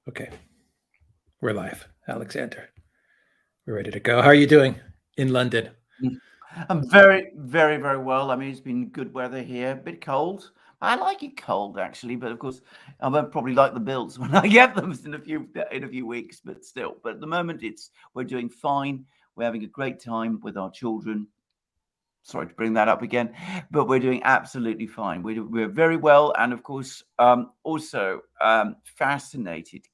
Okay, we're live. Alexander, we're ready to go. How are you doing in London? I'm very, very, very well. I mean, it's been good weather here, a bit cold. I like it cold actually, but of course, I won't probably like the bills when I get them in a few weeks. But still, but at the moment, we're doing fine. We're having a great time with our children. Sorry to bring that up again, but we're doing absolutely fine. We're very well, and of course, also fascinated,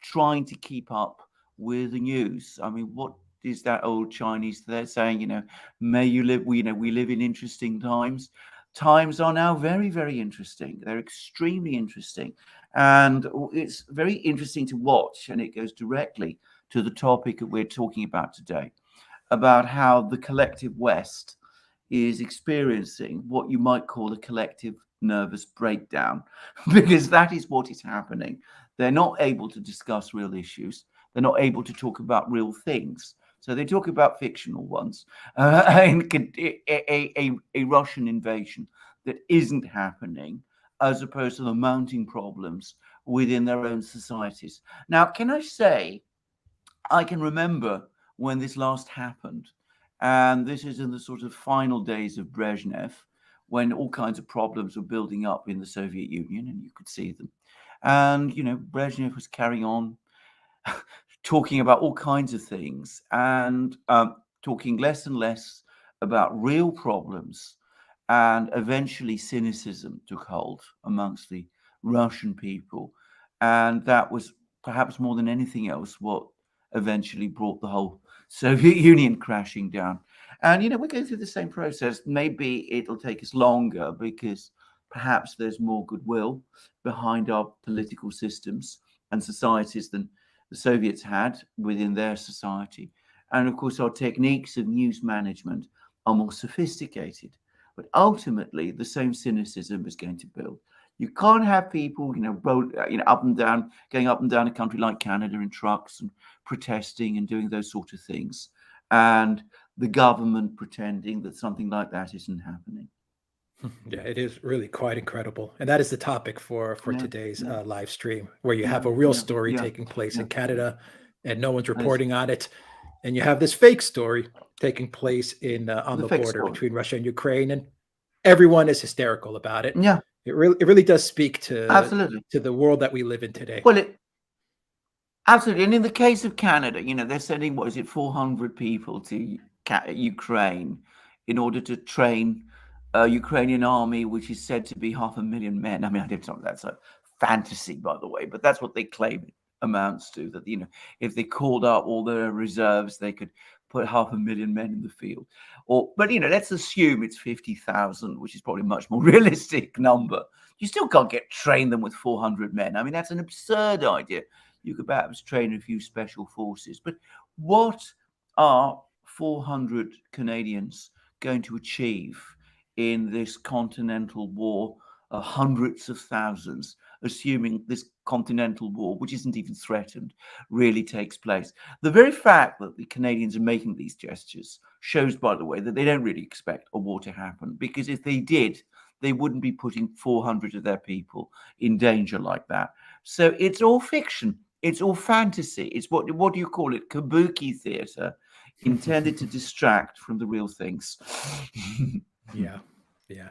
trying to keep up with the news. I mean, what is that old Chinese they're saying? May you live. We live in interesting times. Times are now very, very interesting. They're extremely interesting, and it's very interesting to watch. And it goes directly to the topic that we're talking about today, about how the collective West is experiencing what you might call a collective nervous breakdown, because that is what is happening. They're not able to discuss real issues. They're not able to talk about real things. So they talk about fictional ones. A Russian invasion that isn't happening, as opposed to the mounting problems within their own societies. Now, can I say, I can remember when this last happened, and this is in the sort of final days of Brezhnev, when all kinds of problems were building up in the Soviet Union, and you could see them. And, Brezhnev was carrying on talking about all kinds of things, and talking less and less about real problems. And eventually cynicism took hold amongst the Russian people. And that was perhaps more than anything else what eventually brought the whole Soviet Union crashing down. And, we're going through the same process. Maybe it'll take us longer because perhaps there's more goodwill behind our political systems and societies than the Soviets had within their society. And of course, our techniques of news management are more sophisticated. But ultimately, the same cynicism is going to build. You can't have people, up and down, going up and down a country like Canada in trucks and protesting and doing those sort of things, and the government pretending that something like that isn't happening. Yeah, it is really quite incredible. And that is the topic for today's live stream, where you have a real story taking place in Canada and no one's reporting on it. And you have this fake story taking place on the border between Russia and Ukraine, and everyone is hysterical about it. Yeah. It really does speak to Absolutely to the world that we live in today. Well, absolutely. And in the case of Canada, they're sending, 400 people to Ukraine in order to train a Ukrainian army, which is said to be 500,000 men. I mean, I don't know, that's a fantasy, by the way, but that's what they claim it amounts to, that, if they called up all their reserves, they could put 500,000 men in the field. But let's assume it's 50,000, which is probably a much more realistic number. You still can't train them with 400 men. I mean, that's an absurd idea. You could perhaps train a few special forces. But what are 400 Canadians going to achieve in this continental war of hundreds of thousands, assuming this continental war, which isn't even threatened, really takes place? The very fact that the Canadians are making these gestures shows, by the way, that they don't really expect a war to happen, because if they did, they wouldn't be putting 400 of their people in danger like that. So it's all fiction. It's all fantasy. It's what do you call it? Kabuki theater, intended to distract from the real things. Yeah,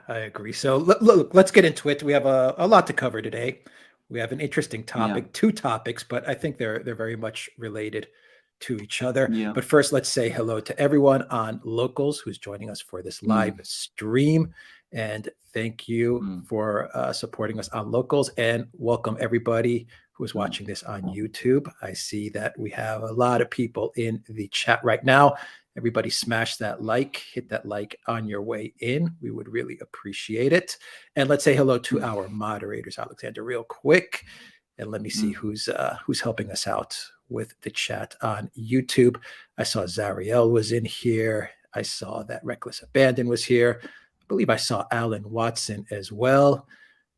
I agree. So look, let's get into it. We have a lot to cover today. We have an interesting topic, two topics, but I think they're very much related to each other. But first, let's say hello to everyone on Locals who's joining us for this live stream. And thank you for supporting us on Locals, and welcome everybody who is watching this on YouTube. I see that we have a lot of people in the chat right now. Everybody smash that like, hit that like on your way in. We would really appreciate it. And let's say hello to our moderators, Alexander, real quick. And let me see who's helping us out with the chat on YouTube. I saw Zariel was in here. I saw that Reckless Abandon was here. I believe I saw Alan Watson as well.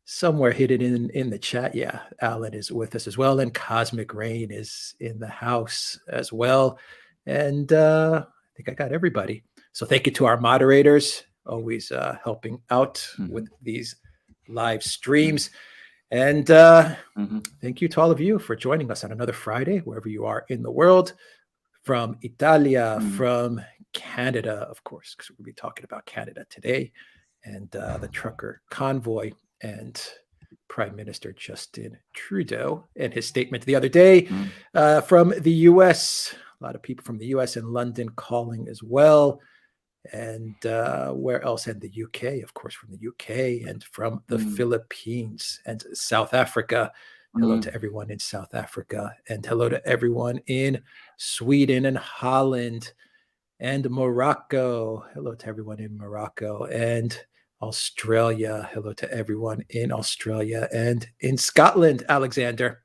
Somewhere hidden in the chat. Yeah, Alan is with us as well. And Cosmic Rain is in the house as well. And I think I got everybody. So thank you to our moderators, always helping out with these live streams. And thank you to all of you for joining us on another Friday, wherever you are in the world, from Italia, from Canada, of course, because we'll be talking about Canada today, and the trucker convoy, and Prime Minister Justin Trudeau and his statement the other day from the US. A lot of people from the US and London calling as well. And where else? And the UK, of course, from the UK and from the Philippines and South Africa. Hello to everyone in South Africa, and hello to everyone in Sweden and Holland and Morocco. Hello to everyone in Morocco and Australia. Hello to everyone in Australia and in Scotland, Alexander.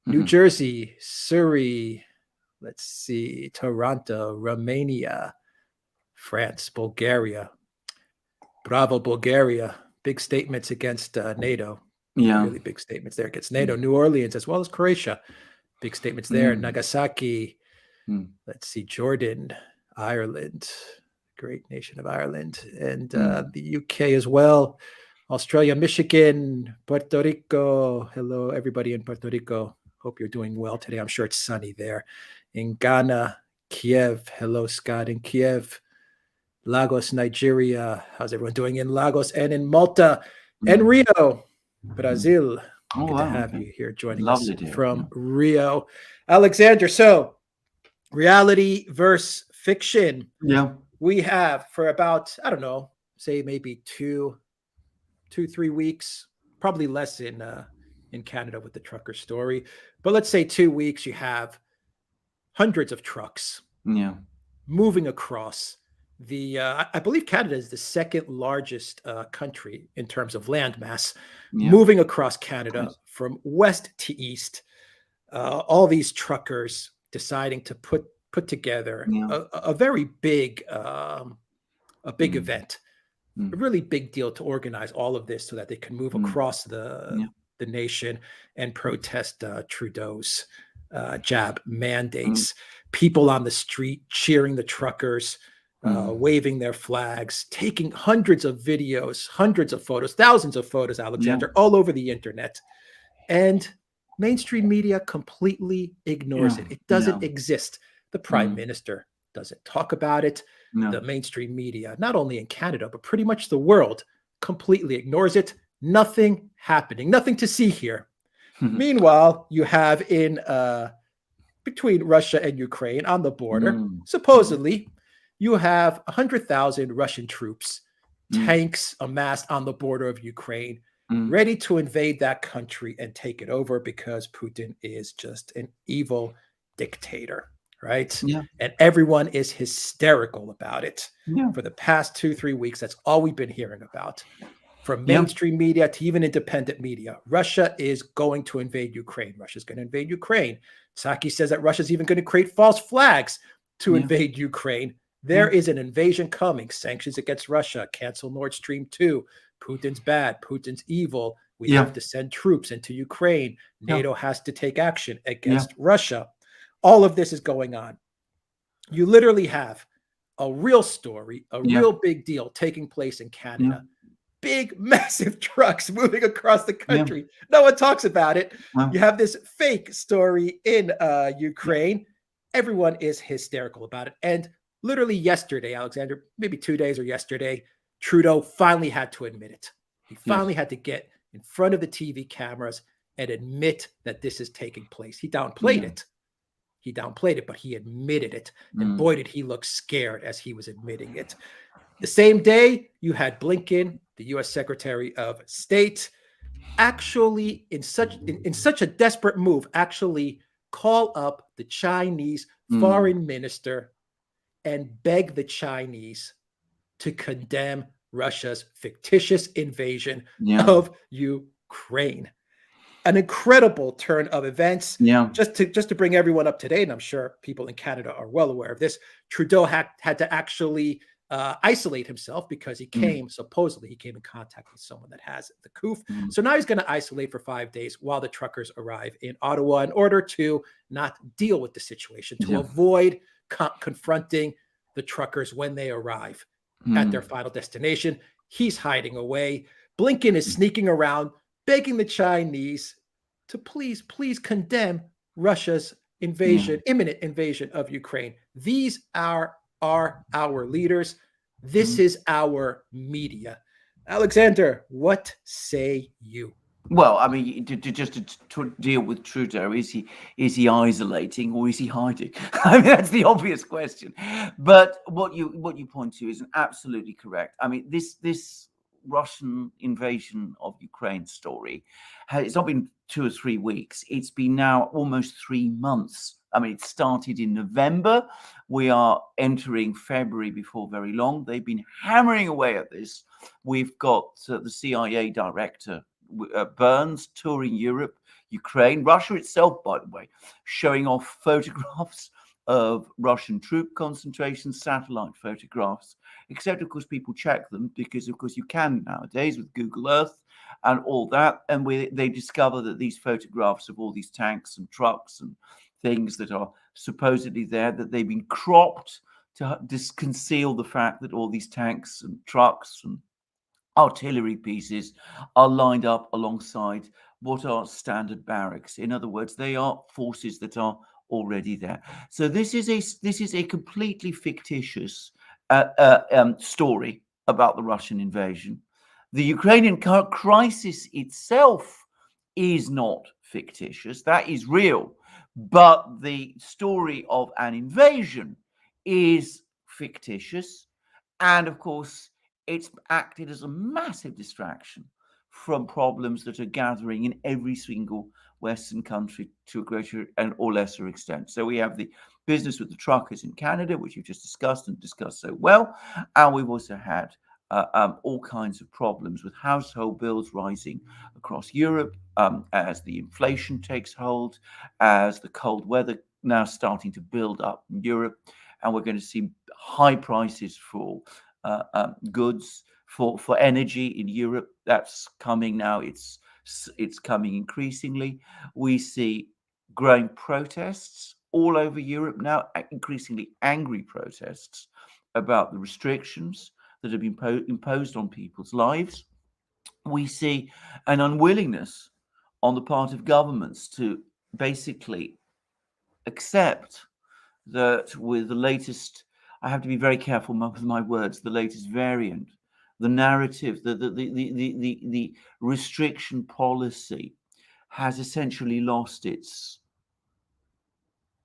New Jersey, Surrey, let's see, Toronto, Romania, France, Bulgaria. Bravo, Bulgaria. Big statements against NATO. Yeah. Really big statements there against NATO. New Orleans, as well as Croatia. Big statements there. Nagasaki. Let's see, Jordan, Ireland. Great nation of Ireland. And the UK as well. Australia, Michigan, Puerto Rico. Hello, everybody in Puerto Rico. Hope you're doing well today. I'm sure it's sunny there. In Ghana, Kiev. Hello, Scott in Kiev. Lagos, Nigeria. How's everyone doing in Lagos and in Malta and Rio, Brazil? Good to have you here joining us from Rio. Alexander, so reality versus fiction. Yeah. We have for about, I don't know, say maybe 3 weeks, probably less in Canada with the trucker story. But let's say 2 weeks, you have hundreds of trucks moving across the I believe Canada is the second largest country in terms of land mass, moving across Canada from west to east. All these truckers deciding to put together a very big event, a really big deal to organize all of this so that they can move across the nation and protest Trudeau's jab mandates. People on the street cheering the truckers, waving their flags, taking hundreds of videos, hundreds of photos, thousands of photos, Alexander, all over the internet. And mainstream media completely ignores it. It doesn't exist. The Prime Minister doesn't talk about it. The mainstream media, not only in Canada, but pretty much the world, completely ignores it. Nothing happening, nothing to see here. Meanwhile, you have in between Russia and Ukraine on the border, supposedly, you have 100,000 Russian troops, tanks amassed on the border of Ukraine, ready to invade that country and take it over because Putin is just an evil dictator, right? And everyone is hysterical about it. For the past 2-3 weeks, that's all we've been hearing about. From mainstream media to even independent media, Russia is going to invade Ukraine. Russia's going to invade Ukraine. Psaki says that Russia's even going to create false flags to invade Ukraine. There is an invasion coming. Sanctions against Russia. Cancel Nord Stream 2. Putin's bad. Putin's evil. We have to send troops into Ukraine. NATO has to take action against Russia. All of this is going on. You literally have a real story, a real big deal taking place in Canada. Big, massive trucks moving across the country. No one talks about it. You have this fake story in Ukraine. Everyone is hysterical about it. And literally yesterday, Alexander, maybe 2 days or yesterday, Trudeau finally had to admit it. He finally had to get in front of the TV cameras and admit that this is taking place. He downplayed it. He downplayed it, but he admitted it. And boy, did he look scared as he was admitting it. The same day, you had Blinken, the U.S. Secretary of State, actually in such a desperate move, actually call up the Chinese foreign minister and beg the Chinese to condemn Russia's fictitious invasion of Ukraine. An incredible turn of events. Just to bring everyone up to date, and I'm sure people in Canada are well aware of this, Trudeau had to actually isolate himself because supposedly he came in contact with someone that has the COOF. So now he's going to isolate for 5 days while the truckers arrive in Ottawa in order to not deal with the situation, to avoid confronting the truckers when they arrive at their final destination. He's hiding away. Blinken is sneaking around begging the Chinese to please condemn Russia's invasion, imminent invasion of Ukraine. These are our leaders. This is our media. Alexander, what say you? Well, I mean, to deal with Trudeau, is he isolating or is he hiding? I mean, that's the obvious question. But what you point to is absolutely correct. I mean, this Russian invasion of Ukraine story, it's not been 2 or 3 weeks. It's been now almost 3 months. I mean, it started in November. We are entering February before very long. They've been hammering away at this. We've got the CIA director, Burns, touring Europe, Ukraine, Russia itself, by the way, showing off photographs of Russian troop concentrations, satellite photographs, except, of course, people check them because, of course, you can nowadays with Google Earth and all that. And they discover that these photographs of all these tanks and trucks and things that are supposedly there, that they've been cropped to conceal the fact that all these tanks and trucks and artillery pieces are lined up alongside what are standard barracks. In other words, they are forces that are already there. So this is a completely fictitious story about the Russian invasion. The Ukrainian crisis itself is not fictitious. That is real. But the story of an invasion is fictitious. And of course, it's acted as a massive distraction from problems that are gathering in every single Western country to a greater and or lesser extent. So we have the business with the truckers in Canada, which you've just discussed and discussed so well. And we've also had all kinds of problems with household bills rising across Europe as the inflation takes hold, as the cold weather now starting to build up in Europe. And we're going to see high prices for goods, for energy in Europe. That's coming now. It's coming increasingly. We see growing protests all over Europe now, increasingly angry protests about the restrictions that have been imposed on people's lives. We see an unwillingness on the part of governments to basically accept that with the latest, I have to be very careful with my words, the latest variant, the narrative, the restriction policy has essentially lost its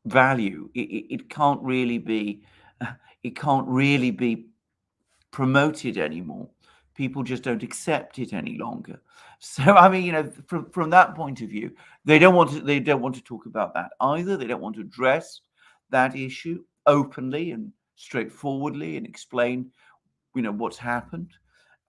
value. It can't really be promoted anymore. People just don't accept it any longer. So I mean, from that point of view, they don't want to talk about that either. They don't want to address that issue openly and straightforwardly and explain, what's happened.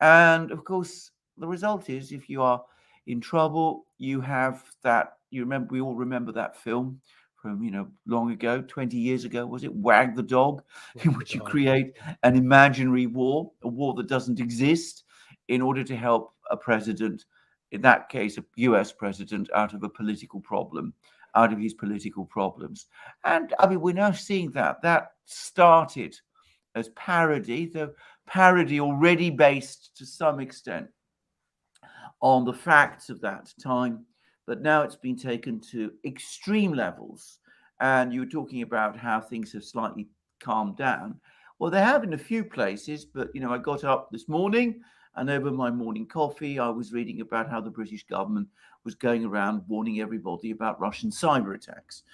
And of course, the result is, if you are in trouble, you have that. We all remember that film from long ago, 20 years ago, was it Wag the Dog, in which you create an imaginary war, a war that doesn't exist, in order to help a president, in that case a US president, out of his political problems. And I mean, we're now seeing that started as parody, the parody already based to some extent on the facts of that time, but now it's been taken to extreme levels. And you were talking about how things have slightly calmed down. Well, they have in a few places, but I got up this morning, and over my morning coffee, I was reading about how the British government was going around warning everybody about Russian cyber attacks.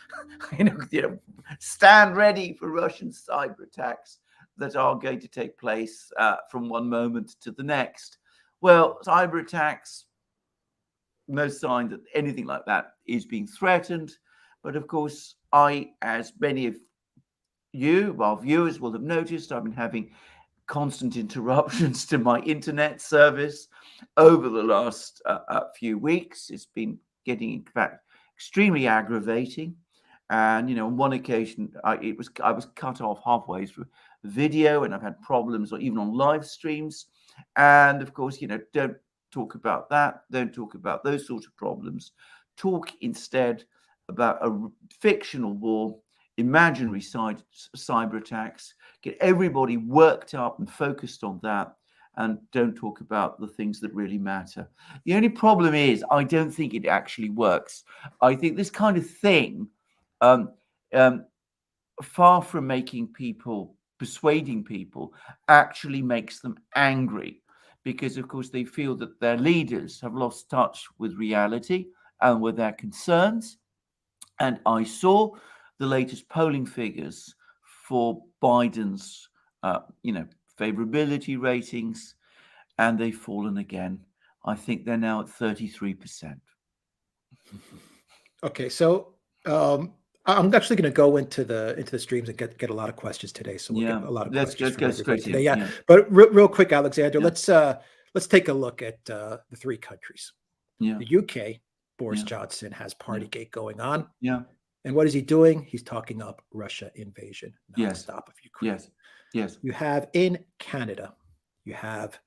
Stand ready for Russian cyber attacks that are going to take place from one moment to the next. Well, cyber attacks, no sign that anything like that is being threatened. But of course, as many of you, our viewers, will have noticed, I've been having constant interruptions to my internet service over the last few weeks. It's been getting, in fact, extremely aggravating. And on one occasion, I was cut off halfway through the video, and I've had problems, or even on live streams. And of course, don't talk about that. Don't talk about those sorts of problems. Talk instead about a fictional war, imaginary cyber attacks. Get everybody worked up and focused on that. and don't talk about the things that really matter. The only problem is I don't think it actually works. I think this kind of thing, um, far from persuading people, actually makes them angry, because of course they feel that their leaders have lost touch with reality and with their concerns. And I saw the latest polling figures for Biden's favorability ratings, and they've fallen again. I think they're now at 33%. Okay, so I'm actually going to go into the streams and get a lot of questions today. So we'll get a lot of questions from everybody today. Yeah. But real quick, Alexander, let's take a look at the three countries. Yeah. The UK, Boris Johnson has Partygate going on. Yeah. And what is he doing? He's talking up Russia invasion, nonstop of Ukraine. Yes. Yes. You have in Canada, you have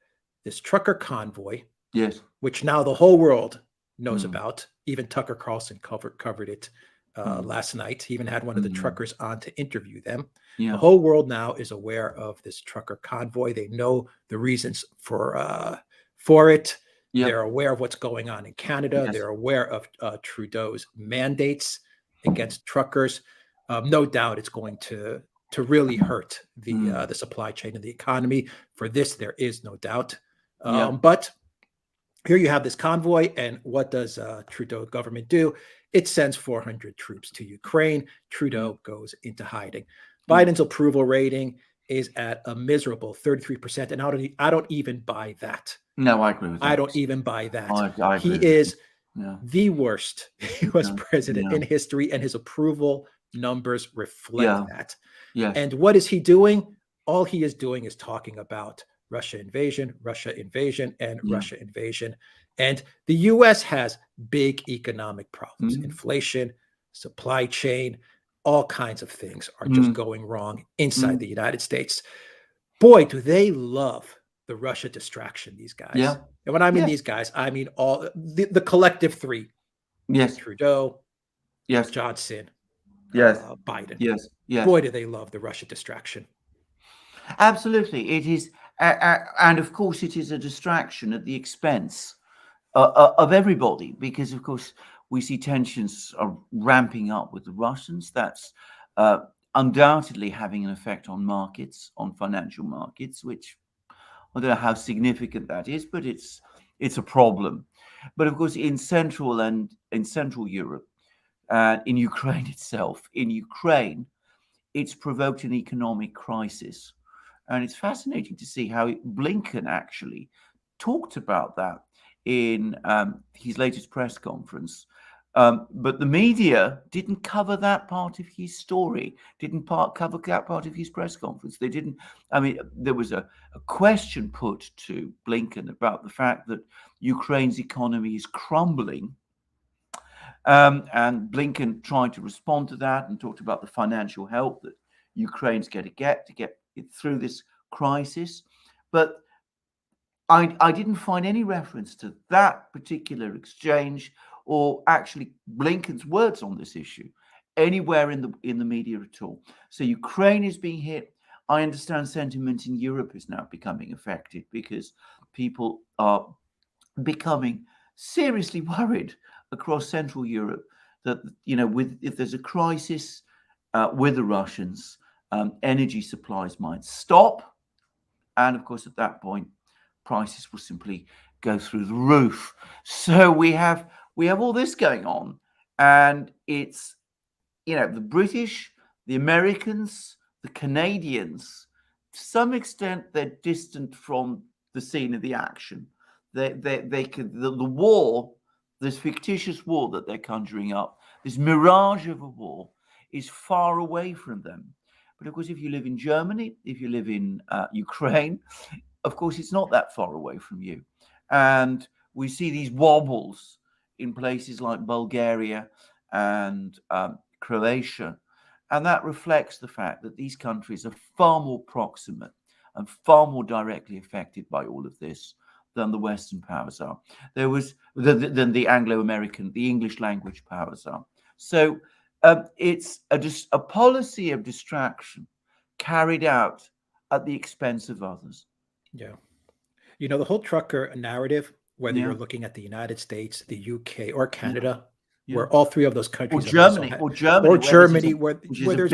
this trucker convoy. Yes. Which now the whole world knows about. Even Tucker Carlson covered it last night. He even had one of the truckers on to interview them. Yeah. The whole world now is aware of this trucker convoy. They know the reasons for it. Yep. They're aware of what's going on in Canada. Yes. They're aware of Trudeau's mandates against truckers. No doubt it's going to really hurt the supply chain and the economy. For this, there is no doubt. But here you have this convoy, and what does Trudeau government do? It sends 400 troops to Ukraine. Trudeau goes into hiding. Biden's approval rating is at a miserable 33%, and I don't even buy that. No, I agree with that. I don't even buy that. I he is the worst U.S. president in history, and his approval numbers reflect that. Yes. And what is he doing? All he is doing is talking about Russia invasion, and Russia invasion. And the U.S. has big economic problems. Inflation, supply chain, all kinds of things are just going wrong inside the United States. Boy, do they love the Russia distraction, these guys. Yeah. And when I mean these guys, I mean all the collective three. Yes. Trudeau. Yes. Johnson. Yes. Biden. Yes. Yes. Boy, do they love the Russia distraction. Absolutely. It is. And of course, it is a distraction at the expense of everybody, because, of course, we see tensions are ramping up with the Russians. That's undoubtedly having an effect on markets, on financial markets, which I don't know how significant that is, but it's a problem. But of course, in Central Europe, in Ukraine itself, it's provoked an economic crisis. And it's fascinating to see how Blinken actually talked about that in his latest press conference. But the media didn't cover that part of his story, cover that part of his press conference. They didn't. I mean, there was a question put to Blinken about the fact that Ukraine's economy is crumbling. And Blinken tried to respond to that and talked about the financial help that Ukraine's going to get it through this crisis. But I didn't find any reference to that particular exchange, or actually Blinken's words on this issue, anywhere in the media at all. So Ukraine is being hit. I understand sentiment in Europe is now becoming affected, because people are becoming seriously worried across Central Europe that, if there's a crisis with the Russians, energy supplies might stop. And of course, at that point, prices will simply go through the roof. So we have all this going on, and it's, the British, the Americans, the Canadians, to some extent, they're distant from the scene of the action. The war, this fictitious war that they're conjuring up, this mirage of a war, is far away from them. But of course, if you live in Germany, if you live in Ukraine, of course, it's not that far away from you. And we see these wobbles in places like Bulgaria and Croatia. And that reflects the fact that these countries are far more proximate and far more directly affected by all of this than the Western powers are. Than the Anglo-American, the English language powers are. So it's a policy of distraction carried out at the expense of others. Yeah. The whole trucker narrative, whether Yeah. you're looking at the United States, the UK, or Canada, Yeah. where all three of those Or countries have Germany, also or had, Germany, or where this is Germany, which is a there's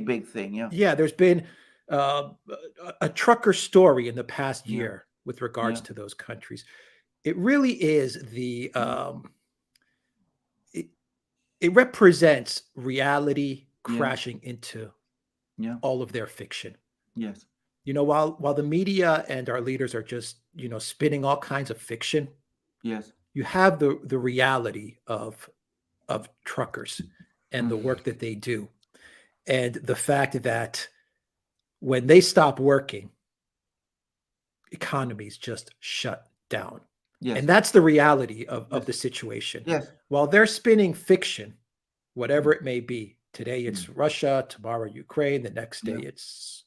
big thing. Yeah. there's been a trucker story in the past Yeah. year with regards Yeah. to those countries. It really is it represents reality Yeah. crashing into Yeah. all of their fiction. Yes. While the media and our leaders are just spinning all kinds of fiction, Yes. you have the reality of truckers and the work that they do, and the fact that when they stop working, economies just shut down. Yes. And that's the reality of Yes. the situation. Yes. While they're spinning fiction, whatever it may be, today it's Russia, tomorrow Ukraine, the next day it's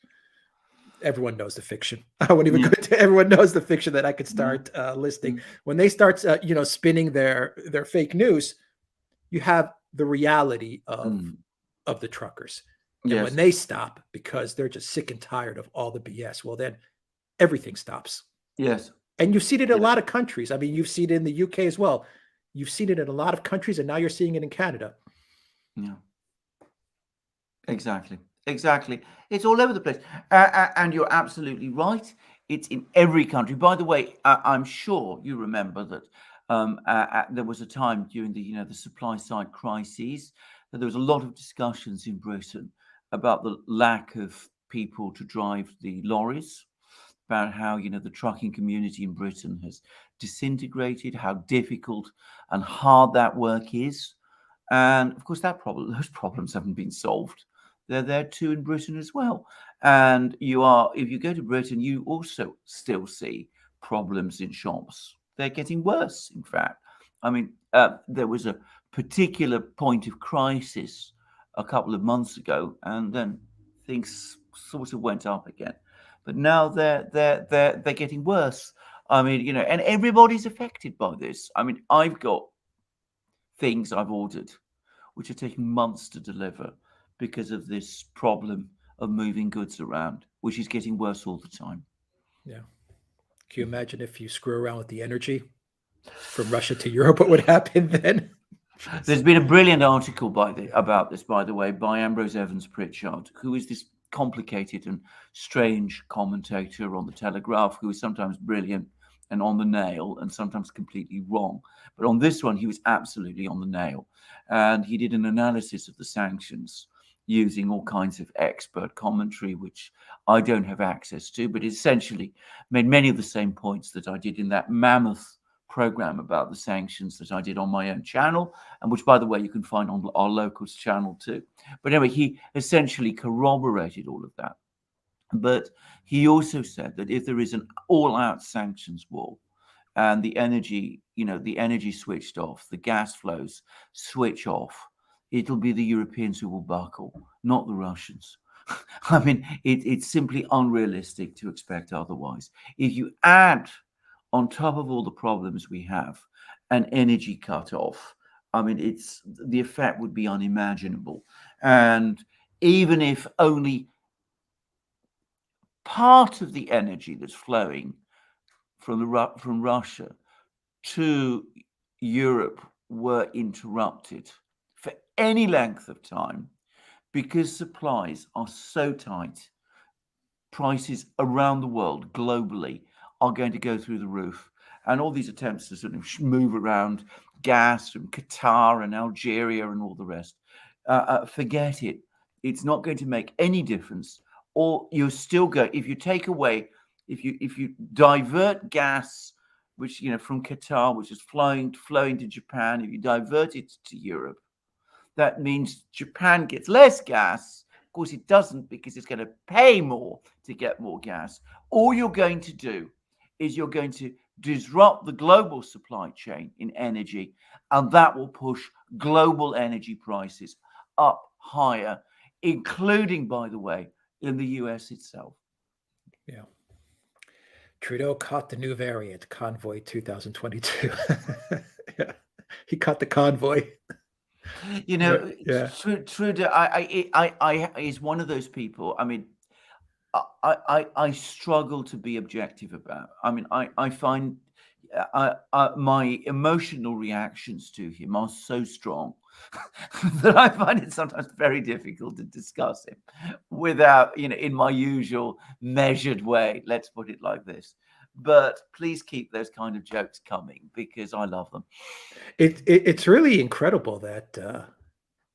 everyone knows the fiction. I won't even go to everyone knows the fiction that I could start listing. When they start spinning their fake news, you have the reality of the truckers. And when they stop because they're just sick and tired of all the BS, well, then everything stops. Yes. And you've seen it in a lot of countries. I mean, you've seen it in the UK as well. You've seen it in a lot of countries, and now you're seeing it in Canada. Yeah. Exactly. It's all over the place. And you're absolutely right. It's in every country. By the way, I'm sure you remember that there was a time during the supply side crises that there was a lot of discussions in Britain about the lack of people to drive the lorries, about how the trucking community in Britain has disintegrated, how difficult and hard that work is. And of course, those problems haven't been solved. They're there too in Britain as well. And if you go to Britain, you also still see problems in shops. They're getting worse, in fact. I mean, there was a particular point of crisis a couple of months ago, and then things sort of went up again. But now they're getting worse. I mean, and everybody's affected by this. I mean, I've got things I've ordered which are taking months to deliver because of this problem of moving goods around, which is getting worse all the time. Yeah. Can you imagine if you screw around with the energy from Russia to Europe, what would happen then? There's been a brilliant article about this, by the way, by Ambrose Evans Pritchard, who is this complicated and strange commentator on the Telegraph, who is sometimes brilliant and on the nail and sometimes completely wrong. But on this one, he was absolutely on the nail. And he did an analysis of the sanctions using all kinds of expert commentary, which I don't have access to, but essentially made many of the same points that I did in that mammoth program about the sanctions that I did on my own channel, and which, by the way, you can find on our locals channel too. But anyway, he essentially corroborated all of that. But he also said that if there is an all-out sanctions war and the energy switched off, the gas flows switch off, it'll be the Europeans who will buckle, not the Russians. I mean, it's simply unrealistic to expect otherwise. If you add on top of all the problems we have an energy cut-off, I mean, the effect would be unimaginable. And even if only part of the energy that's flowing from Russia to Europe were interrupted for any length of time, because supplies are so tight, prices around the world globally are going to go through the roof. And all these attempts to sort of move around gas from Qatar and Algeria and all the rest, forget it. It's not going to make any difference. Or you're still going, if you take away, if you divert gas, which from Qatar, which is flowing to Japan, if you divert it to Europe, that means Japan gets less gas. Of course, it doesn't, because it's going to pay more to get more gas. All you're going to do is you're going to disrupt the global supply chain in energy, and that will push global energy prices up higher, including, by the way, in the US itself. Yeah. Trudeau caught the new variant, Convoy 2022. Yeah. He caught the convoy. Trudeau, I is one of those people. I mean, I struggle to be objective about. I mean, I find my emotional reactions to him are so strong that I find it sometimes very difficult to discuss him without, in my usual measured way. Let's put it like this. But please keep those kind of jokes coming because I love them. It's really incredible that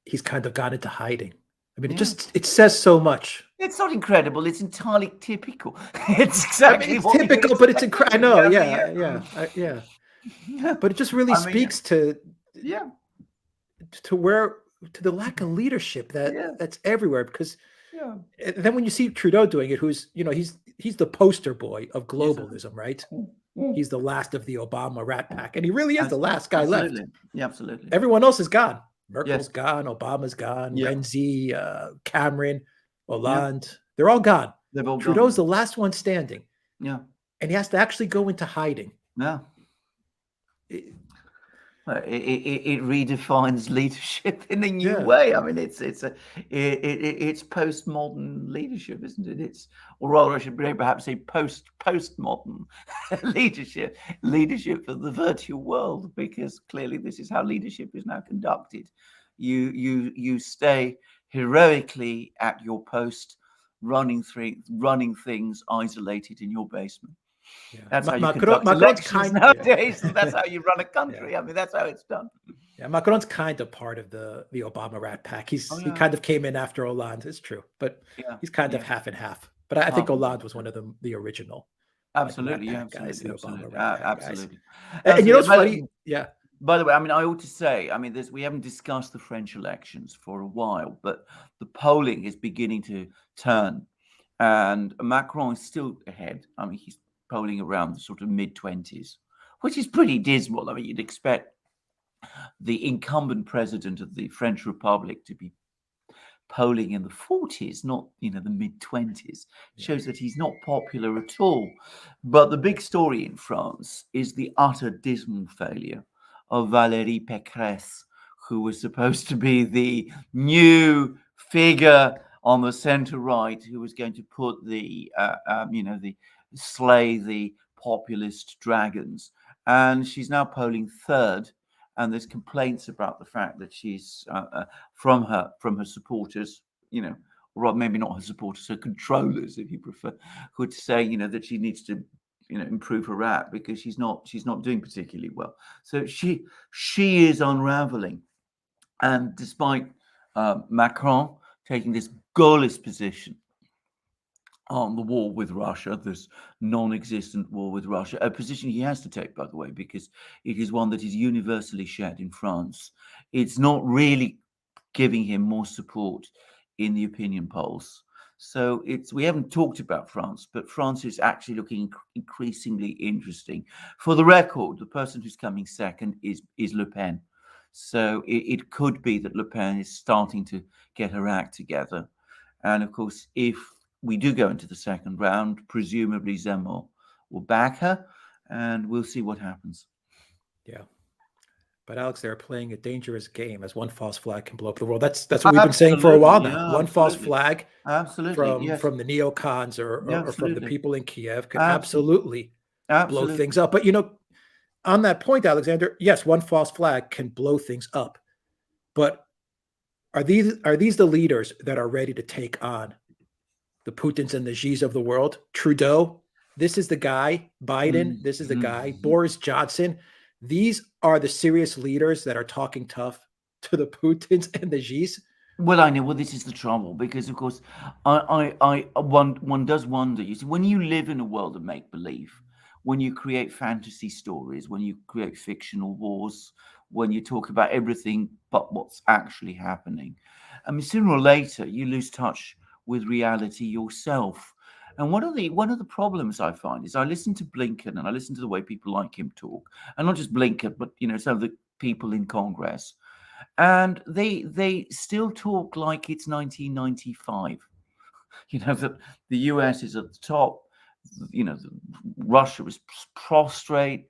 he's kind of gone into hiding. I mean, it says so much. It's not incredible. It's entirely typical. It's exactly it's typical, but it's incredible. I know, yeah. But it just really speaks to the lack of leadership that's everywhere. Because then when you see Trudeau doing it, who's he's the poster boy of globalism, right? He's the last of the Obama rat pack, and he really is the last guy left. Yeah, absolutely. Everyone else is gone. Merkel's gone. Obama's gone. Renzi, Cameron, Hollande. They're all gone. Trudeau's the last one standing. Yeah. And he has to actually go into hiding. Yeah. It redefines leadership in a new way. I mean, it's postmodern leadership, isn't it? Or rather, I should perhaps say postmodern leadership for the virtual world, because clearly this is how leadership is now conducted. You stay heroically at your post, running things isolated in your basement. Yeah. That's how you conduct elections nowadays, and that's how you run a country. I mean, that's how it's done. Yeah, Macron's kind of part of the Obama rat pack. He kind of came in after Hollande. It's true, but he's kind of half and half. But I think Hollande was one of the original. Absolutely, guys. Absolutely. And you know what's funny? Yeah. By the way, I mean, I ought to say, I mean, we haven't discussed the French elections for a while, but the polling is beginning to turn, and Macron is still ahead. I mean, he's polling around the sort of mid-20s, which is pretty dismal. I mean, you'd expect the incumbent president of the French Republic to be polling in the 40s, not, the mid-20s. Shows that he's not popular at all. But the big story in France is the utter dismal failure of Valérie Pécresse, who was supposed to be the new figure on the center-right who was going to put slay the populist dragons, and she's now polling third. And there's complaints about the fact that she's from her supporters, or maybe not her supporters, her controllers, if you prefer, who would say, that she needs to, improve her rap because she's not doing particularly well. So she is unraveling, and despite Macron taking this Gaullist position on the war with Russia, this non-existent war with Russia, a position he has to take, by the way, because it is one that is universally shared in France. It's not really giving him more support in the opinion polls. So we haven't talked about France, but France is actually looking increasingly interesting. For the record, the person who's coming second is Le Pen. So it could be that Le Pen is starting to get her act together. And of course, if we do go into the second round, presumably Zemmour will back her, and we'll see what happens. Yeah. But Alex, they're playing a dangerous game, as one false flag can blow up the world. That's what we've been saying for a while now. One false flag from the neocons or from the people in Kiev could absolutely blow things up. But on that point, Alexander, yes, one false flag can blow things up. But are these the leaders that are ready to take on the Putins and the Xis of the world? Trudeau, this is the guy. Biden, this is the guy. Boris Johnson. These are the serious leaders that are talking tough to the Putins and the Xis. Well, I know. Well, this is the trouble, because, of course, one does wonder. You see, when you live in a world of make-believe, when you create fantasy stories, when you create fictional wars, when you talk about everything but what's actually happening, I mean, sooner or later, you lose touch with reality yourself. And one of the problems I find is I listen to Blinken and I listen to the way people like him talk, and not just Blinken, but some of the people in Congress, and they still talk like it's 1995. That the US is at the top. Russia is prostrate.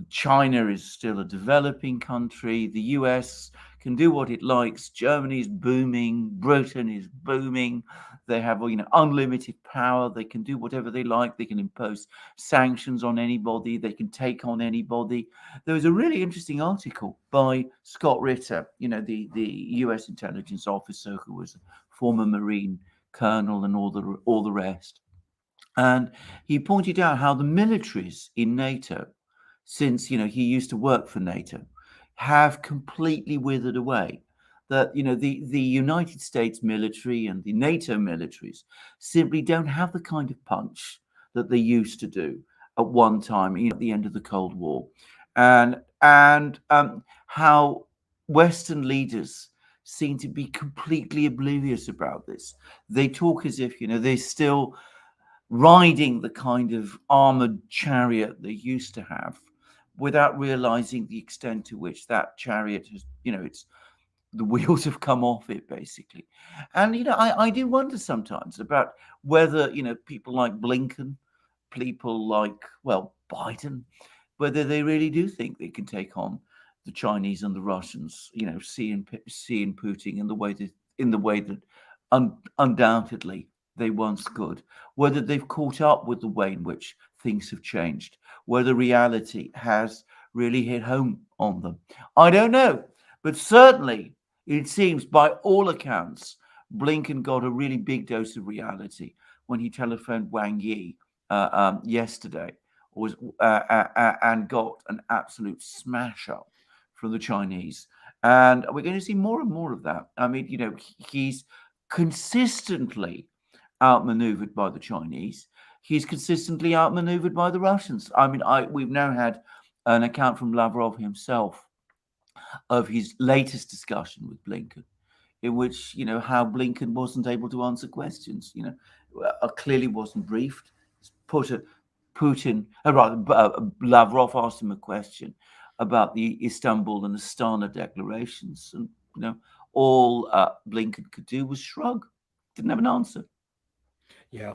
China is still a developing country. The US can do what it likes. Germany's booming, Britain is booming. They have, unlimited power. They can do whatever they like. They can impose sanctions on anybody. They can take on anybody. There was a really interesting article by Scott Ritter, the US intelligence officer who was a former Marine colonel and all the rest. And he pointed out how the militaries in NATO, since he used to work for NATO, have completely withered away. That the United States military and the NATO militaries simply don't have the kind of punch that they used to do at one time, at the end of the Cold War, and how Western leaders seem to be completely oblivious about this. They talk as if they're still riding the kind of armored chariot they used to have, without realizing the extent to which that chariot has, it's the wheels have come off it, basically. And I do wonder sometimes about whether people like Blinken, people like Biden, whether they really do think they can take on the Chinese and the Russians, seeing Putin in the way that undoubtedly they once could, whether they've caught up with the way in which things have changed, whether reality has really hit home on them. I don't know, but certainly it seems, by all accounts, Blinken got a really big dose of reality when he telephoned Wang Yi yesterday, and got an absolute smash up from the Chinese. And we're going to see more and more of that. I mean, he's consistently outmaneuvered by the Chinese. He's consistently outmaneuvered by the Russians. I mean, we've now had an account from Lavrov himself of his latest discussion with Blinken, in which, how Blinken wasn't able to answer questions, clearly wasn't briefed. Lavrov asked him a question about the Istanbul and Astana declarations, and, all Blinken could do was shrug, didn't have an answer. Yeah.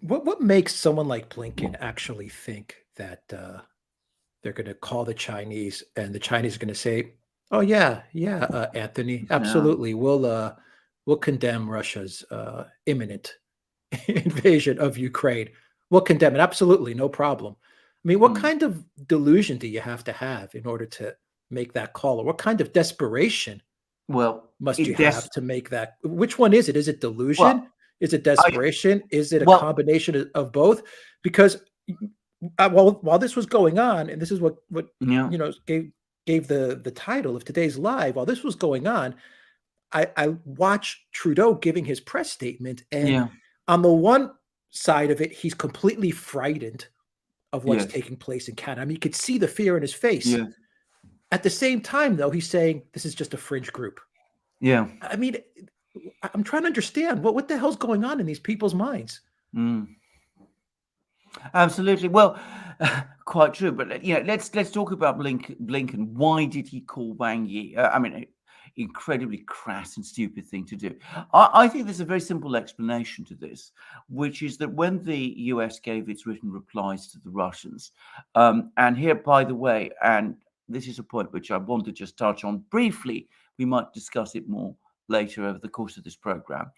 What makes someone like Blinken actually think that they're going to call the Chinese and the Chinese are going to say, "Oh yeah, Anthony, absolutely, we'll condemn Russia's imminent invasion of Ukraine. We'll condemn it, absolutely, no problem." I mean, what kind of delusion do you have in order to make that call, or what kind of desperation must you have to make that? Which one is it? Is it delusion? Is it desperation? Is it a combination of both? Because while this was going on, and this is what gave the title of today's live, while this was going on, I watched Trudeau giving his press statement, and on the one side of it, he's completely frightened of what's taking place in Canada. I mean, you could see the fear in his face. Yeah. At the same time, though, he's saying this is just a fringe group. Yeah. I mean, I'm trying to understand what the hell's going on in these people's minds. Absolutely. Well, quite true. But let's talk about Blinken. Why did he call Wang Yi? I mean, incredibly crass and stupid thing to do. I think there's a very simple explanation to this, which is that when the US gave its written replies to the Russians, and here, by the way, and this is a point which I want to just touch on briefly, we might discuss it more later over the course of this program,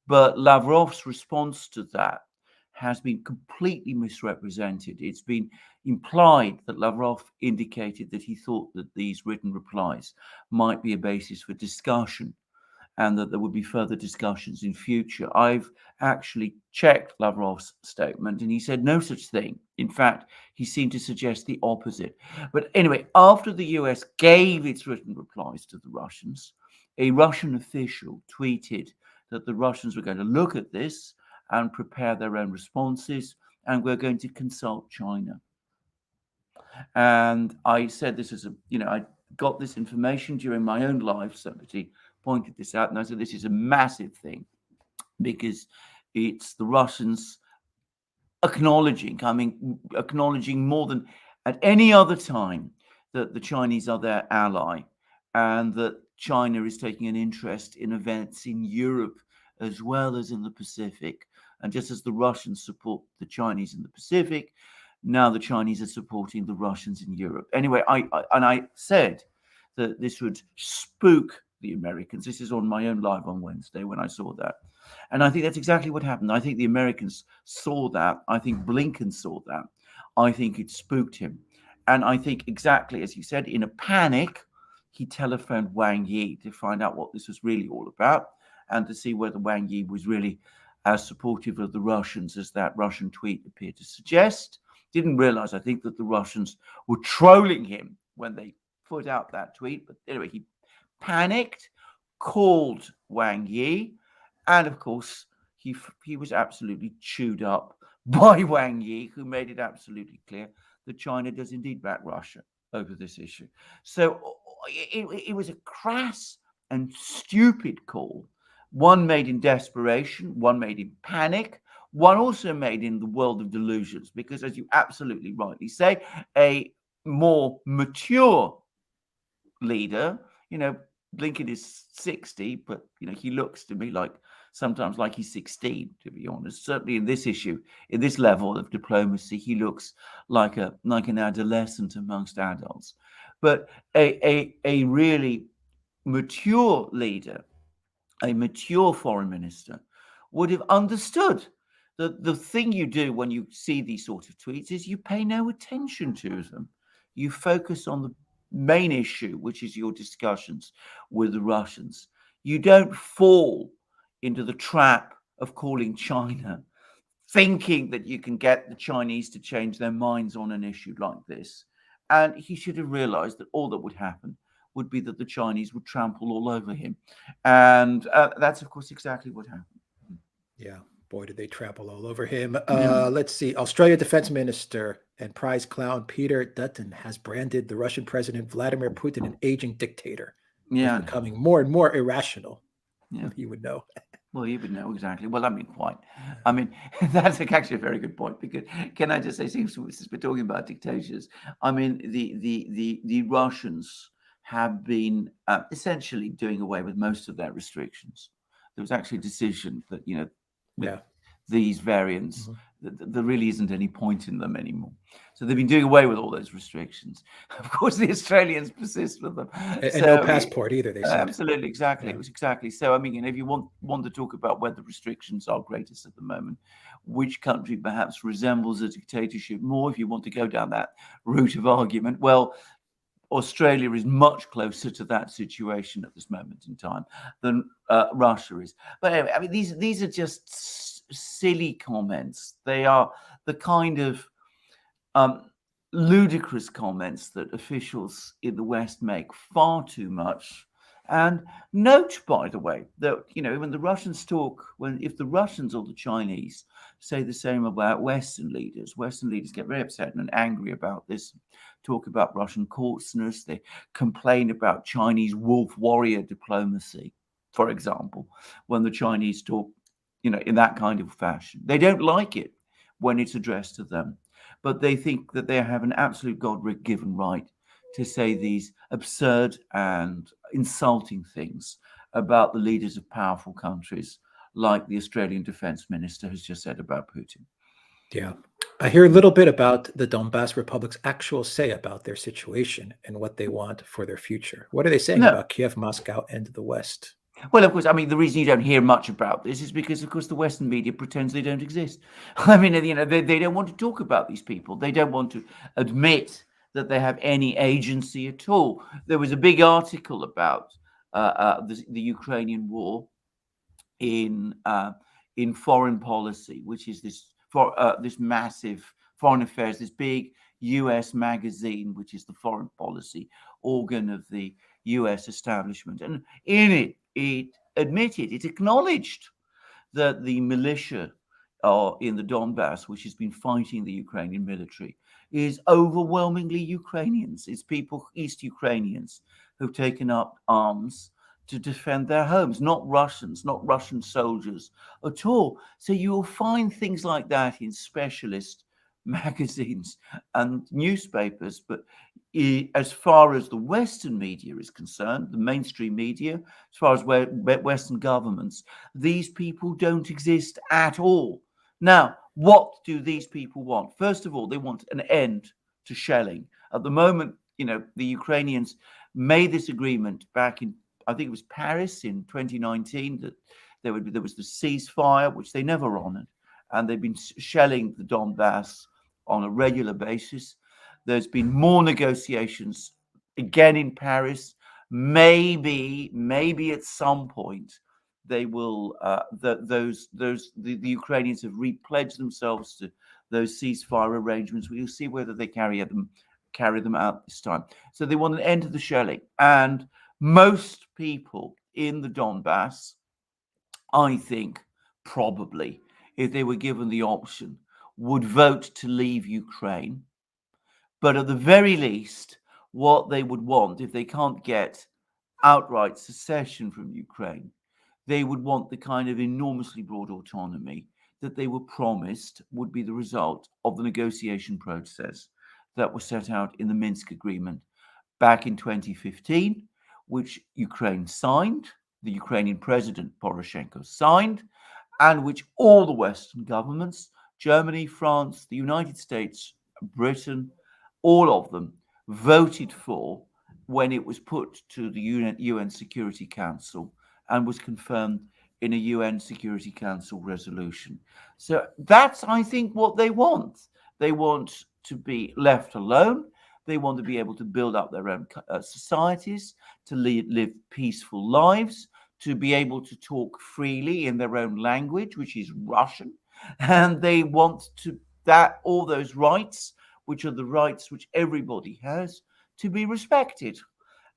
but Lavrov's response to that has been completely misrepresented. It's been implied that Lavrov indicated that he thought that these written replies might be a basis for discussion and that there would be further discussions in future. I've actually checked Lavrov's statement and he said no such thing. In fact, he seemed to suggest the opposite. But anyway, after the US gave its written replies to the Russians, a Russian official tweeted that the Russians were going to look at this and prepare their own responses, and we're going to consult China. And I said this is I got this information during my own live. Somebody pointed this out, and I said this is a massive thing because it's the Russians acknowledging more than at any other time that the Chinese are their ally and that China is taking an interest in events in Europe as well as in the Pacific. And just as the Russians support the Chinese in the Pacific, now the Chinese are supporting the Russians in Europe. Anyway, I said that this would spook the Americans. This is on my own live on Wednesday when I saw that. And I think that's exactly what happened. I think the Americans saw that. I think Blinken saw that. I think it spooked him. And I think exactly as you said, in a panic, he telephoned Wang Yi to find out what this was really all about and to see whether Wang Yi was really as supportive of the Russians as that Russian tweet appeared to suggest. Didn't realize, I think, that the Russians were trolling him when they put out that tweet. But anyway, he panicked, called Wang Yi, and of course, he was absolutely chewed up by Wang Yi, who made it absolutely clear that China does indeed back Russia over this issue. So it was a crass and stupid call, one made in desperation, one made in panic, one also made in the world of delusions, because as you absolutely rightly say, a more mature leader, Blinken is 60, but he looks to me sometimes like he's 16, to be honest. Certainly in this issue, in this level of diplomacy, he looks like an adolescent amongst adults. But a really mature leader, a mature foreign minister, would have understood that the thing you do when you see these sort of tweets is you pay no attention to them. You focus on the main issue, which is your discussions with the Russians. You don't fall into the trap of calling China, thinking that you can get the Chinese to change their minds on an issue like this. And he should have realized that all that would happen would be that the Chinese would trample all over him. And that's, of course, exactly what happened. Yeah. Boy, did they trample all over him. Let's see. Australia Defense Minister and prize clown Peter Dutton has branded the Russian President Vladimir Putin an aging dictator. Yeah. Becoming more and more irrational. Yeah. He would know. Well, you would know exactly. Well, quite. That's actually a very good point, because can I just say, since we're talking about dictators, the Russians have been essentially doing away with most of their restrictions. There was actually a decision that, these variants, there really isn't any point in them anymore. So they've been doing away with all those restrictions. Of course, the Australians persist with them. And no passport either, they said. Absolutely, exactly. Yeah. It was exactly. So, if you want to talk about where the restrictions are greatest at the moment, which country perhaps resembles a dictatorship more, if you want to go down that route of argument, well, Australia is much closer to that situation at this moment in time than Russia is. But anyway, these are just silly comments. They are the kind of ludicrous comments that officials in the West make far too much. And note, by the way, that when the Russians talk, if the Russians or the Chinese say the same about Western leaders get very upset and angry about this, talk about Russian coarseness, they complain about Chinese wolf warrior diplomacy, for example, when the Chinese talk, in that kind of fashion. They don't like it when it's addressed to them, but they think that they have an absolute God-given right to say these absurd and insulting things about the leaders of powerful countries, like the Australian Defense Minister has just said about Putin. Yeah. I hear a little bit about the Donbass republic's actual say about their situation and what they want for their future. What are they saying about Kiev, Moscow, and the West? Well, of course, the reason you don't hear much about this is because, of course, the Western media pretends they don't exist. They don't want to talk about these people. They don't want to admit that they have any agency at all. There was a big article about the Ukrainian war in Foreign Policy, which is this massive foreign affairs, this big US magazine, which is the foreign policy organ of the US establishment. And in it, it acknowledged that the militia in the Donbass, which has been fighting the Ukrainian military, is overwhelmingly Ukrainians. It's people, East Ukrainians, who've taken up arms to defend their homes, not Russians, not Russian soldiers at all. So you'll find things like that in specialist magazines and newspapers. But as far as the Western media is concerned, the mainstream media, as far as Western governments, these people don't exist at all. Now, what do these people want? First of all, they want an end to shelling. At the moment, the Ukrainians made this agreement back in, I think it was Paris in 2019, that there was the ceasefire, which they never honored, and they've been shelling the Donbass on a regular basis. There's been more negotiations again in Paris. Maybe at some point they will. The Ukrainians have repledged themselves to those ceasefire arrangements. We'll see whether they carry them out this time. So they want an end to the shelling, and most people in the Donbass, I think, probably, if they were given the option, would vote to leave Ukraine. But at the very least, what they would want, if they can't get outright secession from Ukraine, they would want the kind of enormously broad autonomy that they were promised would be the result of the negotiation process that was set out in the Minsk Agreement back in 2015, which Ukraine signed, the Ukrainian president Poroshenko signed, and which all the Western governments, Germany, France, the United States, Britain, all of them voted for when it was put to the UN Security Council and was confirmed in a UN Security Council resolution. So that's, I think, what they want. They want to be left alone. They want to be able to build up their own societies, to live peaceful lives, to be able to talk freely in their own language, which is Russian. And they want all those rights, which are the rights which everybody has, to be respected.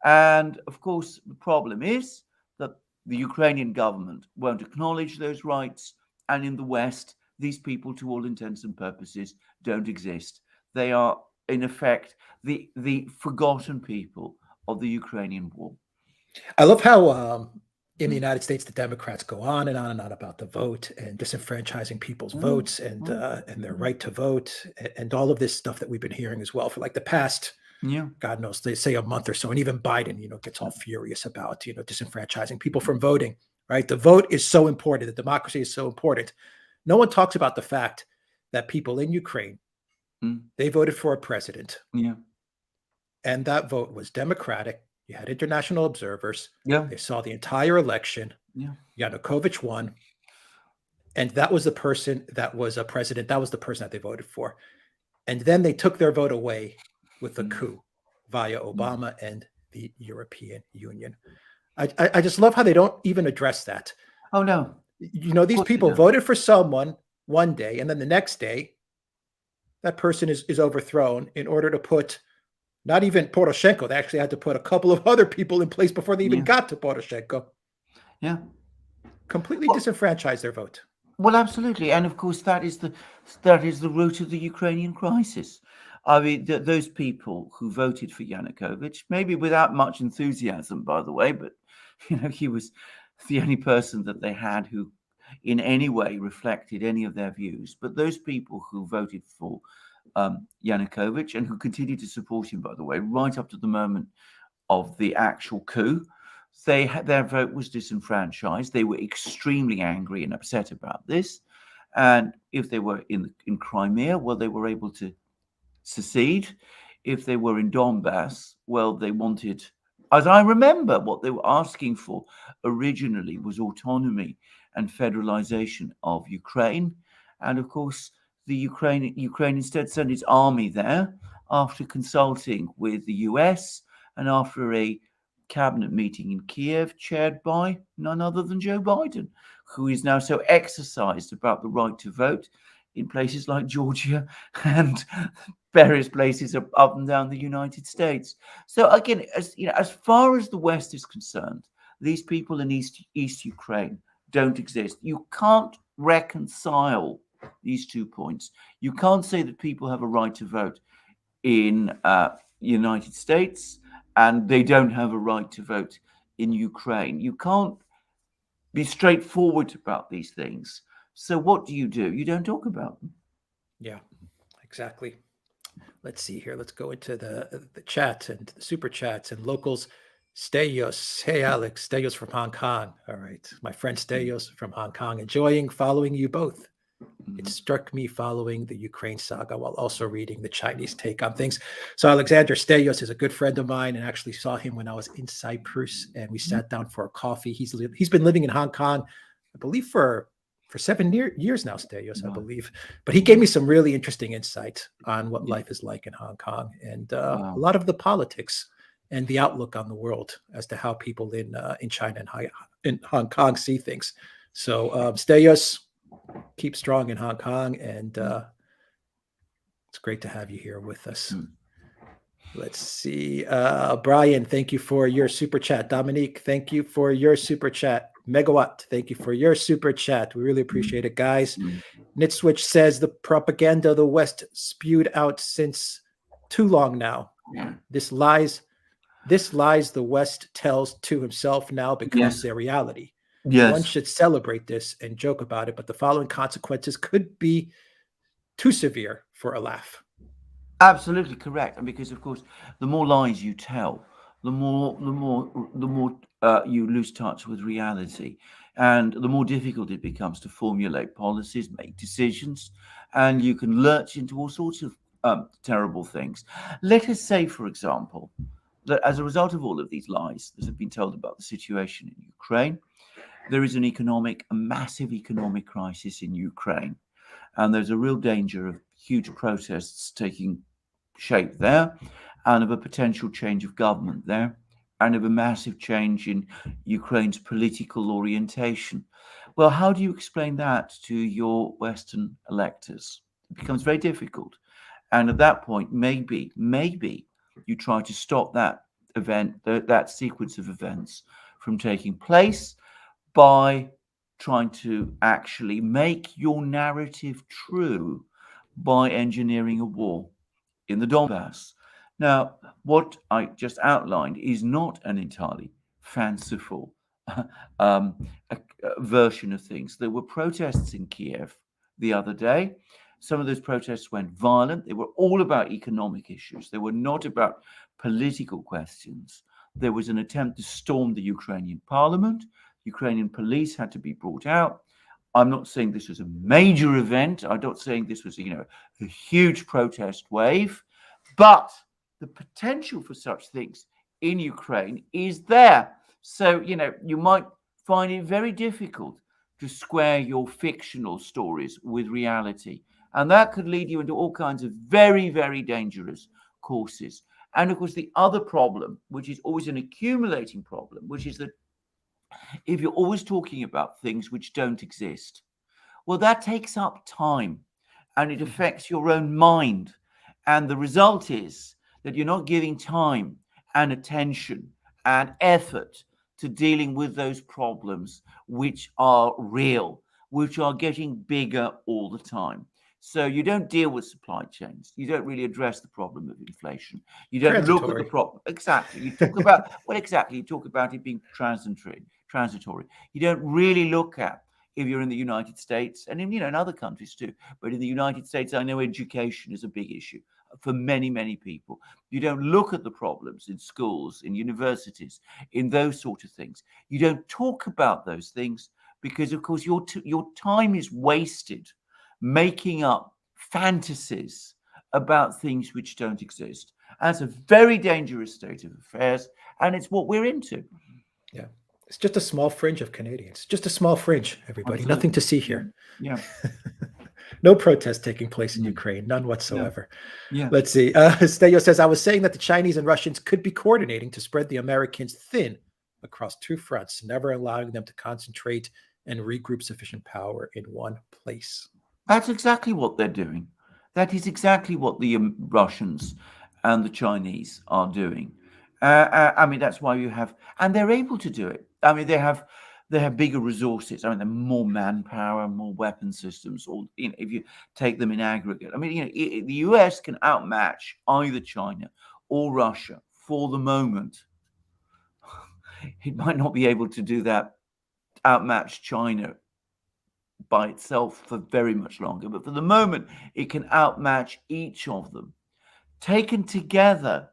And of course, the problem is that the Ukrainian government won't acknowledge those rights. And in the West, these people, to all intents and purposes, don't exist. They are, in effect, the forgotten people of the Ukrainian war. I love how in the United States, the Democrats go on and on and on about the vote and disenfranchising people's votes and their right to vote and all of this stuff that we've been hearing as well for like the past, God knows, they say a month or so. And even Biden, gets all furious about, disenfranchising people from voting, right? The vote is so important. The democracy is so important. No one talks about the fact that people in Ukraine, they voted for a president. And that vote was democratic. You had international observers. They saw the entire election. Yanukovych won. And that was the person that was a president. That was the person that they voted for. And then they took their vote away with a coup via Obama and the European Union. I just love how they don't even address that. Oh, no. These people voted for someone one day, and then the next day, that person is overthrown in order to put not even Poroshenko. They actually had to put a couple of other people in place before they even got to Poroshenko. Completely disenfranchised their vote. Well, absolutely. And of course, that is the root of the Ukrainian crisis. I mean, those people who voted for Yanukovych, maybe without much enthusiasm, by the way, but, he was the only person that they had who in any way reflected any of their views. But those people who voted for Yanukovych and who continued to support him, by the way, right up to the moment of the actual coup, their vote was disenfranchised. They were extremely angry and upset about this. And if they were in Crimea, well, they were able to secede. If they were in Donbass, well, they wanted, as I remember, what they were asking for originally was autonomy and federalization of Ukraine. And of course, the Ukraine instead sent its army there after consulting with the US and after a cabinet meeting in Kiev chaired by none other than Joe Biden, who is now so exercised about the right to vote in places like Georgia and various places up and down the United States. So again, as far as the West is concerned, these people in East Ukraine don't exist. You can't reconcile these 2 points. You can't say that people have a right to vote in the United States and they don't have a right to vote in Ukraine. You can't be straightforward about these things. So what do? You don't talk about them. Yeah, exactly. Let's see here. Let's go into the chat and the super chats and locals. Steyos. Hey, Alex. Steyos from Hong Kong. All right. My friend Steyos from Hong Kong. Enjoying following you both. It struck me following the Ukraine saga while also reading the Chinese take on things. So Alexander Stelios is a good friend of mine, and actually saw him when I was in Cyprus, and we sat down for a coffee. He's been living in Hong Kong, I believe, for 7 years now, Stelios, I believe. But he gave me some really interesting insight on what life is like in Hong Kong, and a lot of the politics and the outlook on the world as to how people in China and in Hong Kong see things. So Stelios, keep strong in Hong Kong, and it's great to have you here with us. Let's see. Brian, thank you for your super chat. Dominique, thank you for your super chat. Megawatt, thank you for your super chat. We really appreciate it, guys. Nitswitch says the propaganda the West spewed out since too long now. This lies the West tells to himself now becomes their reality. One should celebrate this and joke about it, but the following consequences could be too severe for a laugh. Absolutely correct. And because, of course, the more lies you tell, the more you lose touch with reality, and the more difficult it becomes to formulate policies, make decisions, and you can lurch into all sorts of terrible things. Let us say, for example, that as a result of all of these lies that have been told about the situation in Ukraine, there is a massive economic crisis in Ukraine, and there's a real danger of huge protests taking shape there, and of a potential change of government there, and of a massive change in Ukraine's political orientation. Well, how do you explain that to your Western electors? It becomes very difficult. And at that point, maybe you try to stop that event, that sequence of events from taking place, by trying to actually make your narrative true by engineering a war in the Donbass. Now, what I just outlined is not an entirely fanciful version of things. There were protests in Kiev the other day. Some of those protests went violent. They were all about economic issues. They were not about political questions. There was an attempt to storm the Ukrainian parliament. Ukrainian police had to be brought out. I'm not saying this was a major event. I'm not saying this was, a huge protest wave, but the potential for such things in Ukraine is there. So, you might find it very difficult to square your fictional stories with reality. And that could lead you into all kinds of very, very dangerous courses. And of course, the other problem, which is always an accumulating problem, which is that if you're always talking about things which don't exist, well, that takes up time and it affects your own mind. And the result is that you're not giving time and attention and effort to dealing with those problems which are real, which are getting bigger all the time. So you don't deal with supply chains. You don't really address the problem of inflation. You don't look at the problem. Exactly. You talk about, you talk about it being transitory. You don't really look at, if you're in the United States and in other countries too, but in the United States, I know education is a big issue for many, many people. You don't look at the problems in schools, in universities, in those sort of things. You don't talk about those things because, of course, your time is wasted making up fantasies about things which don't exist. And it's a very dangerous state of affairs, and it's what we're into. Yeah. It's just a small fringe of Canadians. Just a small fringe, everybody. Absolutely. Nothing to see here. Yeah. No protest taking place in Ukraine. None whatsoever. Yeah. Let's see. Steyo says, I was saying that the Chinese and Russians could be coordinating to spread the Americans thin across two fronts, never allowing them to concentrate and regroup sufficient power in one place. That's exactly what they're doing. That is exactly what the Russians and the Chinese are doing. That's why you have, and they're able to do it. They have bigger resources. They're more manpower, more weapon systems. Or if you take them in aggregate, the US can outmatch either China or Russia for the moment. It might not be able to do that, outmatch China by itself for very much longer, but for the moment it can outmatch each of them. Taken together,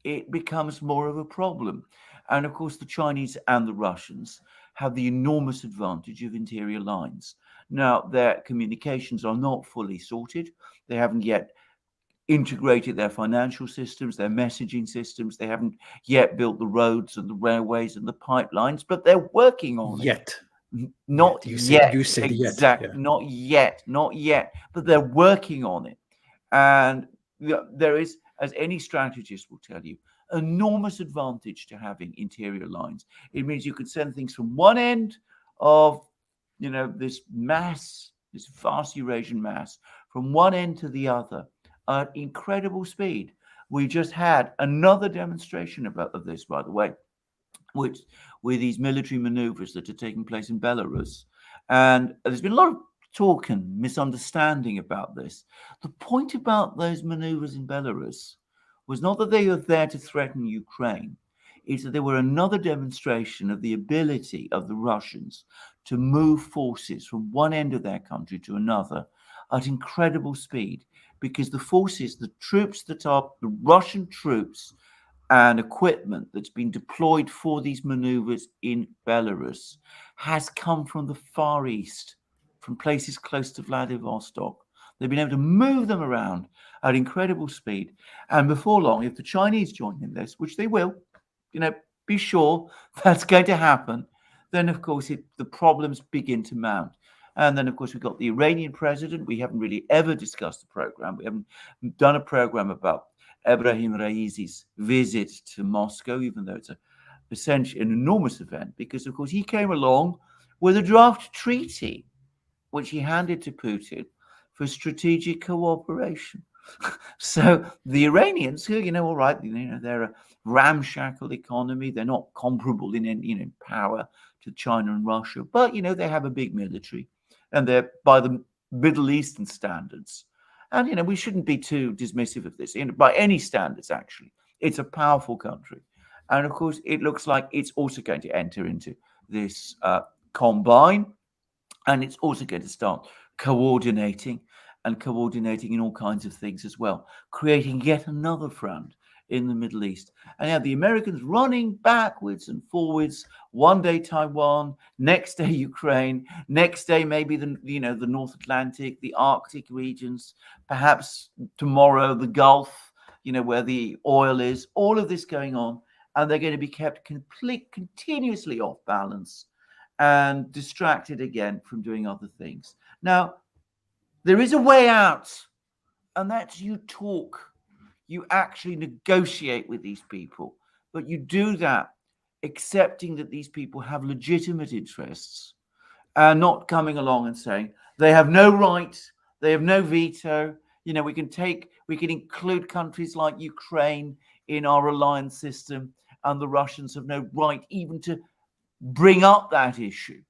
it becomes more of a problem. And of course, the Chinese and the Russians have the enormous advantage of interior lines. Now, their communications are not fully sorted. They haven't yet integrated their financial systems, their messaging systems. They haven't yet built the roads and the railways and the pipelines, but they're working on it. Not yet. You said exactly. Yet. Yeah. Not yet. But they're working on it. And there is, as any strategist will tell you, enormous advantage to having interior lines. It means you could send things from one end of, this mass, this vast Eurasian mass, from one end to the other at incredible speed. We just had another demonstration of this, by the way, with these military maneuvers that are taking place in Belarus. And there's been a lot of talk and misunderstanding about this. The point about those maneuvers in Belarus was not that they were there to threaten Ukraine. It's that they were another demonstration of the ability of the Russians to move forces from one end of their country to another at incredible speed, because the forces, the troops that are the Russian troops and equipment that's been deployed for these maneuvers in Belarus has come from the Far East, from places close to Vladivostok. They've been able to move them around at incredible speed. And before long, if the Chinese join in this, which they will, be sure that's going to happen, then, of course, the problems begin to mount. And then, of course, we've got the Iranian president. We haven't really ever discussed the program. We haven't done a program about Ebrahim Raisi's visit to Moscow, even though it's essentially an enormous event, because, of course, he came along with a draft treaty, which he handed to Putin for strategic cooperation. So the Iranians, who, all right, they're a ramshackle economy. They're not comparable in power to China and Russia, but, they have a big military, and they're by the Middle Eastern standards. And, we shouldn't be too dismissive of this. By any standards, actually, it's a powerful country. And, of course, it looks like it's also going to enter into this combine, and it's also going to start coordinating in all kinds of things as well, creating yet another front in the Middle East. And now the Americans running backwards and forwards, one day Taiwan, next day Ukraine, next day maybe the North Atlantic, the Arctic regions, perhaps tomorrow the Gulf, where the oil is, all of this going on. And they're going to be kept continuously off balance and distracted again from doing other things. Now, there is a way out, and that's you talk. You actually negotiate with these people, but you do that accepting that these people have legitimate interests and not coming along and saying they have no right, they have no veto. We can include countries like Ukraine in our alliance system, and the Russians have no right even to bring up that issue.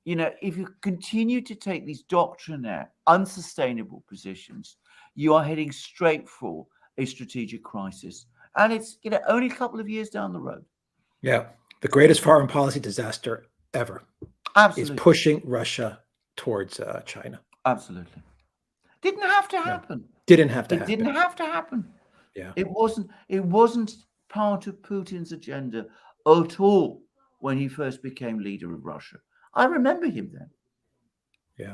If you continue to take these doctrinaire, unsustainable positions, you are heading straight for a strategic crisis. And it's, only a couple of years down the road. Yeah. The greatest foreign policy disaster ever is pushing Russia towards China. Absolutely. Didn't have to happen. Didn't have to happen. It didn't have to happen. Yeah. It wasn't part of Putin's agenda at all when he first became leader of Russia. I remember him then. Yeah.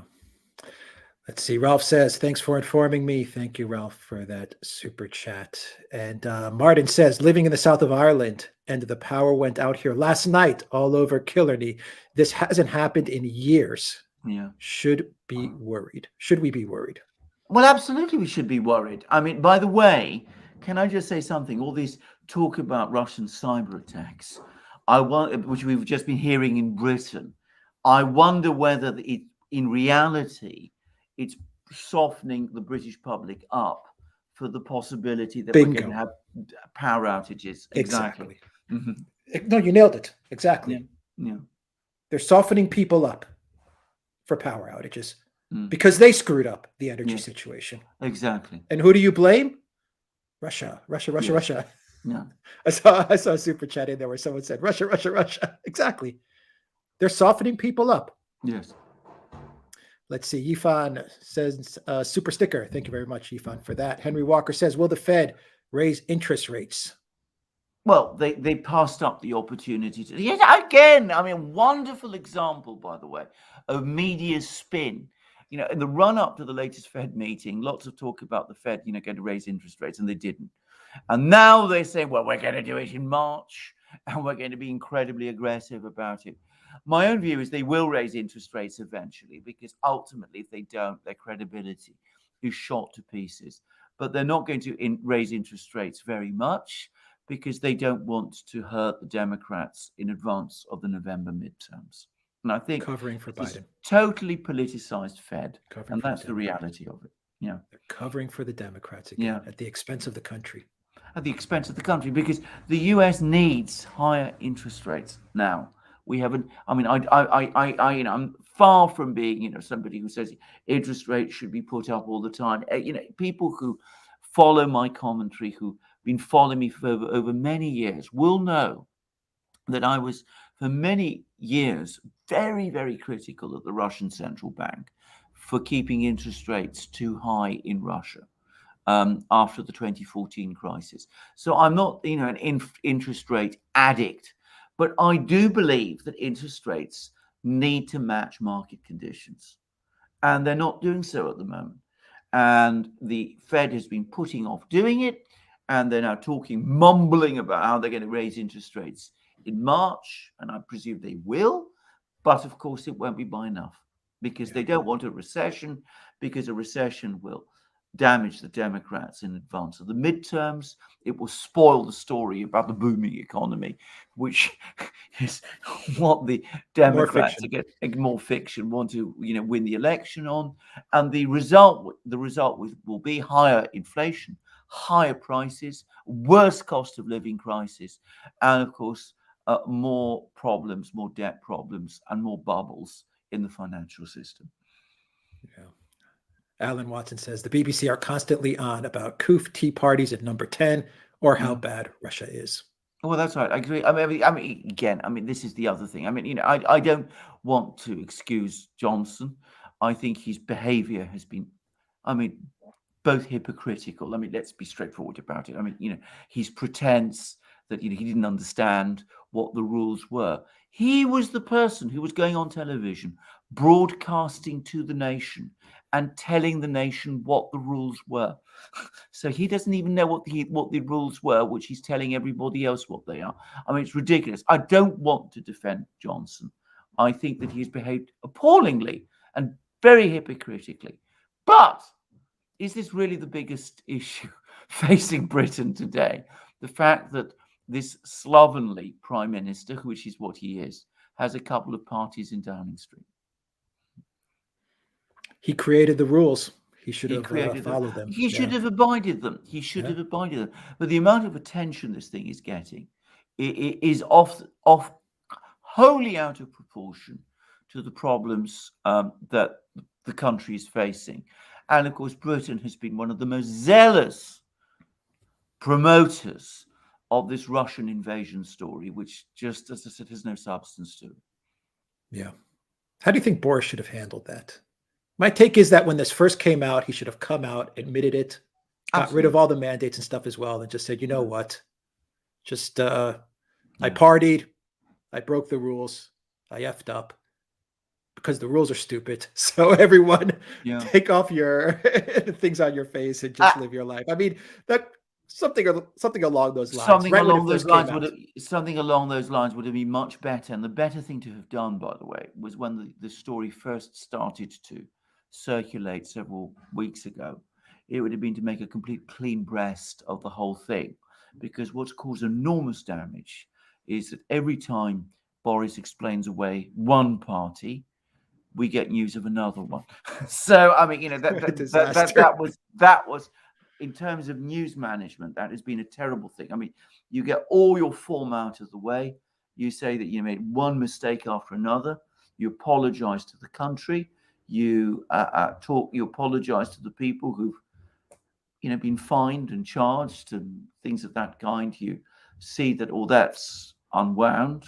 Let's see. Ralph says, thanks for informing me. Thank you, Ralph, for that super chat. And Martin says, living in the south of Ireland, and the power went out here last night all over Killarney. This hasn't happened in years. Yeah. Should be worried. Should we be worried? Well, absolutely, we should be worried. I mean, by the way, can I just say something? All this talk about Russian cyber attacks, which we've just been hearing in Britain, I wonder whether in reality, it's softening the British public up for the possibility that we're going to have power outages. Exactly. Mm-hmm. No, you nailed it. Exactly. Yeah. They're softening people up for power outages because they screwed up the energy situation. Exactly. And who do you blame? Russia. Yeah. I saw a super chat in there where someone said Russia. Exactly. They're softening people up. Yes. Let's see. Yifan says, super sticker. Thank you very much, Yifan, for that. Henry Walker says, will the Fed raise interest rates? Well, they passed up the opportunity to. Yes, again, I mean, wonderful example, by the way, of media spin. You know, in the run up to the latest Fed meeting, lots of talk about the Fed, going to raise interest rates, and they didn't. And now they say, well, we're going to do it in March, and we're going to be incredibly aggressive about it. My own view is they will raise interest rates eventually, because ultimately, if they don't, their credibility is shot to pieces. But they're not going to raise interest rates very much, because they don't want to hurt the Democrats in advance of the November midterms. And I think covering for Biden. Totally politicized Fed, Covering and for that's the reality of it. Yeah, they're covering for the Democrats again at the expense of the country. At the expense of the country, because the US needs higher interest rates now. We haven't. I mean, I'm far from being, somebody who says interest rates should be put up all the time. People who follow my commentary, who've been following me for over many years, will know that I was, for many years, very, very critical of the Russian central bank for keeping interest rates too high in Russia after the 2014 crisis. So I'm not, an interest rate addict, but I do believe that interest rates need to match market conditions, and they're not doing so at the moment. And the Fed has been putting off doing it, and they're now mumbling about how they're going to raise interest rates in March, and I presume they will, but of course it won't be by enough, because they don't want a recession, because a recession will damage the Democrats in advance of the midterms. It will spoil the story about the booming economy, which is what the Democrats, more fiction, want to win the election on. And the result will be higher inflation, higher prices, worse cost of living crisis, and of course more problems, more debt problems, and more bubbles in the financial system. Yeah. Alan Watson says the BBC are constantly on about coof tea parties at number 10 or how bad Russia is. Well, that's right. I agree. I mean, again, this is the other thing. I don't want to excuse Johnson. I think his behavior has been, both hypocritical. Let's be straightforward about it. His pretense that he didn't understand what the rules were. He was the person who was going on television, broadcasting to the nation and telling the nation what the rules were. So he doesn't even know what the rules were, which he's telling everybody else what they are. It's ridiculous. I don't want to defend Johnson. I think that he's behaved appallingly and very hypocritically. But is this really the biggest issue facing Britain today? The fact that this slovenly prime minister, which is what he is, has a couple of parties in Downing Street. He created the rules. He should have followed them. He should have abided them. He should have abided them. But the amount of attention this thing is getting is off wholly out of proportion to the problems that the country is facing. And of course, Britain has been one of the most zealous promoters of this Russian invasion story, which just, as I said, has no substance to it. Yeah. How do you think Boris should have handled that? My take is that when this first came out, he should have come out, admitted it, got rid of all the mandates and stuff as well, and just said, you know what? Just, I partied, I broke the rules, I effed up, because the rules are stupid. So everyone take off your things on your face and just live your life. That something along those lines. Something along those lines would have been much better. And the better thing to have done, by the way, was when the story first started to circulate several weeks ago. It would have been to make a complete clean breast of the whole thing, because what's caused enormous damage is that every time Boris explains away one party, we get news of another one. So that was in terms of news management, that has been a terrible thing. You get all your form out of the way. You say that you made one mistake after another. You apologize to the country. You apologize to the people who've been fined and charged and things of that kind. You see that all that's unwound.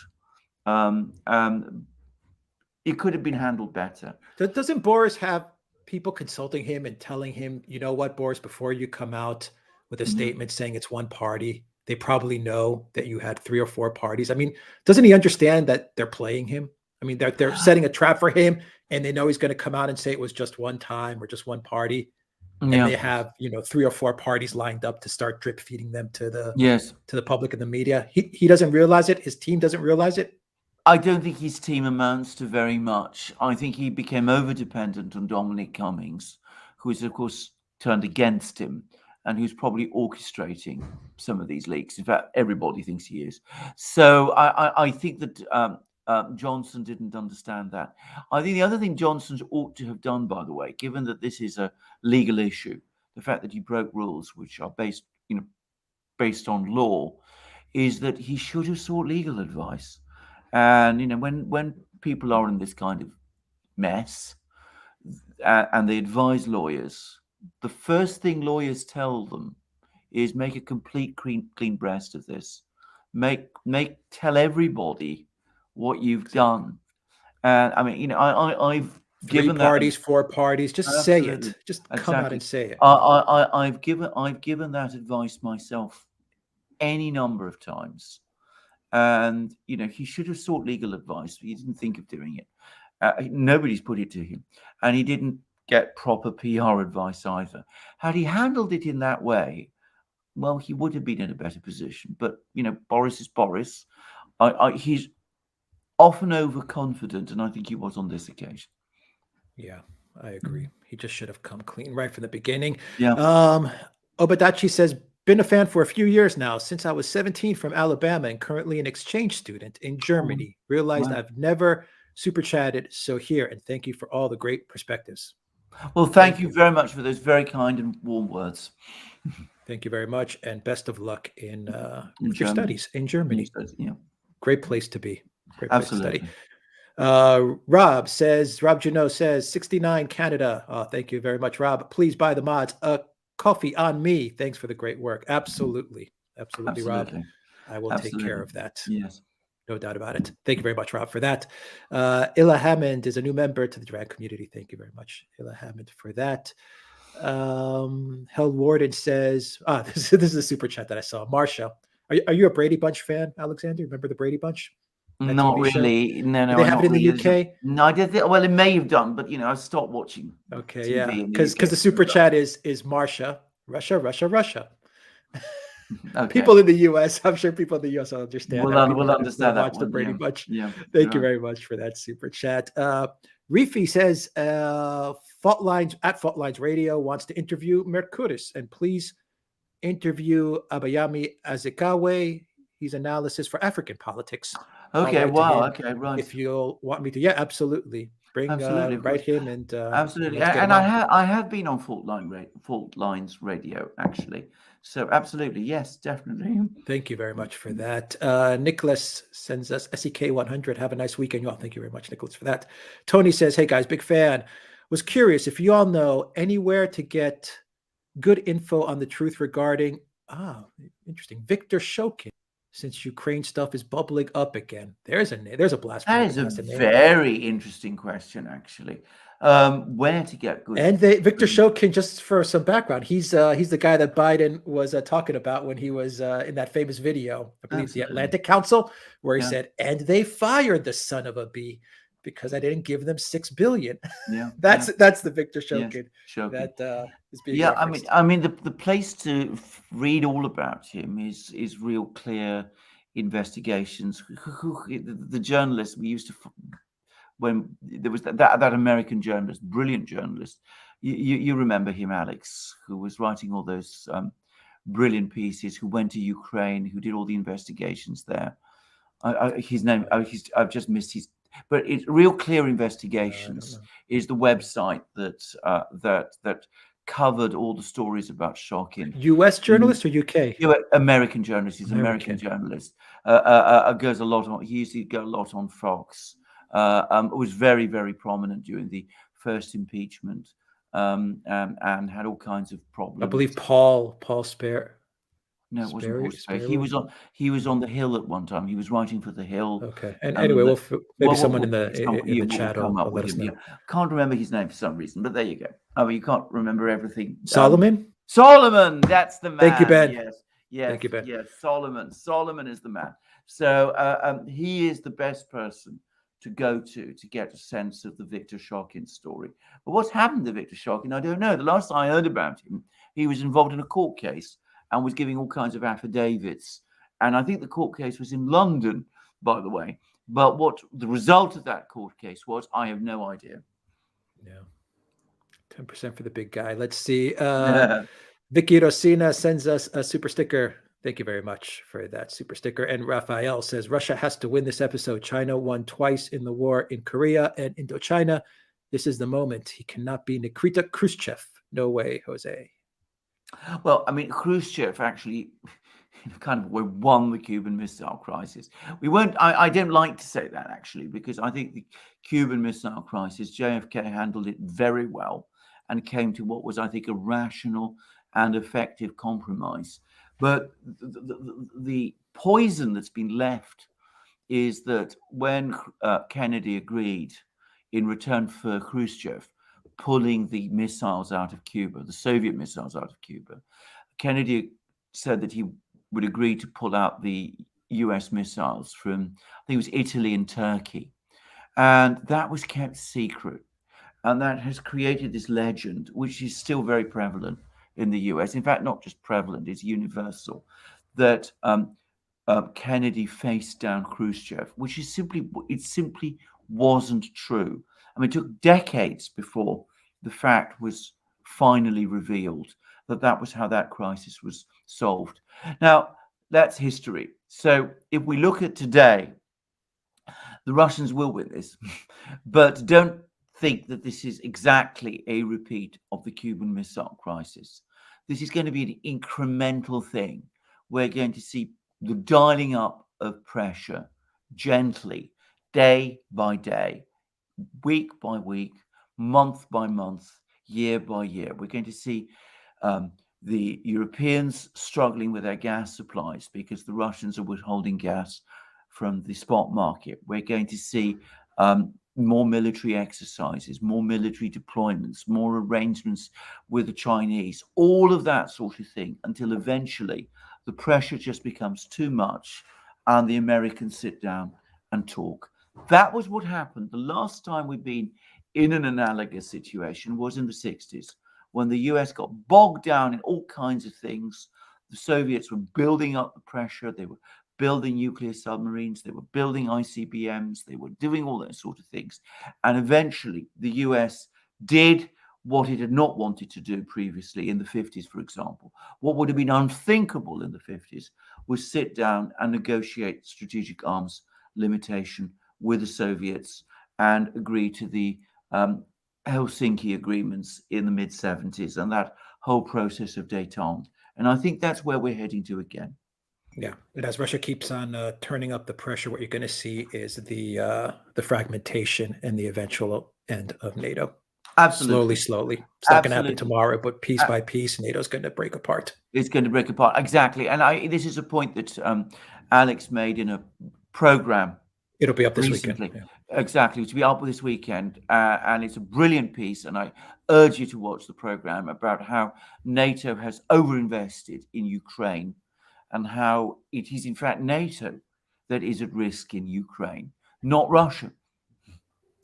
It could have been handled better. Doesn't Boris have people consulting him and telling him, you know what, Boris, before you come out with a statement saying it's one party, they probably know that you had 3 or 4 parties. I mean, doesn't he understand that they're playing him? I mean, they're setting a trap for him, and they know he's going to come out and say it was just one time or just one party. And they have, 3 or 4 parties lined up to start drip feeding them to the public and the media. He doesn't realize it. His team doesn't realize it. I don't think his team amounts to very much. I think he became over-dependent on Dominic Cummings, who is, of course, turned against him and who's probably orchestrating some of these leaks. In fact, everybody thinks he is. So I think that Johnson didn't understand that. I think the other thing Johnson ought to have done, by the way, given that this is a legal issue, the fact that he broke rules which are based on law, is that he should have sought legal advice. And when people are in this kind of mess and they advise lawyers, the first thing lawyers tell them is make a complete clean breast of this. Tell everybody what you've done. And I mean, I've given 3 parties, 4 parties. Just absolutely. Say it. Just come out and say it. I've given that advice myself any number of times. And, he should have sought legal advice. He didn't think of doing it. Nobody's put it to him. And he didn't get proper PR advice either. Had he handled it in that way, well, he would have been in a better position. But, Boris is Boris. He's often overconfident, and I think he was on this occasion. Yeah, I agree. He just should have come clean right from the beginning. Yeah. Obadachi says, been a fan for a few years now, since I was 17 from Alabama and currently an exchange student in Germany. Realized I've never super chatted, so here, and thank you for all the great perspectives. Well, thank you very much for those very kind and warm words. Thank you very much, and best of luck in your studies in Germany. Yeah. Great place to be. Great place to Absolutely. study. Rob Janot says, 69 Canada. Thank you very much, Rob. Please buy the mods. Coffee on me. Thanks for the great work. Absolutely, Rob. I will take care of that. Yes. No doubt about it. Thank you very much, Rob, for that. Illa Hammond is a new member to the Duran community. Thank you very much, Illa Hammond, for that. Hell Warden says, this is a super chat that I saw. Marsha, are you a Brady Bunch fan, Alexander? Remember the Brady Bunch? Not really. Show? No. Did they have it in the UK? No, I did. Well, it may have done, but I stopped watching. Okay, TV yeah, because the super chat is Marsha, Russia. Okay. People in the US, I'm sure people in the US will understand. We'll understand that. Watch the Brady Bunch. Yeah. Thank you very much for that super chat. Rifi says, Fault Lines Radio wants to interview Mercuris, and please interview Abayami Azekawe. He's analysis for African politics. Okay, wow. Okay, right. If you'll want me to, yeah, absolutely. Write him and absolutely. And I have been on Fault Lines Radio actually. So absolutely, yes, definitely. Thank you very much for that. Nicholas sends us SEK 100. Have a nice weekend, y'all. Thank you very much, Nicholas, for that. Tony says, "Hey guys, big fan. Was curious if you all know anywhere to get good info on the truth regarding interesting Victor Shokin, since Ukraine stuff is bubbling up again." There's a blast. That is a very interesting question, actually. Where to get good? And Victor Shokin, just for some background, he's the guy that Biden was talking about when he was in that famous video, I believe, the Atlantic Council, where he said, "And they fired the son of a bee because I didn't give them $6 billion." Yeah, that's the Victor Shokin. Yes, that is being referenced. I mean, the place to read all about him is Real Clear Investigations. The journalist we used to, when there was that American journalist, brilliant journalist, you remember him, Alex, who was writing all those brilliant pieces, who went to Ukraine, who did all the investigations there. His name, I've just missed his. But it's Real Clear Investigations is the website that covered all the stories about Shokin. U.S. journalist or UK? American journalist. He's an American journalist. Goes a lot on. He used to go a lot on Fox. Was very, very prominent during the first impeachment, and had all kinds of problems. I believe Paul Spare. No, it wasn't Paul Spare. He was on the Hill at one time. He was writing for the Hill. Okay, and anyway, maybe someone in the chat will let us know. Can't remember his name for some reason, but there you go. Oh, you can't remember everything. Solomon. Solomon, that's the man. Thank you, Ben. Yes, Yes, Thank you, Ben. yes, Solomon is the man. So he is the best person to go to get a sense of the Viktor Shokin story. But what's happened to Viktor Shokin, I don't know. The last I heard about him, he was involved in a court case and was giving all kinds of affidavits. And I think the court case was in London, by the way. But what the result of that court case was, I have no idea. Yeah. 10% for the big guy. Let's see. Vicky Rosina sends us a super sticker. Thank you very much for that super sticker. And Raphael says, Russia has to win this episode. China won twice in the war in Korea and Indochina. This is the moment. He cannot be Nikita Khrushchev. No way, Jose. Well, I mean, Khrushchev actually kind of won the Cuban Missile Crisis. We weren't. I don't like to say that, actually, because I think the Cuban Missile Crisis, JFK handled it very well and came to what was, I think, a rational and effective compromise. But the poison that's been left is that when Kennedy agreed in return for Khrushchev pulling the missiles out of Cuba, the Soviet missiles out of Cuba, Kennedy said that he would agree to pull out the US missiles from, I think it was Italy and Turkey. And that was kept secret. And that has created this legend, which is still very prevalent in the US. In fact, not just prevalent, it's universal, that Kennedy faced down Khrushchev, which is simply wasn't true. I mean, it took decades before the fact was finally revealed that that was how that crisis was solved. Now, that's history. So if we look at today, the Russians will win this, but don't think that this is exactly a repeat of the Cuban Missile Crisis. This is going to be an incremental thing. We're going to see the dialing up of pressure gently, day by day, week by week, month by month, year by year. We're going to see the Europeans struggling with their gas supplies because the Russians are withholding gas from the spot market. We're going to see more military exercises, more military deployments, more arrangements with the Chinese, all of that sort of thing, until eventually the pressure just becomes too much and the Americans sit down and talk. That was what happened. The last time we've been in an analogous situation was in the 60s, when the US got bogged down in all kinds of things. The Soviets were building up the pressure. They were building nuclear submarines. They were building ICBMs. They were doing all those sort of things. And eventually the US did what it had not wanted to do previously in the 50s, for example. What would have been unthinkable in the 50s was sit down and negotiate strategic arms limitation with the Soviets and agree to the Helsinki agreements in the mid-70s and that whole process of détente. And I think that's where we're heading to again. Yeah, and as Russia keeps on turning up the pressure, what you're going to see is the fragmentation and the eventual end of NATO. Absolutely. Slowly. It's not going to happen tomorrow, but piece by piece, NATO's going to break apart. It's going to break apart. Exactly. And this is a point that Alex made in a program. It'll be up this recently. weekend. Yeah. Exactly. To be up this weekend. And it's a brilliant piece. And I urge you to watch the program about how NATO has overinvested in Ukraine and how it is, in fact, NATO that is at risk in Ukraine, not Russia.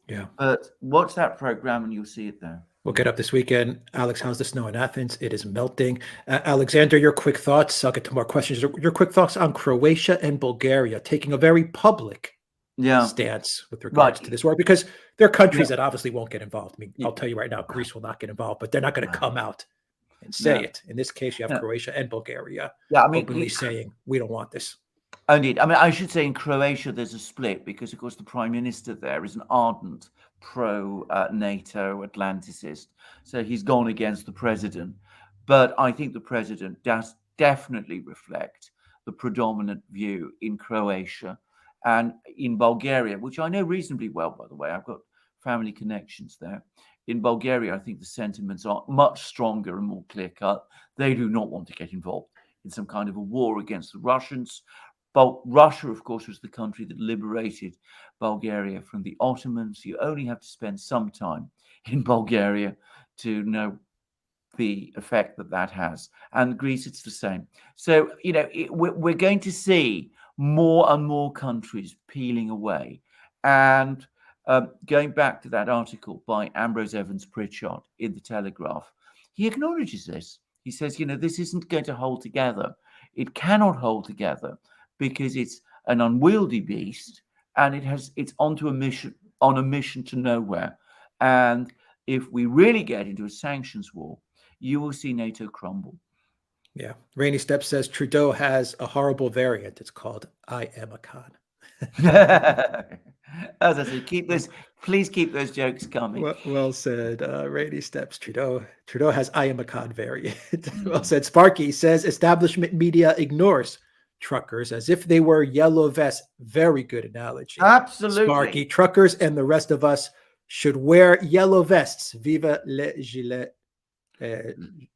Yeah. But watch that program and you'll see it there. We'll get up this weekend. Alex, how's the snow in Athens? It is melting. Alexander, your quick thoughts. I'll get to more questions. Your quick thoughts on Croatia and Bulgaria taking a very public stance with regards to this war, because they're countries that obviously won't get involved. I mean, I'll tell you right now, Greece will not get involved, but they're not going to come out and say it. In this case, you have Croatia and Bulgaria openly saying, we don't want this. Indeed. I mean, I should say in Croatia, there's a split because, of course, the prime minister there is an ardent pro-NATO Atlanticist. So he's gone against the president. But I think the president does definitely reflect the predominant view in Croatia and in Bulgaria, which I know reasonably well, by the way. I've got family connections there. In Bulgaria, I think the sentiments are much stronger and more clear-cut. They do not want to get involved in some kind of a war against the Russians. But Russia, of course, was the country that liberated Bulgaria from the Ottomans. You only have to spend some time in Bulgaria to know the effect that has. And Greece, it's the same. So, we're going to see more and more countries peeling away. And going back to that article by Ambrose Evans Pritchard in the Telegraph, he acknowledges this. He says, this isn't going to hold together. It cannot hold together because it's an unwieldy beast, and it's on a mission to nowhere. And if we really get into a sanctions war, you will see NATO crumble. Yeah. Rainy Step says Trudeau has a horrible variant. It's called I am a con. As I said, please keep those jokes coming. Well said, Rainy Steps. Trudeau has I am a con variant. Well said. Sparky says establishment media ignores truckers as if they were yellow vests. Very good analogy. Absolutely. Sparky, truckers and the rest of us should wear yellow vests. Viva les gilets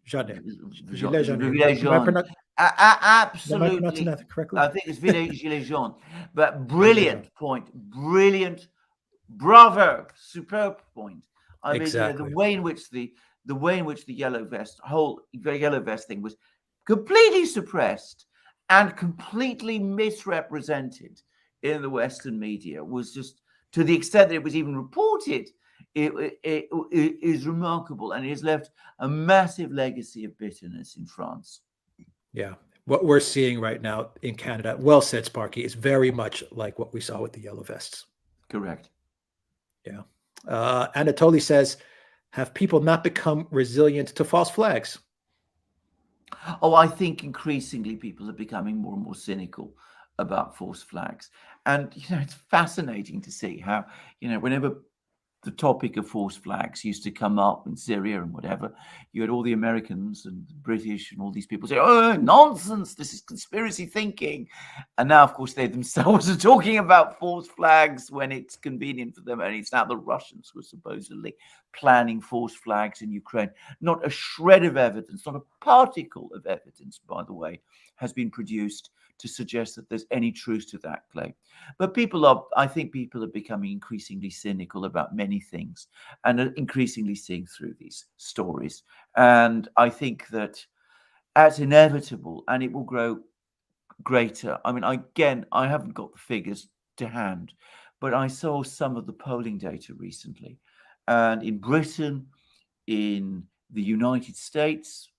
jaunes. Gilets jaunes. Absolutely. Am I that correctly? I think it's gilets jaunes. But brilliant point. Brilliant. Bravo. Superb point. I mean, exactly. the way in which the yellow vest thing was completely suppressed and completely misrepresented in the Western media was just, to the extent that it was even reported, it is remarkable, and it has left a massive legacy of bitterness in France. Yeah. What we're seeing right now in Canada, well said, Sparky, is very much like what we saw with the yellow vests. Correct. Yeah. Anatoly says, have people not become resilient to false flags? Oh, I think increasingly people are becoming more and more cynical about false flags. And, it's fascinating to see how, whenever the topic of false flags used to come up in Syria and whatever, you had all the Americans and the British and all these people say, oh, nonsense, this is conspiracy thinking. And now, of course, they themselves are talking about false flags when it's convenient for them. And it's now the Russians who are supposedly planning false flags in Ukraine. Not a shred of evidence, not a particle of evidence, by the way, has been produced to suggest that there's any truth to that claim. But I think people are becoming increasingly cynical about many things and are increasingly seeing through these stories. And I think that that's inevitable, and it will grow greater. I mean, I haven't got the figures to hand, but I saw some of the polling data recently. And in Britain, in the United States,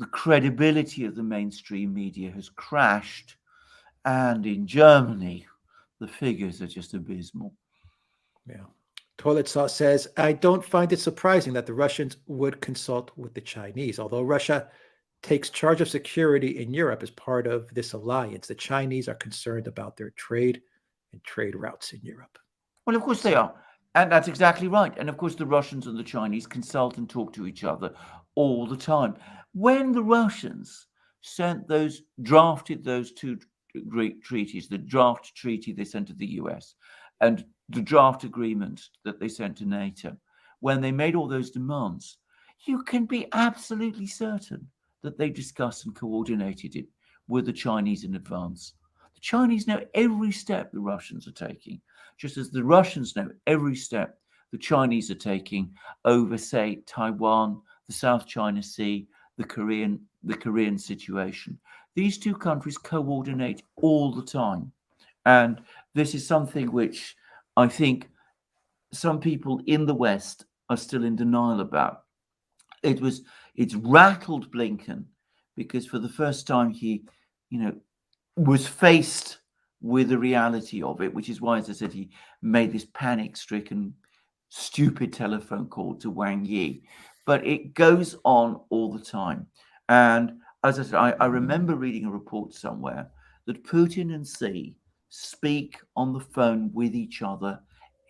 the credibility of the mainstream media has crashed. And in Germany, the figures are just abysmal. Yeah. Toilet Sauce says, I don't find it surprising that the Russians would consult with the Chinese. Although Russia takes charge of security in Europe as part of this alliance, the Chinese are concerned about their trade and trade routes in Europe. Well, of course they are. And that's exactly right. And of course, the Russians and the Chinese consult and talk to each other all the time. When the Russians drafted those two great treaties, the draft treaty they sent to the US and the draft agreement that they sent to NATO, when they made all those demands, you can be absolutely certain that they discussed and coordinated it with the Chinese in advance. The Chinese know every step the Russians are taking, just as the Russians know every step the Chinese are taking over, say, Taiwan, the South China Sea, the Korean situation. These two countries coordinate all the time. And this is something which I think some people in the West are still in denial about. It's rattled Blinken because for the first time he, was faced with the reality of it, which is why, as I said, he made this panic-stricken, stupid telephone call to Wang Yi. But it goes on all the time. And as I said, I remember reading a report somewhere that Putin and Xi speak on the phone with each other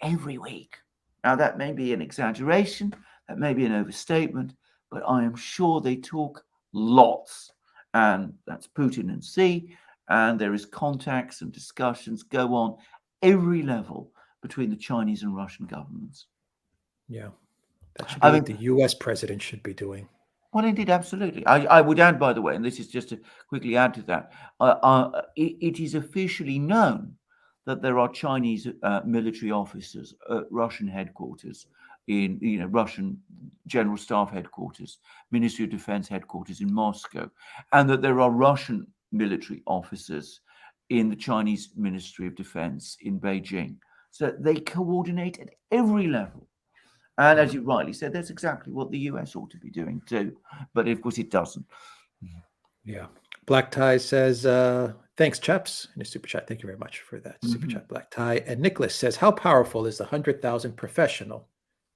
every week. Now, that may be an exaggeration, that may be an overstatement, but I am sure they talk lots. And that's Putin and Xi. And there is contacts and discussions go on every level between the Chinese and Russian governments. Yeah. That should be what the US president should be doing. Well, indeed, absolutely. I would add, by the way, and this is just to quickly add to that, it is officially known that there are Chinese military officers at Russian headquarters in Russian General Staff headquarters, Ministry of Defense headquarters in Moscow, and that there are Russian military officers in the Chinese Ministry of Defense in Beijing. So they coordinate at every level. And as you rightly said, that's exactly what the US ought to be doing too. But of course it doesn't. Yeah. Black Tie says, thanks, chaps, in a super chat. Thank you very much for that super chat, Black Tie. And Nicholas says, how powerful is the 100,000 professional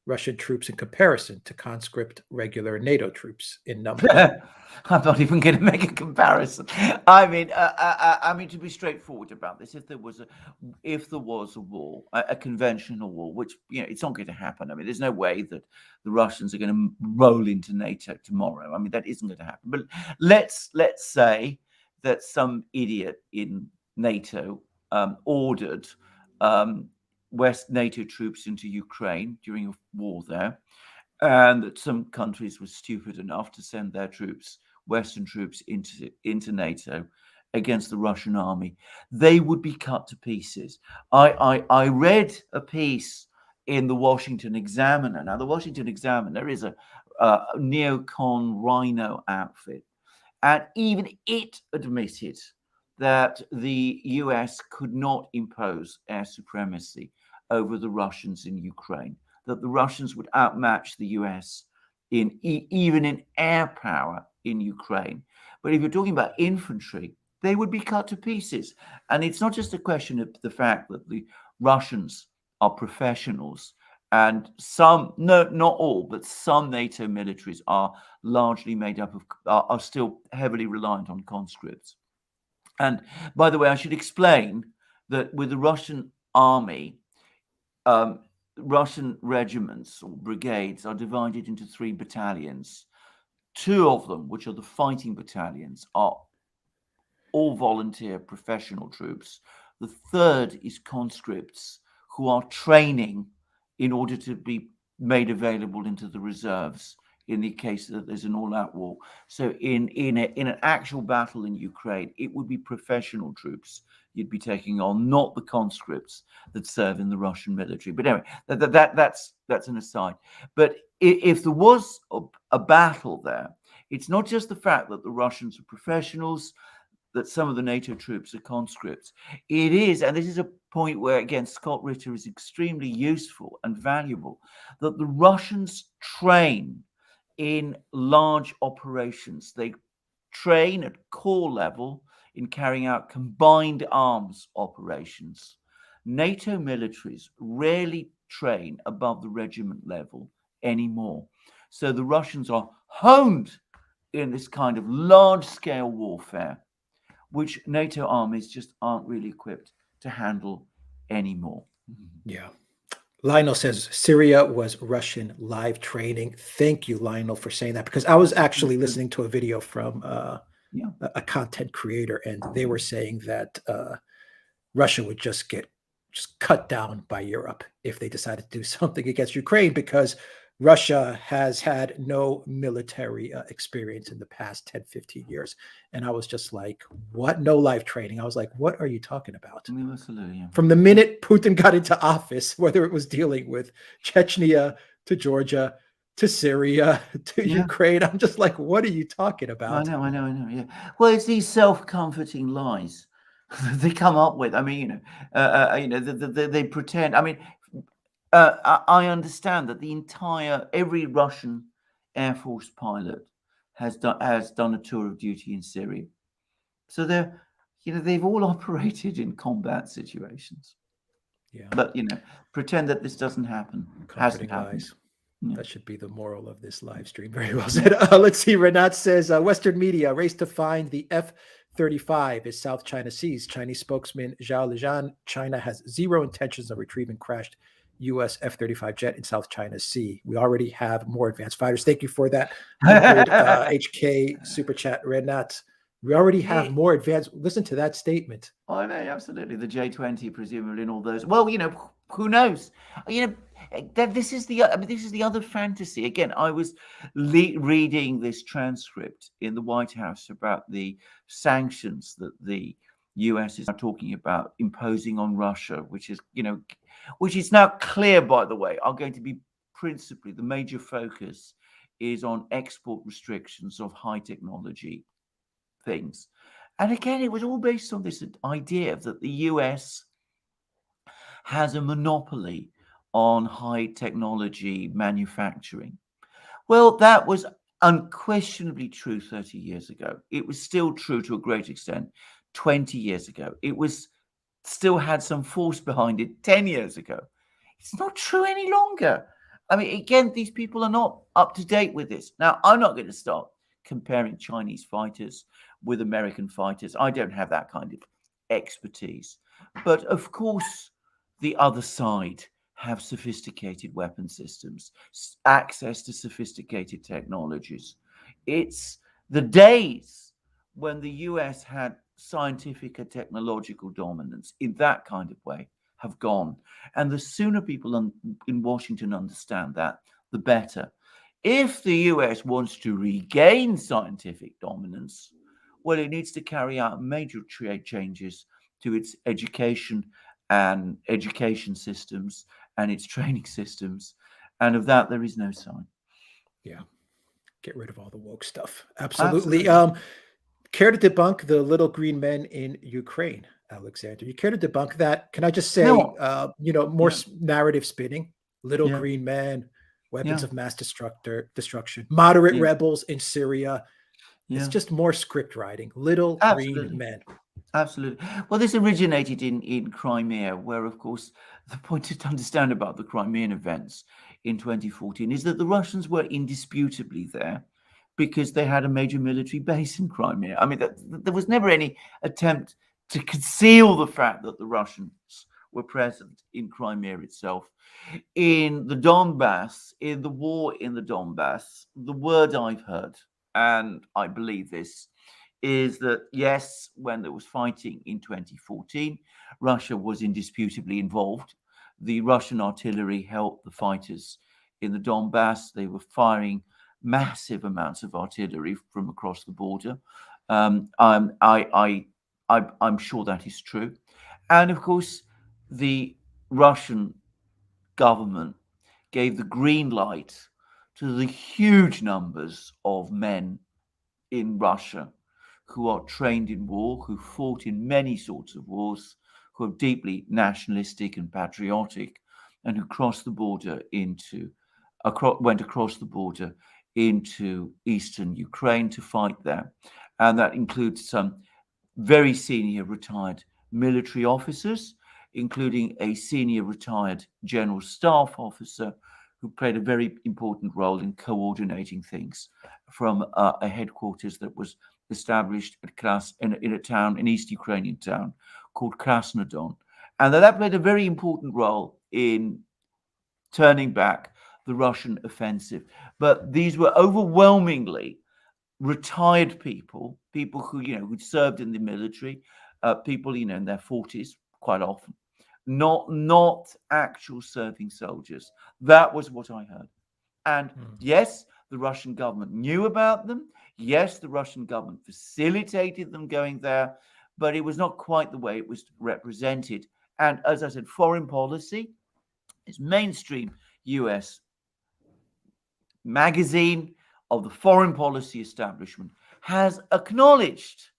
Russian troops in comparison to conscript regular NATO troops in number? I'm not even going to make a comparison. I mean, to be straightforward about this, if there was a war, a conventional war, which it's not going to happen. I mean, there's no way that the Russians are going to roll into NATO tomorrow. I mean, that isn't going to happen. But let's say that some idiot in NATO ordered West NATO troops into Ukraine during a war there, and that some countries were stupid enough to send their troops, Western troops, into NATO against the Russian army. They would be cut to pieces. I read a piece in the Washington Examiner. Now, the Washington Examiner is a neocon rhino outfit, and even it admitted that the US could not impose air supremacy over the Russians in Ukraine, that the Russians would outmatch the US even in air power in Ukraine. But if you're talking about infantry, they would be cut to pieces. And it's not just a question of the fact that the Russians are professionals, and some, no, not all, but some NATO militaries are largely made up of, are still heavily reliant on conscripts. And by the way, I should explain that with the Russian army, Russian regiments or brigades are divided into 3 battalions. 2 of them, which are the fighting battalions, are all volunteer professional troops. The 3rd is conscripts who are training in order to be made available into the reserves in the case that there's an all-out war. So in an actual battle in Ukraine, it would be professional troops you'd be taking on, not the conscripts that serve in the Russian military. But anyway, that's an aside. But if there was a battle there, it's not just the fact that the Russians are professionals, that some of the NATO troops are conscripts. It is, and this is a point where, again, Scott Ritter is extremely useful and valuable, that the Russians train in large operations. They train at corps level in carrying out combined arms operations. NATO militaries rarely train above the regiment level anymore. So the Russians are honed in this kind of large-scale warfare, which NATO armies just aren't really equipped to handle anymore. Yeah. Lionel says Syria was Russian live training. Thank you, Lionel, for saying that, because I was actually listening to a video from a content creator, and they were saying that Russia would just get cut down by Europe if they decided to do something against Ukraine, because Russia has had no military experience in the past 10, 15 years. And I was just like, what? No live training. I was like, what are you talking about? Absolutely, yeah. From the minute Putin got into office, whether it was dealing with Chechnya to Georgia to Syria to Ukraine, I'm just like, what are you talking about? I know. Yeah. Well, it's these self-comforting lies they come up with. I mean, they pretend. I mean, I understand that every Russian Air Force pilot has done a tour of duty in Syria, so they've all operated in combat situations. Yeah, but pretend that this doesn't happen. Hasn't happened. Yeah. That should be the moral of this live stream. Very well said. Let's see. Renat says Western media race to find the F-35 is South China Seas. Chinese spokesman Zhao Lijian, China has zero intentions of retrieving crashed U.S. F-35 jet in South China Sea. We already have more advanced fighters. Thank you for that 100 HK super chat, Renat. We already have more advanced. Listen to that statement. Oh, no, absolutely. The J-20, presumably, and all those. Well, who knows? This is the other fantasy. Again, I was reading this transcript in the White House about the sanctions that the US is now talking about imposing on Russia, which is now clear, by the way, are going to be principally, the major focus is on export restrictions of high technology things. And again, it was all based on this idea that the US has a monopoly on high technology manufacturing. Well, that was unquestionably true 30 years ago. It was still true to a great extent 20 years ago. It was still had some force behind it 10 years ago. It's not true any longer. I mean, again, these people are not up to date with this. Now, I'm not going to start comparing Chinese fighters with American fighters. I don't have that kind of expertise. But of course, the other side have sophisticated weapon systems, access to sophisticated technologies. It's the days when the US had scientific and technological dominance in that kind of way have gone. And the sooner people in Washington understand that, the better. If the US wants to regain scientific dominance, well, it needs to carry out major changes to its education systems and its training systems. And of that, there is no sign. Yeah. Get rid of all the woke stuff. Absolutely. Care to debunk the little green men in Ukraine, Alexander? You care to debunk that? Can I just say, No. more narrative spinning, little Yeah. green men, weapons of mass destruction, moderate rebels in Syria. It's just more script writing, little green men. Absolutely. Well, this originated in Crimea, where, of course, the point to understand about the Crimean events in 2014 is that the Russians were indisputably there because they had a major military base in Crimea. I mean, there was never any attempt to conceal the fact that the Russians were present in Crimea itself. In the Donbass, in the war in the Donbass, the word I've heard, and I believe this, is that, yes, when there was fighting in 2014, Russia was indisputably involved. The Russian artillery helped the fighters in the Donbass. They were firing massive amounts of artillery from across the border. I'm sure that is true. And of course, the Russian government gave the green light to the huge numbers of men in Russia who are trained in war, who fought in many sorts of wars, who are deeply nationalistic and patriotic, and who went across the border into eastern Ukraine to fight there. And that includes some very senior retired military officers, including a senior retired general staff officer who played a very important role in coordinating things from a headquarters that was established in a town, an East Ukrainian town called Krasnodon. And that played a very important role in turning back the Russian offensive. But these were overwhelmingly retired people who, who'd served in the military, people, in their 40s quite often, not actual serving soldiers. That was what I heard. And yes, the Russian government knew about them. Yes, the Russian government facilitated them going there, but it was not quite the way it was represented. And as I said, foreign policy is mainstream US magazine of the foreign policy establishment has acknowledged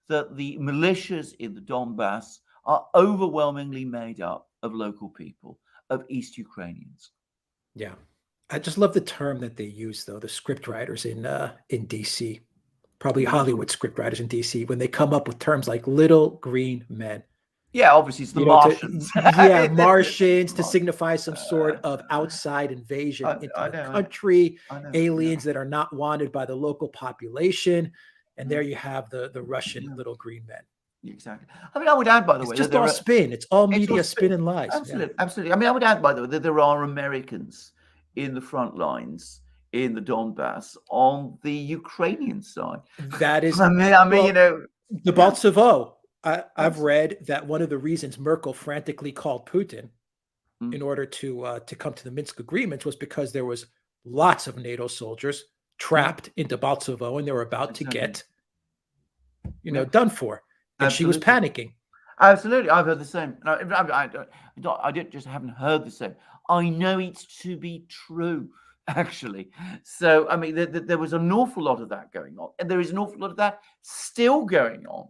that the militias in the Donbass are overwhelmingly made up of local people, of East Ukrainians. Yeah. I just love the term that they use, though, the script writers in DC, probably Hollywood script writers in DC, when they come up with terms like little green men. Yeah, obviously it's the Martians. Martians to signify some sort of outside invasion into the country, aliens that are not wanted by the local population. And there you have the Russian little green men. Exactly. I mean, I would add, by the way, it's just all spin. It's all media spin and lies. Absolutely, absolutely. I mean, I would add, by the way, that there are Americans in the front lines in the Donbass on the Ukrainian side. That is, the Baltsevo. I've read that one of the reasons Merkel frantically called Putin in order to come to the Minsk agreements was because there was lots of NATO soldiers trapped into Baltsevo and they were about to get, done for. And she was panicking. Absolutely. I've heard the same. I haven't heard the same. I know it to be true, actually. So, I mean, there was an awful lot of that going on, and there is an awful lot of that still going on.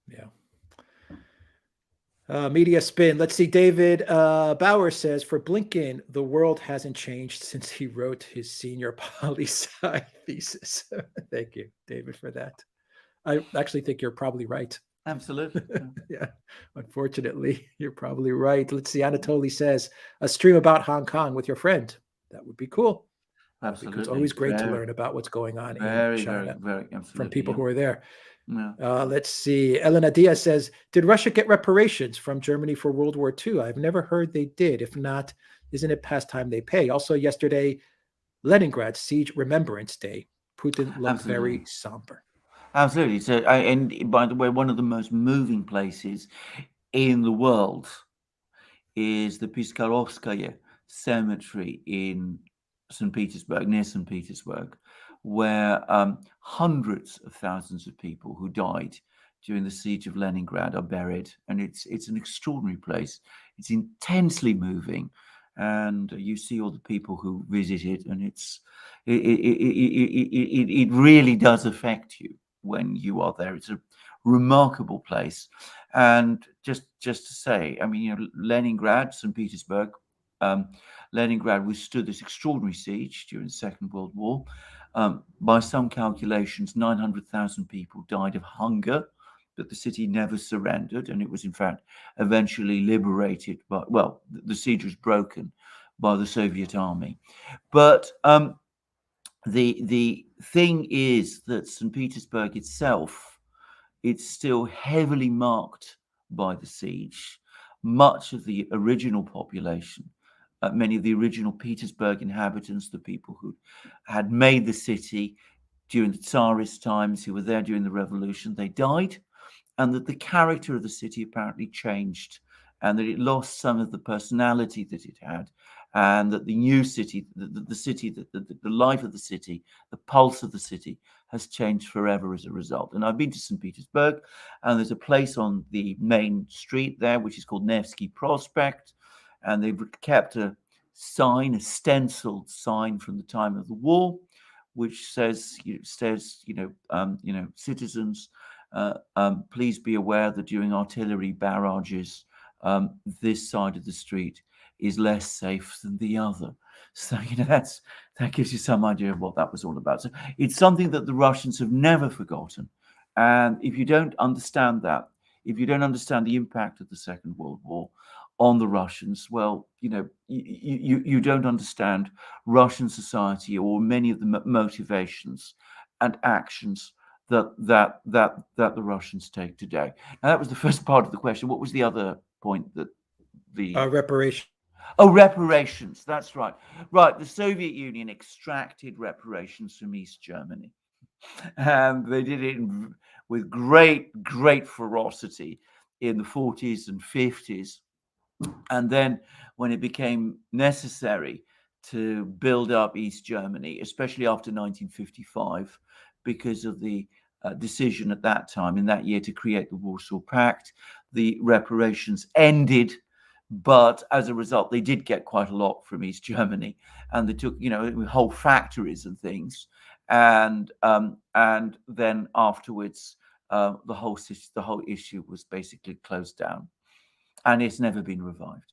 Yeah. Media spin. Let's see. David Bauer says, for Blinken, the world hasn't changed since he wrote his senior poli-sci thesis. Thank you, David, for that. I actually think you're probably right. Absolutely. Yeah. Unfortunately, you're probably right. Let's see. Anatoly says, a stream about Hong Kong with your friend. That would be cool. Absolutely. It's always great to learn about what's going on in China from people who are there. Yeah. Let's see. Elena Diaz says, did Russia get reparations from Germany for World War II? I've never heard they did. If not, isn't it past time they pay? Also, yesterday, Leningrad Siege Remembrance Day. Putin looked very somber. Absolutely. So, and by the way, one of the most moving places in the world is the Piskarovskaya cemetery in St. Petersburg, near St. Petersburg, where hundreds of thousands of people who died during the siege of Leningrad are buried. And it's an extraordinary place. It's intensely moving. And you see all the people who visit it, and it really does affect you when you are there. It's a remarkable place. And just to say, I mean, Leningrad, St. Petersburg, Leningrad withstood this extraordinary siege during the Second World War. By some calculations, 900,000 people died of hunger, but the city never surrendered, and it was in fact eventually liberated. But well, the siege was broken by the Soviet army. But the thing is that St. Petersburg itself, it's still heavily marked by the siege. Much of the original population, many of the original Petersburg inhabitants, the people who had made the city during the Tsarist times, who were there during the revolution, they died, and that the character of the city apparently changed, and that it lost some of the personality that it had, and that the new city, the city, the life of the city, the pulse of the city has changed forever as a result. And I've been to St. Petersburg, and there's a place on the main street there, which is called Nevsky Prospect, and they've kept a sign, a stenciled sign from the time of the war, which says, citizens, please be aware that during artillery barrages, this side of the street is less safe than the other. So, that gives you some idea of what that was all about. So it's something that the Russians have never forgotten. And if you don't understand that, if you don't understand the impact of the Second World War on the Russians, well, you don't understand Russian society or many of the motivations and actions that the Russians take today. Now, that was the first part of the question. What was the other point that the reparations? Oh, reparations. That's right. Right. The Soviet Union extracted reparations from East Germany, and they did it with great ferocity in the 40s and 50s. And then when it became necessary to build up East Germany, especially after 1955, because of the decision at that time, in that year, to create the Warsaw Pact, the reparations ended. But as a result, they did get quite a lot from East Germany, and they took, whole factories and things. And then afterwards, the whole issue was basically closed down, and it's never been revived.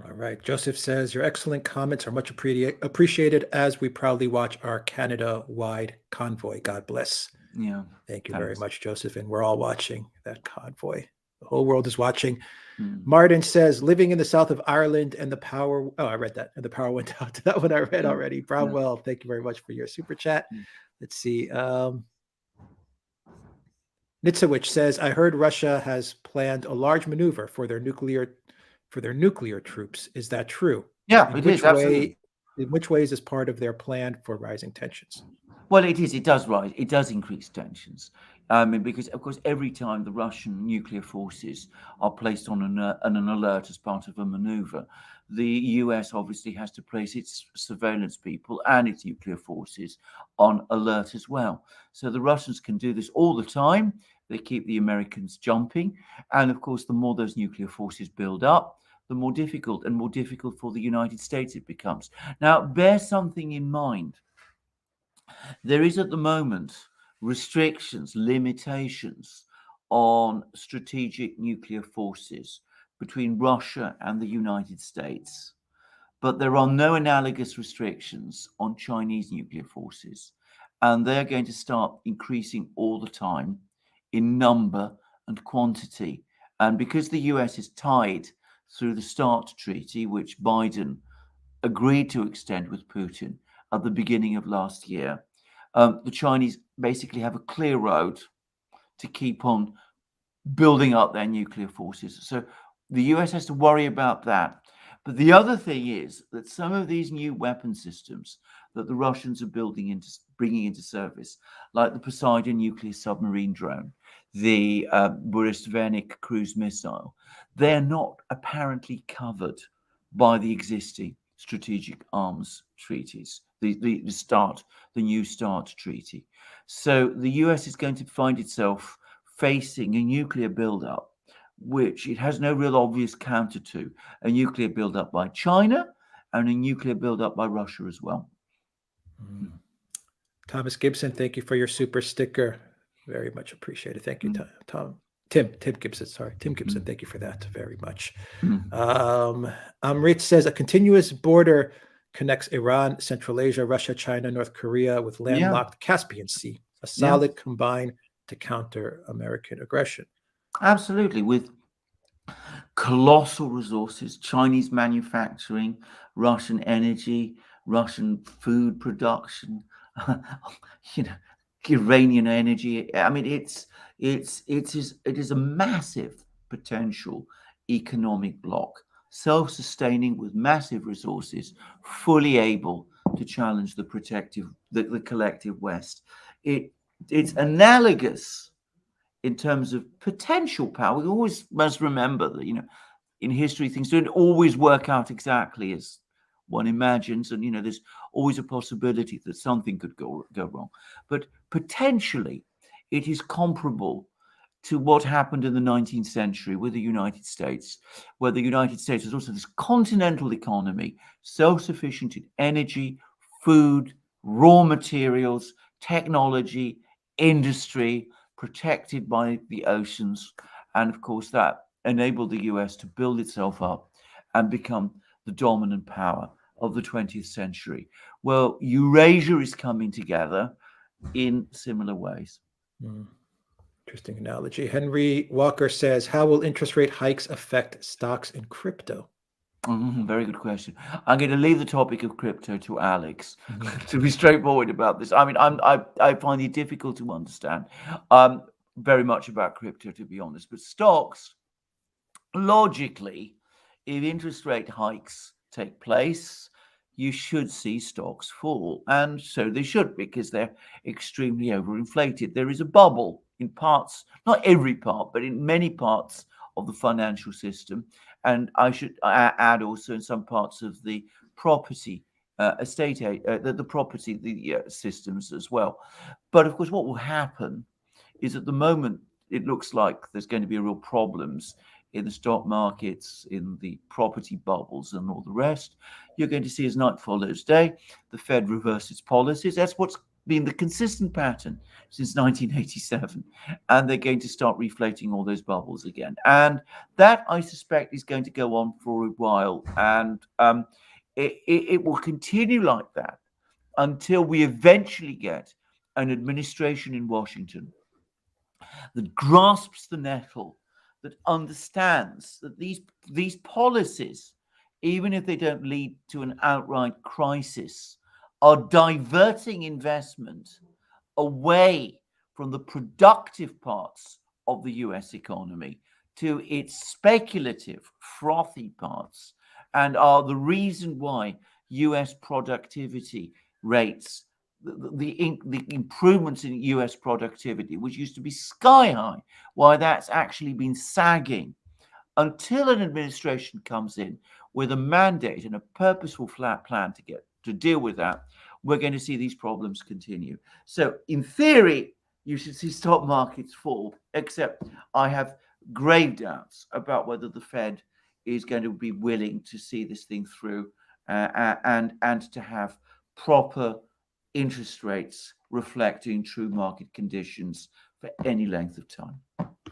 All right. Joseph says, your excellent comments are much appreciated as we proudly watch our Canada-wide convoy. God bless. Yeah. Thank you very much, Joseph. And we're all watching that convoy. The whole world is watching. Martin says, living in the south of Ireland and the power. Oh, I read that. And the power went out. That one I read already. Bromwell, thank you very much for your super chat. Let's see. Nitzewich says, I heard Russia has planned a large maneuver for their nuclear troops. Is that true? Yeah, it is. Absolutely. In which way is this part of their plan for rising tensions? Well, it is. It does rise. It does increase tensions. Because, of course, every time the Russian nuclear forces are placed on an alert as part of a maneuver, the US obviously has to place its surveillance people and its nuclear forces on alert as well. So the Russians can do this all the time. They keep the Americans jumping. And, of course, the more those nuclear forces build up, the more difficult for the United States it becomes. Now, bear something in mind. There is at the moment restrictions, limitations on strategic nuclear forces between Russia and the United States. But there are no analogous restrictions on Chinese nuclear forces. And they're going to start increasing all the time in number and quantity. And because the US is tied through the START treaty, which Biden agreed to extend with Putin at the beginning of last year, the Chinese basically have a clear road to keep on building up their nuclear forces. So the US has to worry about that. But the other thing is that some of these new weapon systems that the Russians are bringing into service, like the Poseidon nuclear submarine drone, the Boris Johnson cruise missile, they're not apparently covered by the existing strategic arms treaties, the new START treaty. So the US is going to find itself facing a nuclear buildup, which it has no real obvious counter to, a nuclear buildup by China and a nuclear buildup by Russia as well. Thomas Gibson, thank you for your super sticker. Very much appreciated. Thank you, Tim Gibson. Sorry, Tim Gibson. Thank you for that very much. Rich says a continuous border connects Iran, Central Asia, Russia, China, North Korea with landlocked Caspian Sea, a solid combine to counter American aggression. Absolutely, with colossal resources, Chinese manufacturing, Russian energy, Russian food production, Iranian energy. I mean, it is a massive potential economic bloc, self-sustaining with massive resources, fully able to challenge the collective West. It's analogous in terms of potential power. We always must remember that, in history, things don't always work out exactly as one imagines. And, there's always a possibility that something could go wrong. But potentially, it is comparable to what happened in the 19th century with the United States, where the United States was also this continental economy, self-sufficient in energy, food, raw materials, technology, industry, protected by the oceans. And of course, that enabled the US to build itself up and become the dominant power of the 20th century. Well, Eurasia is coming together in similar ways. Interesting analogy. Henry Walker says, how will interest rate hikes affect stocks and crypto? Very good question. I'm going to leave the topic of crypto to Alex to be straightforward about this. I mean, I find it difficult to understand very much about crypto, to be honest. But stocks, logically, if interest rate hikes take place, you should see stocks fall. And so they should, because they're extremely overinflated. There is a bubble in parts, not every part, but in many parts of the financial system. And I should add also in some parts of the property the property systems as well. But of course, what will happen is at the moment, it looks like there's going to be real problems in the stock markets, in the property bubbles and all the rest. You're going to see as night follows day, the Fed reverse its policies. That's what's been the consistent pattern since 1987. And they're going to start reflating all those bubbles again. And that, I suspect, is going to go on for a while. And it will continue like that until we eventually get an administration in Washington that grasps the nettle, that understands that these policies, even if they don't lead to an outright crisis, are diverting investment away from the productive parts of the US economy to its speculative, frothy parts, and are the reason why US productivity rates, the improvements in US productivity, which used to be sky high, why that's actually been sagging until an administration comes in with a mandate and a purposeful flat plan to deal with that. We're going to see these problems continue. So in theory, you should see stock markets fall, except I have grave doubts about whether the Fed is going to be willing to see this thing through and to have proper interest rates reflecting true market conditions for any length of time.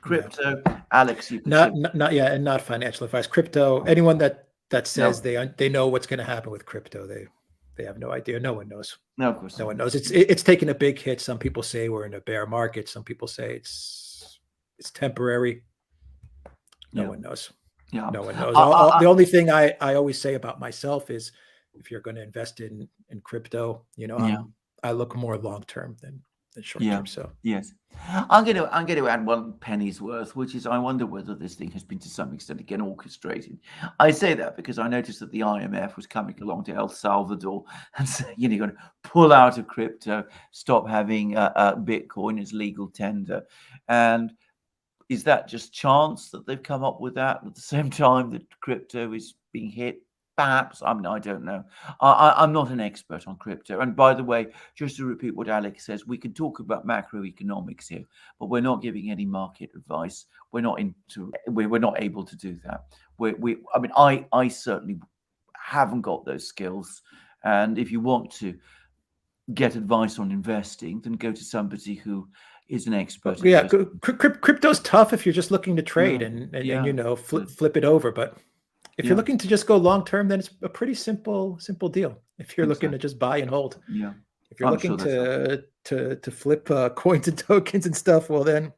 Crypto, Alex, you not yet, and not financial advice. Crypto, anyone that says they know what's going to happen with crypto, they have no idea. No one knows. No, of course no one knows. It's taken a big hit. Some people say we're in a bear market. Some people say it's temporary. No one knows. Yeah. No one knows. The only thing I always say about myself is, if you're going to invest in crypto, I look more long term than short term. So yes, I'm going to add one penny's worth, which is I wonder whether this thing has been to some extent again orchestrated. I say that because I noticed that the IMF was coming along to El Salvador and saying, you're going to pull out of crypto, stop having Bitcoin as legal tender. And is that just chance that they've come up with that at the same time that crypto is being hit? Perhaps. I mean, I don't know. I'm not an expert on crypto. And by the way, just to repeat what Alex says, we can talk about macroeconomics here, but we're not giving any market advice. We're not able to do that. I certainly haven't got those skills. And if you want to get advice on investing, then go to somebody who is an expert. Yeah, crypto's tough if you're just looking to trade and flip it over, but if you're looking to just go long term, then it's a pretty simple deal. If you're looking to just buy and hold, if you're looking to flip coins and tokens and stuff, well, then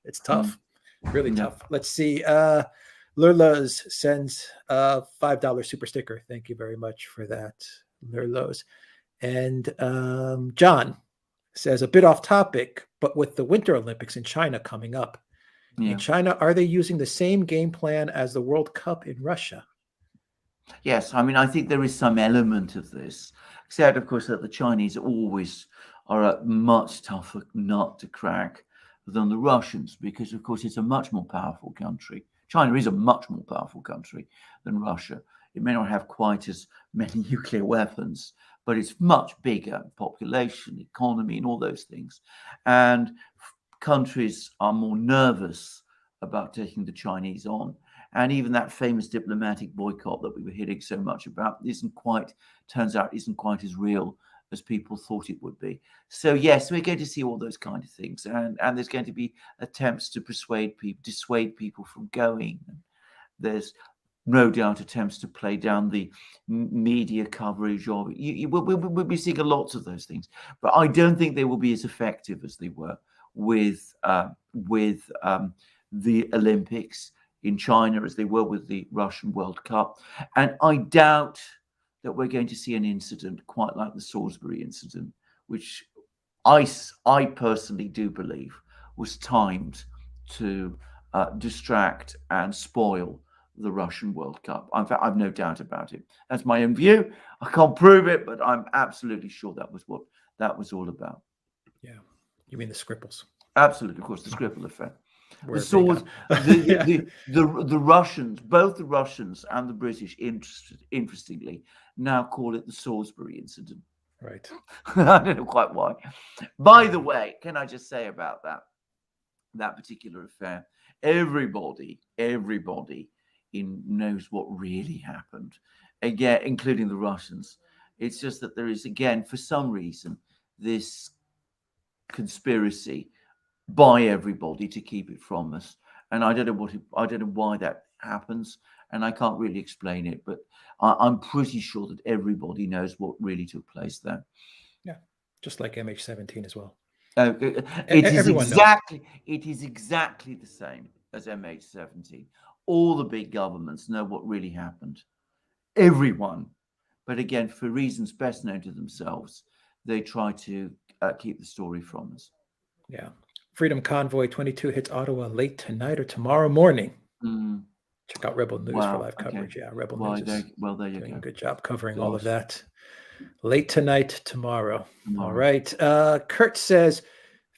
it's tough, really tough. Let's see. Lurlos sends a $5 super sticker. Thank you very much for that, Lurlos. And John says, a bit off topic, but with the Winter Olympics in China coming up, in China, are they using the same game plan as the World Cup in Russia? Yes, I mean, I think there is some element of this, except, of course, that the Chinese always are a much tougher nut to crack than the Russians, because, of course, it's a much more powerful country. China is a much more powerful country than Russia. It may not have quite as many nuclear weapons, but it's much bigger population, economy, and all those things. And countries are more nervous about taking the Chinese on. And even that famous diplomatic boycott that we were hearing so much about turns out isn't quite as real as people thought it would be. So yes, we're going to see all those kind of things. And there's going to be attempts to dissuade people from going. There's no doubt attempts to play down the media coverage of it. We'll be seeing lots of those things. But I don't think they will be as effective as they were with the Olympics in China, as they were with the Russian World Cup. And I doubt that we're going to see an incident quite like the Salisbury incident, which I personally do believe was timed to distract and spoil the Russian World Cup. In fact, I've no doubt about it. That's my own view. I can't prove it, but I'm absolutely sure that was what that was all about. Yeah. You mean the Skripals? Absolutely, of course, the Skripal affair. The Russians, both the Russians and the British, interestingly, now call it the Salisbury incident. Right. I don't know quite why. By the way, can I just say about that particular affair? Everybody knows what really happened. Again, including the Russians. It's just that there is, again, for some reason, this conspiracy by everybody to keep it from us, and I don't know why that happens, and I can't really explain it, but I'm pretty sure that everybody knows what really took place there. Yeah, just like MH17 as well. It is exactly the same as MH17. All the big governments know what really happened. Everyone, but again, for reasons best known to themselves, they try to keep the story from us. Yeah. Freedom Convoy 22 hits Ottawa late tonight or tomorrow morning. Check out Rebel News for live coverage. Yeah, Rebel News is there you doing a good job covering all of that. Late tonight, tomorrow. All right. Kurt says,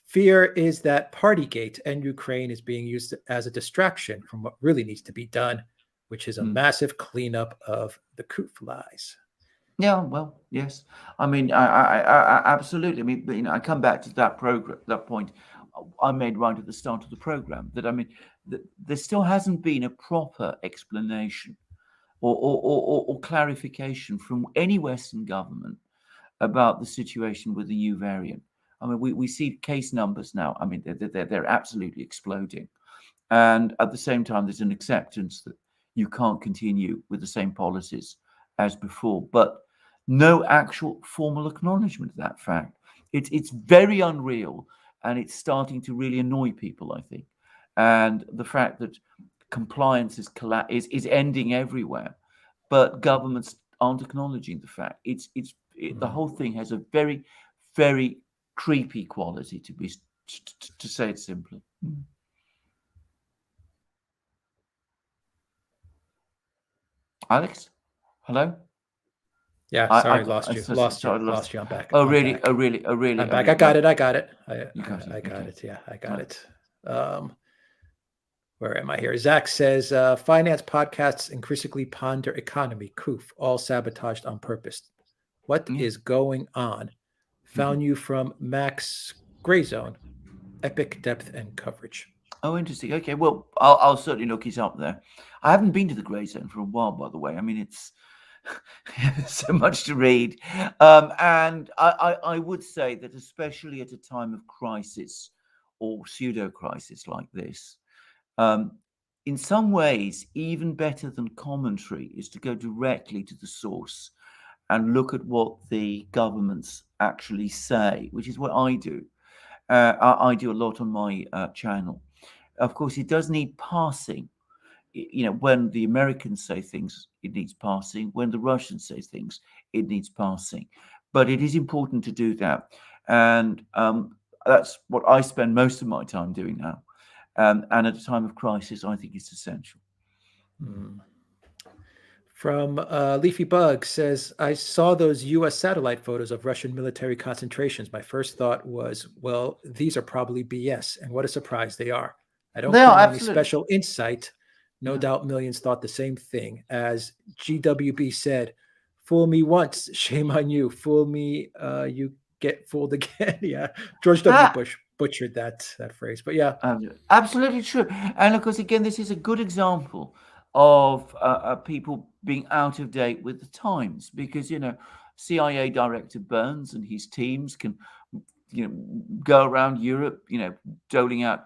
fear is that Partygate and Ukraine is being used as a distraction from what really needs to be done, which is a massive cleanup of the coup flies. Yeah, well, yes. I mean, I absolutely. I mean, I come back to that point I made right at the start of the program. That I mean, there still hasn't been a proper explanation or clarification from any Western government about the situation with the new variant. I mean, we see case numbers now. I mean, they're absolutely exploding. And at the same time, there's an acceptance that you can't continue with the same policies as before, but no actual formal acknowledgement of that fact. It's very unreal, and it's starting to really annoy people, I think. And the fact that compliance is ending everywhere, but governments aren't acknowledging the fact. The whole thing has a very, very creepy quality, to say it simply. Alex, hello. Yeah, sorry, lost you. I'm back. Oh, I'm really? back. Oh, really? Oh, really? I'm back. I got it. I got it. You got it. I got Okay. it. Yeah, I got it. Where am I here? Zach says, finance podcasts increasingly ponder economy, coof, all sabotaged on purpose. What is going on? Found you from Max Grayzone. Epic depth and coverage. Oh, interesting. Okay, well, I'll certainly look it up there. I haven't been to the Grey Zone for a while, by the way. I mean, it's so much to read. And I would say that especially at a time of crisis or pseudo-crisis like this, in some ways, even better than commentary is to go directly to the source and look at what the governments actually say, which is what I do. I do a lot on my channel. Of course, it does need parsing. You know, when the Americans say things, it needs parsing. When the Russians say things, it needs parsing. But it is important to do that. And that's what I spend most of my time doing now. And at a time of crisis, I think it's essential. From Leafy Bug says, I saw those U.S. satellite photos of Russian military concentrations. My first thought was, well, these are probably BS. And what a surprise they are. I don't claim any special insight. No doubt millions thought the same thing. As GWB said, fool me once, shame on you. Fool me, you get fooled again. Yeah. George W. Bush butchered that phrase. But yeah. Absolutely true. And of course, again, this is a good example of people being out of date with the times, because, you know, CIA Director Burns and his teams can, you know, go around Europe, you know, doling out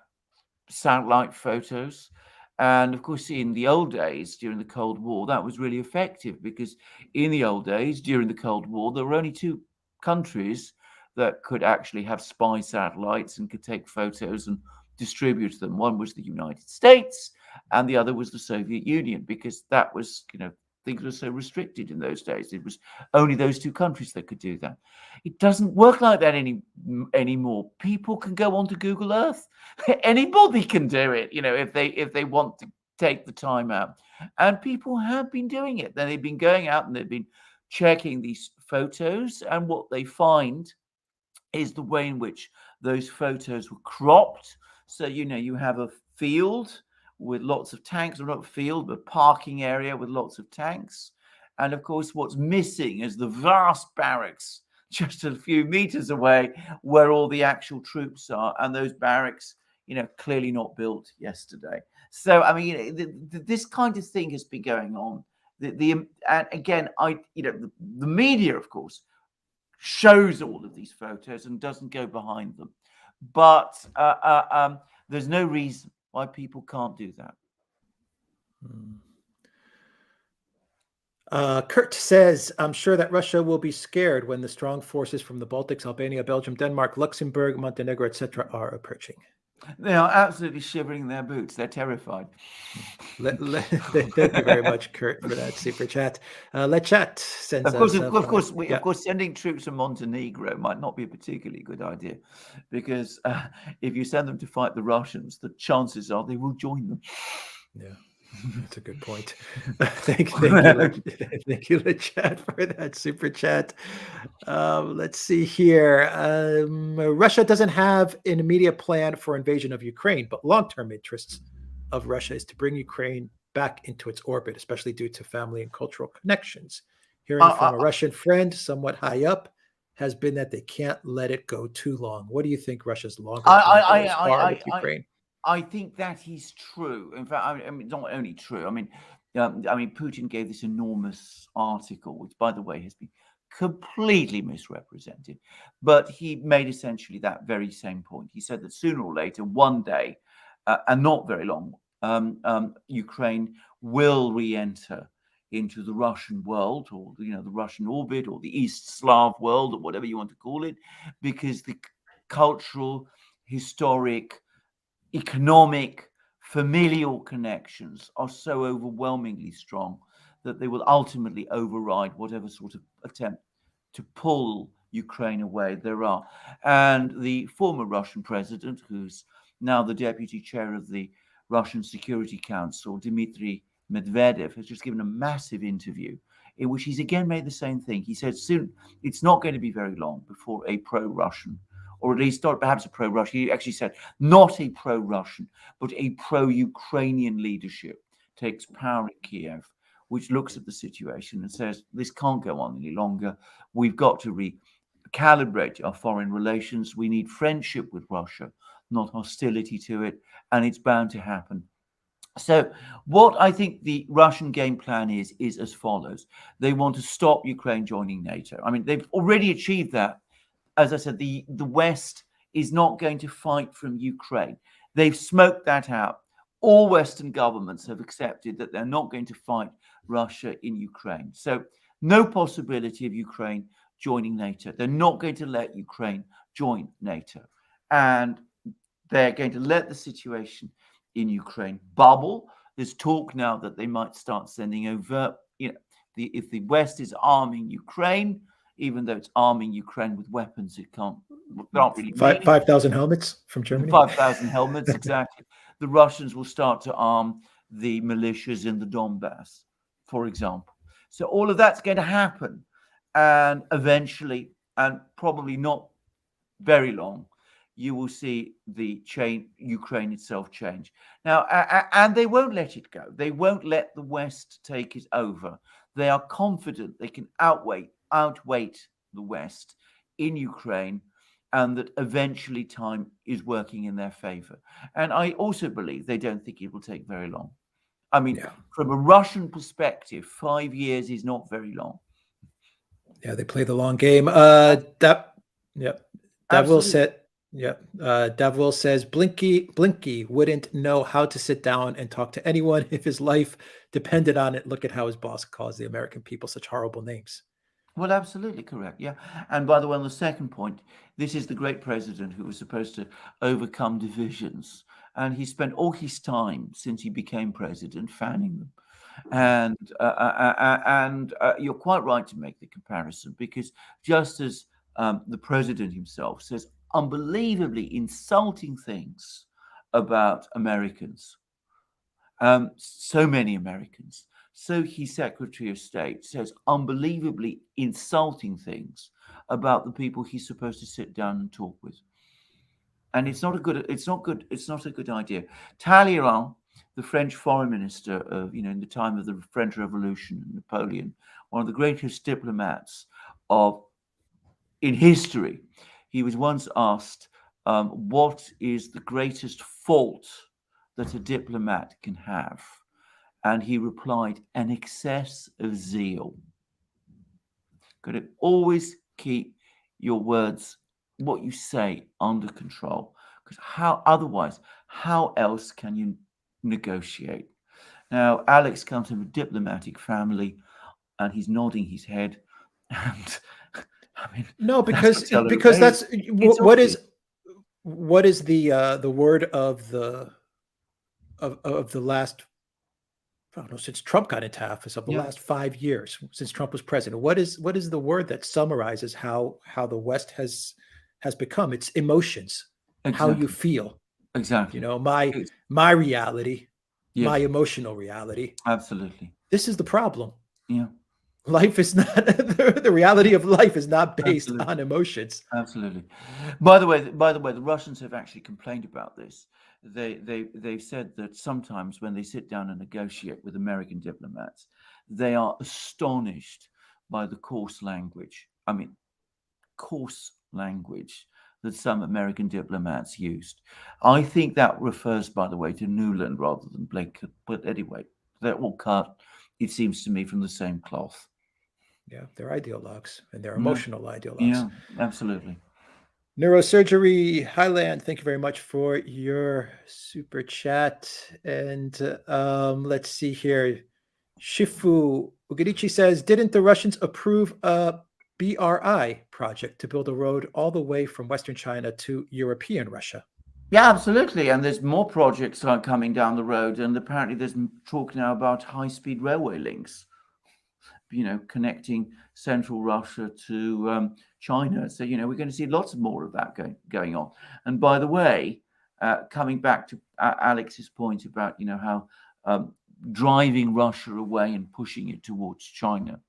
satellite photos. And of course, in the old days, during the Cold War, that was really effective, because in the old days, during the Cold War, there were only two countries that could actually have spy satellites and could take photos and distribute them. One was the United States, and the other was the Soviet Union, because that was, you know, things were so restricted in those days. It was only those two countries that could do that. It doesn't work like that anymore. People can go onto Google Earth. Anybody can do it, you know, if they want to take the time out. And people have been doing it. Then they've been going out and they've been checking these photos, and what they find is the way in which those photos were cropped. So, you know, you have a field with lots of tanks, or not a field, but parking area with lots of tanks. And of course, what's missing is the vast barracks just a few meters away where all the actual troops are. And those barracks, you know, clearly not built yesterday. So, I mean, you know, this kind of thing has been going on. And again, the media, of course, shows all of these photos and doesn't go behind them. But there's no reason why people can't do that. Kurt says, I'm sure that Russia will be scared when the strong forces from the Baltics, Albania, Belgium, Denmark, Luxembourg, Montenegro, etc. are approaching. They are absolutely shivering in their boots. They're terrified. Thank you very much, Kurt, for that super chat. Chat sends of course, sending troops to Montenegro might not be a particularly good idea, because if you send them to fight the Russians, the chances are they will join them. Yeah, that's a good point. Thank you, chat, for that super chat. Let's see here. Russia doesn't have an immediate plan for invasion of Ukraine, but long-term interests of Russia is to bring Ukraine back into its orbit, especially due to family and cultural connections. Hearing from a Russian friend somewhat high up has been that they can't let it go too long. What do you think Russia's longer-term goals are with Ukraine? I think that is true. In fact, I mean, it's not only true. I mean, I mean, Putin gave this enormous article, which, by the way, has been completely misrepresented. But he made essentially that very same point. He said that sooner or later, one day, and not very long, Ukraine will re-enter into the Russian world, or the Russian orbit, or the East Slav world, or whatever you want to call it, because the cultural, historic, economic, familial connections are so overwhelmingly strong that they will ultimately override whatever sort of attempt to pull Ukraine away there are. And the former Russian president, who's now the deputy chair of the Russian Security Council, Dmitry Medvedev, has just given a massive interview in which he's again made the same thing. He said soon it's not going to be very long before a pro-Russian, or at least not perhaps a pro-Russian, he actually said not a pro-Russian, but a pro-Ukrainian leadership takes power in Kiev, which looks at the situation and says, this can't go on any longer. We've got to recalibrate our foreign relations. We need friendship with Russia, not hostility to it, and it's bound to happen. So what I think the Russian game plan is as follows. They want to stop Ukraine joining NATO. I mean, they've already achieved that. As I said, the West is not going to fight from Ukraine. They've smoked that out. All Western governments have accepted that they're not going to fight Russia in Ukraine. So no possibility of Ukraine joining NATO. They're not going to let Ukraine join NATO. And they're going to let the situation in Ukraine bubble. There's talk now that they might start sending over, if the West is arming Ukraine, even though it's arming Ukraine with weapons, it can't really 5,000 helmets from Germany. 5,000 helmets, exactly. The Russians will start to arm the militias in the Donbass, for example. So all of that's going to happen, and eventually, and probably not very long, you will see the Ukraine itself change. Now, and they won't let it go. They won't let the West take it over. They are confident they can outweight the West in Ukraine, and that eventually time is working in their favor. And I also believe they don't think it will take very long. I mean, from a Russian perspective, 5 years is not very long. Yeah, they play the long game. Davil says Blinky wouldn't know how to sit down and talk to anyone if his life depended on it. Look at how his boss calls the American people such horrible names. Well, absolutely correct. Yeah. And by the way, on the second point, this is the great president who was supposed to overcome divisions. And he spent all his time since he became president fanning them. And you're quite right to make the comparison, because just as the president himself says unbelievably insulting things about Americans, so many Americans, so his Secretary of State says unbelievably insulting things about the people he's supposed to sit down and talk with. And it's not a good idea. Talleyrand, the French foreign minister of, in the time of the French Revolution, Napoleon, one of the greatest diplomats in history, he was once asked, what is the greatest fault that a diplomat can have? And he replied, an excess of zeal. Got to always keep your words, what you say, under control. Because how else can you negotiate? Now, Alex comes from a diplomatic family, and he's nodding his head. And I mean, no, because that's what is the word of the last, I don't know, since Trump got into office, of the last 5 years, since Trump was president. What is the word that summarizes how the West has become? It's emotions, how you feel. Exactly. My reality, my emotional reality. Absolutely. This is the problem. Yeah. Life is not the reality of life is not based on emotions. Absolutely. By the way, the Russians have actually complained about this. They've said that sometimes when they sit down and negotiate with American diplomats, they are astonished by the coarse language that some American diplomats used. I think that refers, by the way, to Newland rather than Blake. But anyway, they're all cut, it seems to me, from the same cloth. Yeah, they're ideologues, and they're Yeah. emotional ideologues. Yeah, absolutely. Neurosurgery Highland, thank you very much for your super chat. And let's see here. Shifu Ugarichi says, didn't the Russians approve a BRI project to build a road all the way from Western China to European Russia? Yeah, absolutely. And there's more projects coming down the road. And apparently there's talk now about high-speed railway links, connecting central Russia to China. So, we're going to see lots more of that going on. And by the way, coming back to Alex's point about, how driving Russia away and pushing it towards China.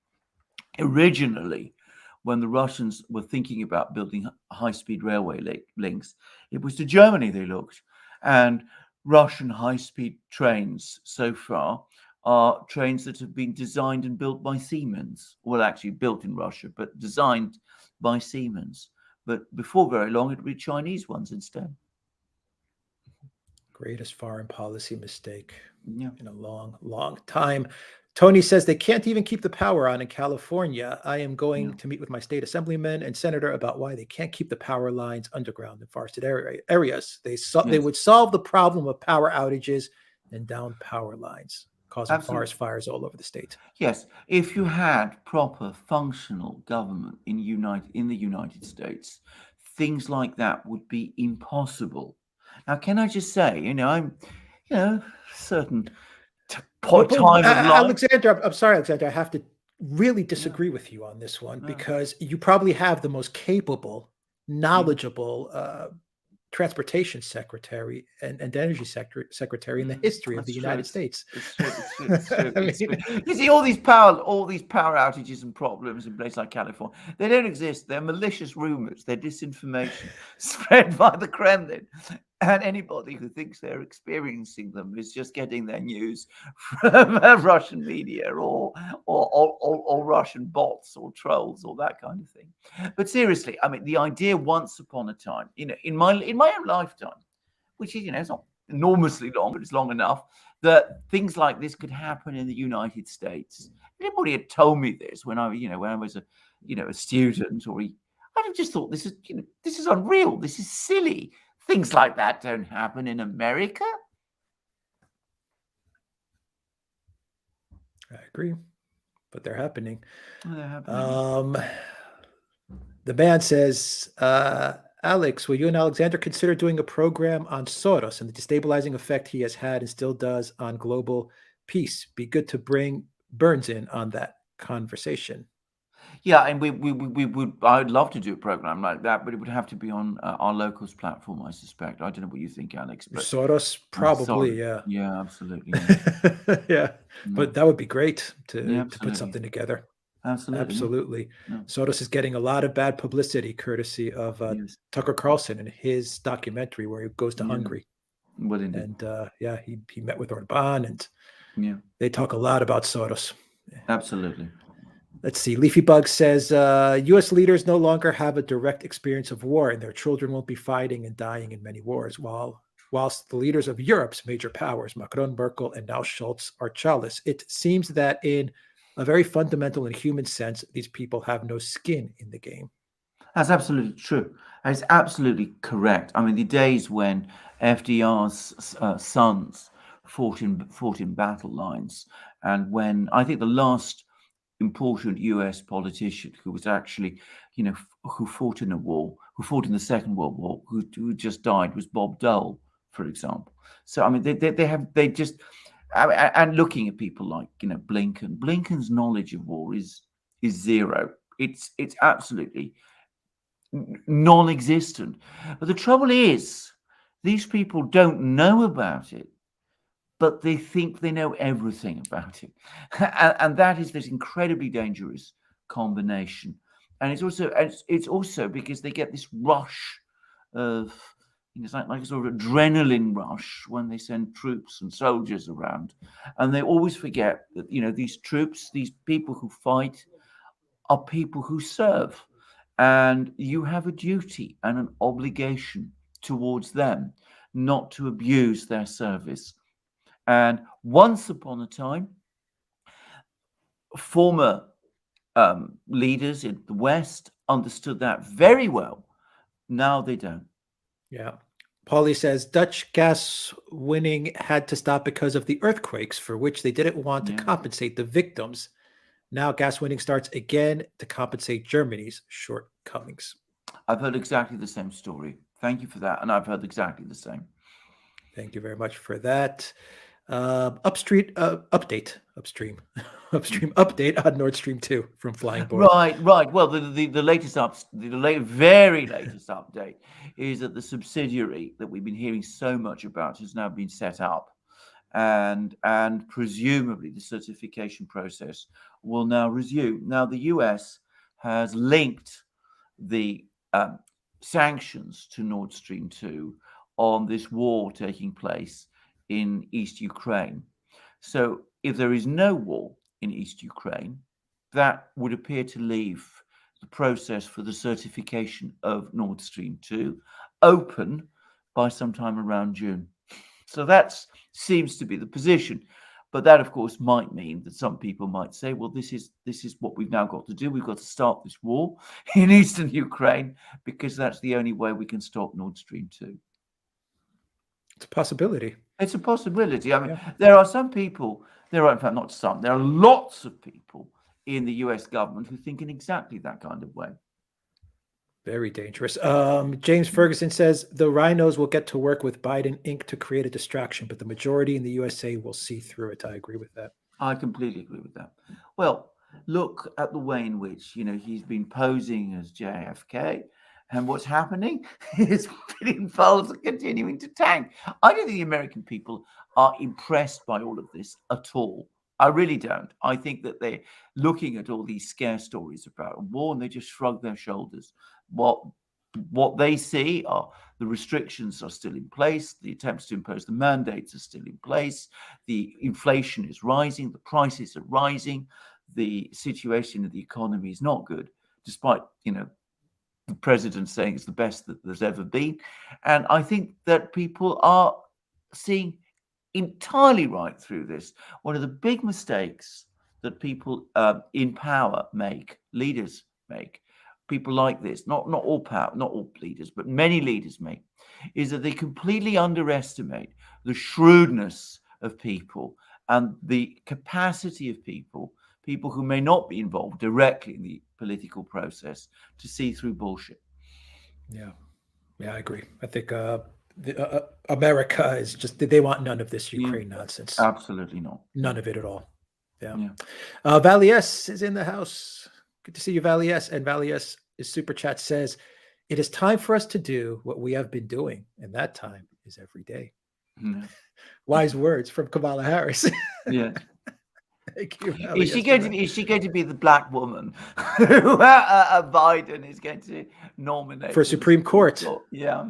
Originally, when the Russians were thinking about building high-speed railway links, it was to Germany they looked. And Russian high-speed trains so far are trains that have been designed and built by Siemens. Well, actually built in Russia, but designed by Siemens. But before very long, it'll be Chinese ones instead. Greatest foreign policy mistake in a long, long time. Tony says they can't even keep the power on in California. I am going to meet with my state assemblyman and senator about why they can't keep the power lines underground in forested areas. They would solve the problem of power outages and down power lines, causing forest fires all over the state. Yes, if you had proper functional government in the United States, things like that would be impossible. Now, can I just say, I'm, certain time of life. Alexander, I'm sorry, Alexander, I have to really disagree with you on this one because you probably have the most capable, knowledgeable transportation secretary and energy secretary in the history of the United States. It's true. You see, all these power outages and problems in places like California, they don't exist. They're malicious rumors. They're disinformation spread by the Kremlin. And anybody who thinks they're experiencing them is just getting their news from Russian media or Russian bots or trolls or that kind of thing. But seriously, I mean, the idea once upon a time, in my own lifetime, which is, it's not enormously long, but it's long enough, that things like this could happen in the United States. If anybody had told me this when I was a student, I'd have just thought this is unreal. This is silly. Things like that don't happen in America. I agree, but they're happening. They're happening. The man says, Alex, will you and Alexander consider doing a program on Soros and the destabilizing effect he has had and still does on global peace? Be good to bring Burns in on that conversation. Yeah, and we would. I'd love to do a program like that, but it would have to be on our locals platform, I suspect. I don't know what you think, Alex. But Soros, probably, yeah. Yeah, absolutely. Yeah, but that would be great to put something together. Absolutely. Soros is getting a lot of bad publicity courtesy of Tucker Carlson and his documentary where he goes to Hungary. Well, indeed. And he met with Orban, and they talk a lot about Soros. Absolutely. Let's see. Leafy Bug says U.S. leaders no longer have a direct experience of war, and their children won't be fighting and dying in many wars. Whilst the leaders of Europe's major powers, Macron, Merkel, and now Scholz, are childless, it seems that in a very fundamental and human sense, these people have no skin in the game. That's absolutely true. It's absolutely correct. I mean, the days when FDR's sons fought in battle lines, and when I think the last important US politician who was actually, who fought in a war, who fought in the Second World War, who just died, was Bob Dole, for example. So I mean, they just, and looking at people like Blinken's knowledge of war is zero. It's absolutely non-existent. But the trouble is, these people don't know about it, but they think they know everything about it. And that is this incredibly dangerous combination. And it's also because they get this rush of, it's like a sort of adrenaline rush when they send troops and soldiers around. And they always forget that, these troops, these people who fight, are people who serve. And you have a duty and an obligation towards them not to abuse their service. And once upon a time, former leaders in the West understood that very well. Now they don't. Yeah. Paulie says Dutch gas winning had to stop because of the earthquakes, for which they didn't want to compensate the victims. Now gas winning starts again to compensate Germany's shortcomings. I've heard exactly the same story. Thank you for that. And I've heard exactly the same. Thank you very much for that. Upstream update on Nord Stream 2 from Flying Board. Right. Well, the very latest update is that the subsidiary that we've been hearing so much about has now been set up, and presumably the certification process will now resume. Now, the US has linked the sanctions to Nord Stream 2 on this war taking place in East Ukraine. So if there is no war in East Ukraine, that would appear to leave the process for the certification of Nord Stream 2 open by sometime around June. So that seems to be the position. But that, of course, might mean that some people might say, well, this is what we've now got to do. We've got to start this war in eastern Ukraine because that's the only way we can stop Nord Stream 2. It's a possibility. It's a possibility. I mean, there are some people, there are lots of people in the US government who think in exactly that kind of way. Very dangerous. James Ferguson says the rhinos will get to work with Biden Inc. to create a distraction, but the majority in the USA will see through it. I agree with that. I completely agree with that. Well, look at the way in which, he's been posing as JFK. And what's happening is Putin are continuing to tank. I don't think the American people are impressed by all of this at all. I really don't. I think that they're looking at all these scare stories about war and they just shrug their shoulders. What they see are the restrictions are still in place. The attempts to impose the mandates are still in place. The inflation is rising. The prices are rising. The situation of the economy is not good, despite, the president saying it's the best that there's ever been. And I think that people are seeing entirely right through this. One of the big mistakes that people in power make, leaders make, people like this, not all leaders, but many leaders make, is that they completely underestimate the shrewdness of people and the capacity of people who may not be involved directly in the political process to see through bullshit. Yeah, I agree. I think America is just, they want none of this Ukraine nonsense. Absolutely not. None of it at all. Yeah. Valley S is in the house. Good to see you, Valley S. And Valley S' super chat says, it is time for us to do what we have been doing. And that time is every day. Wise words from Kamala Harris. Yeah. Thank you. Is she going to be the black woman who Biden is going to nominate for Supreme Court? Yeah,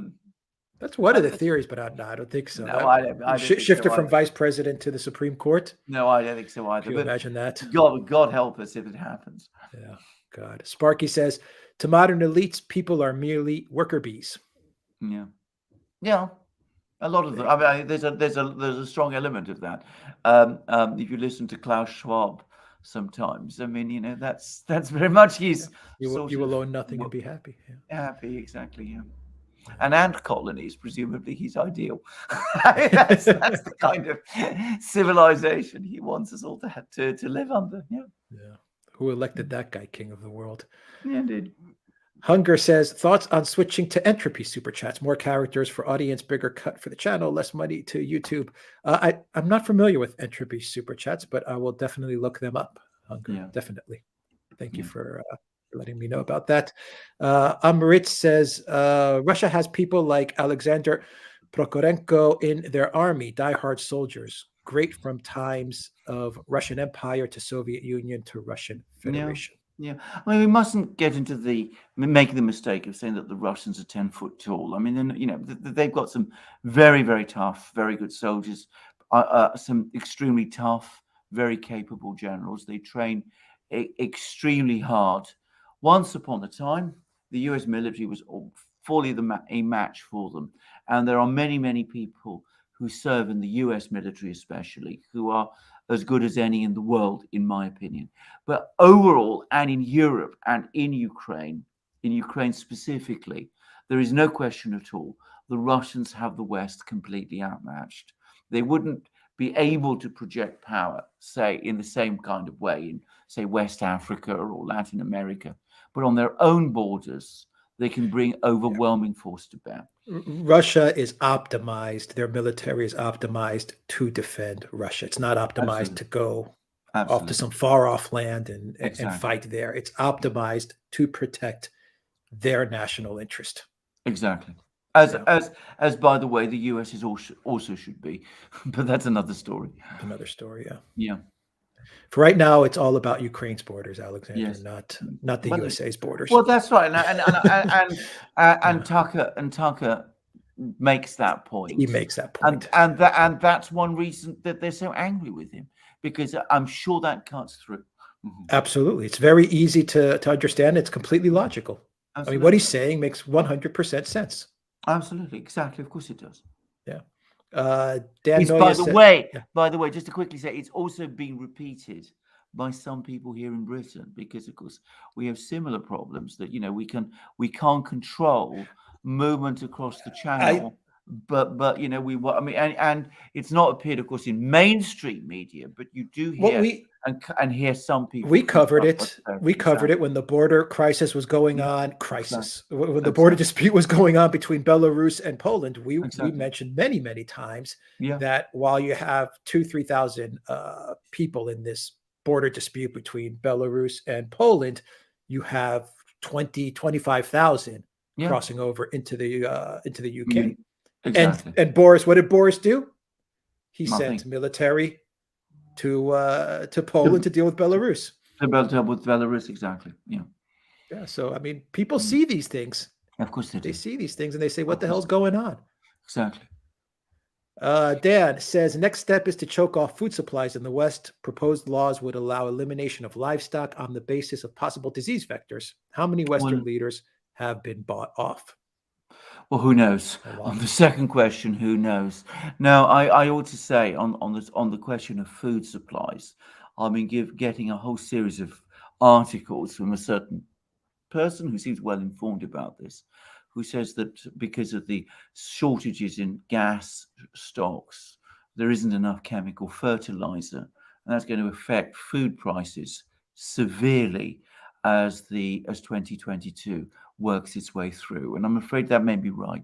that's one of the theories, but I don't think so. No, I don't shift her from vice president to the Supreme Court. No, I don't think so either. Can you imagine that? God help us if it happens. Yeah, God. Sparky says, to modern elites, people are merely worker bees. Yeah. A lot of them. I mean, there's a strong element of that. If you listen to Klaus Schwab, sometimes, I mean, that's very much his. Yeah. You will own nothing and be happy. Yeah. Happy, exactly. Yeah. And ant colonies, presumably, he's ideal. that's the kind of civilization he wants us all to live under. Yeah. Who elected that guy king of the world? Yeah, indeed. Hunger says, thoughts on switching to entropy super chats, more characters for audience, bigger cut for the channel, less money to YouTube. I'm not familiar with entropy super chats, but I will definitely look them up. Hunger, definitely. Thank you for letting me know about that. Amrit says, Russia has people like Alexander Prokorenko in their army, diehard soldiers, great from times of Russian Empire to Soviet Union to Russian Federation. Yeah, I mean, we mustn't get into making the mistake of saying that the Russians are 10 foot tall. I mean, they've got some very, very tough, very good soldiers, some extremely tough, very capable generals. They train extremely hard. Once upon a time, the US military was fully a match for them. And there are many, many people who serve in the US military especially, who are as good as any in the world, in my opinion. But overall, and in Europe and in Ukraine specifically, there is no question at all. The Russians have the West completely outmatched. They wouldn't be able to project power, say, in the same kind of way in, say, West Africa or Latin America. But on their own borders, they can bring overwhelming force to bear. Russia is optimized. Their military is optimized to defend Russia. It's not optimized to go off to some far off land and fight there. It's optimized to protect their national interest. Exactly. As by the way, the US is also should be, but that's another story. Another story, yeah. Yeah. For right now, it's all about Ukraine's borders, Alexander, yes. not the USA's borders. Well, that's right, and Tucker makes that point. He makes that point, and that's one reason that they're so angry with him, because I'm sure that cuts through. Absolutely, it's very easy to understand. It's completely logical. Absolutely. I mean, what he's saying makes 100% sense. Absolutely, exactly. Of course, it does. Yeah. By the way, just to quickly say, it's also been repeated by some people here in Britain, because of course we have similar problems that we can't control movement across the channel, but and it's not appeared, of course, in mainstream media, but you do hear and hear some people. We covered it. We covered it when the border crisis was going on. When the border dispute was going on between Belarus and Poland, we mentioned many times that while you have 2,000-3,000 people in this border dispute between Belarus and Poland, you have 20,000-25,000 crossing over into the UK. Exactly. And Boris, what did Boris do? He sent military to Poland to deal with Belarus. To deal with Belarus, exactly. Yeah. Yeah. So I mean, people see these things. Of course they do. They see these things and they say, "What the hell's going on?" Exactly. Dan says, next step is to choke off food supplies in the West. Proposed laws would allow elimination of livestock on the basis of possible disease vectors. How many Western leaders have been bought off? Well, who knows? On the second question, who knows? Now, I ought to say on the question of food supplies, I've been getting a whole series of articles from a certain person who seems well informed about this, who says that because of the shortages in gas stocks, there isn't enough chemical fertilizer, and that's going to affect food prices severely as 2022 works its way through. And I'm afraid that may be right.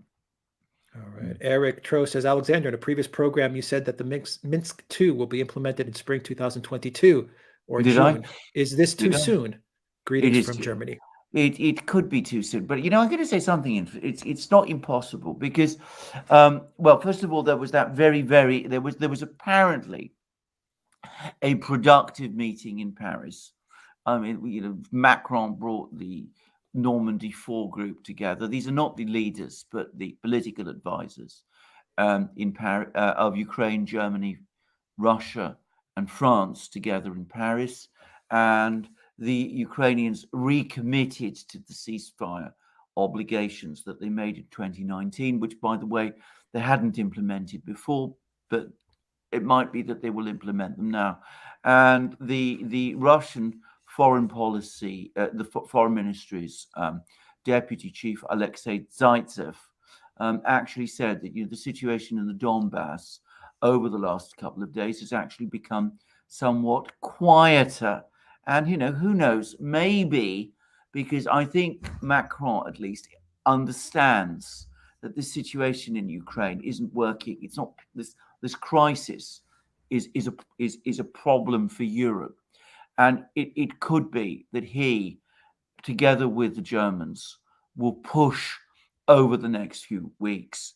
All right. Eric Tro says, Alexander, in a previous program, you said that the Minsk II will be implemented in spring 2022 or June. Is this too soon? Greetings from Germany. It could be too soon, but I'm going to say something. It's not impossible because, well, first of all, there was that there was apparently a productive meeting in Paris. I mean, Macron brought the Normandy 4 group together. These are not the leaders, but the political advisors in Paris of Ukraine, Germany, Russia, and France together in Paris, and the Ukrainians recommitted to the ceasefire obligations that they made in 2019, which, by the way, they hadn't implemented before, but it might be that they will implement them now. And the Russian foreign policy, the foreign ministry's deputy chief, Alexei Zaitsev, actually said that the situation in the Donbass over the last couple of days has actually become somewhat quieter. And, who knows, maybe because I think Macron at least understands that this situation in Ukraine isn't working. It's not this crisis is a problem for Europe. And it could be that he, together with the Germans, will push over the next few weeks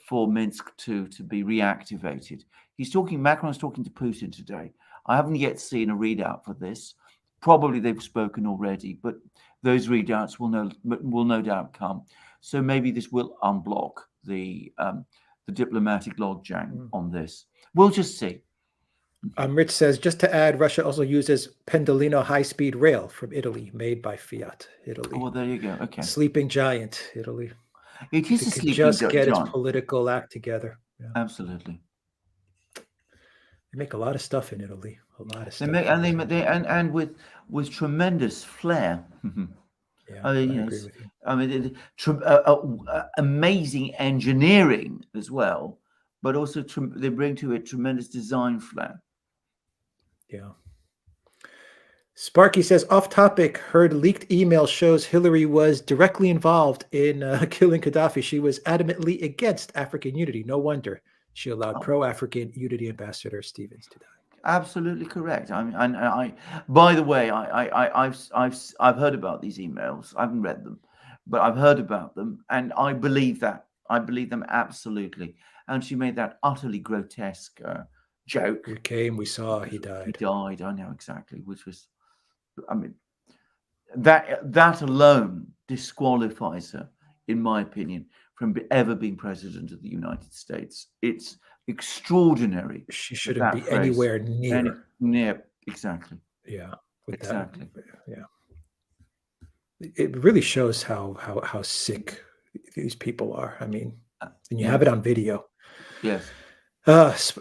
for Minsk II to be reactivated. Macron's talking to Putin today. I haven't yet seen a readout for this. Probably they've spoken already, but those readouts will no doubt come. So maybe this will unblock the diplomatic logjam on this. We'll just see. Rich says, just to add, Russia also uses Pendolino high-speed rail from Italy, made by Fiat, Italy. Oh, well, there you go. Okay. Sleeping giant, Italy. It is a sleeping giant. Just get giant. its political act together. Yeah. Absolutely. They make a lot of stuff in Italy. A lot of They stuff. make and with tremendous flair. Yeah, I mean, I you know, agree with you. I mean, amazing engineering as well, but also they bring to it tremendous design flair. Yeah. Sparky says, off topic, heard leaked email shows Hillary was directly involved in killing Gaddafi. She was adamantly against African unity. No wonder she allowed pro-African unity ambassador Stevens to die. Absolutely correct. I mean, and I by the way, I've heard about these emails. I haven't read them, but I've heard about them, and I believe that. I believe them absolutely. And she made that utterly grotesque joke. We came, we saw, he died. He died. I know exactly, which was, I mean, that alone disqualifies her, in my opinion, from ever being president of the United States. It's extraordinary. She shouldn't be anywhere near. Exactly. Yeah. Exactly. Yeah. It really shows how sick these people are. I mean, and you have it on video. Yes.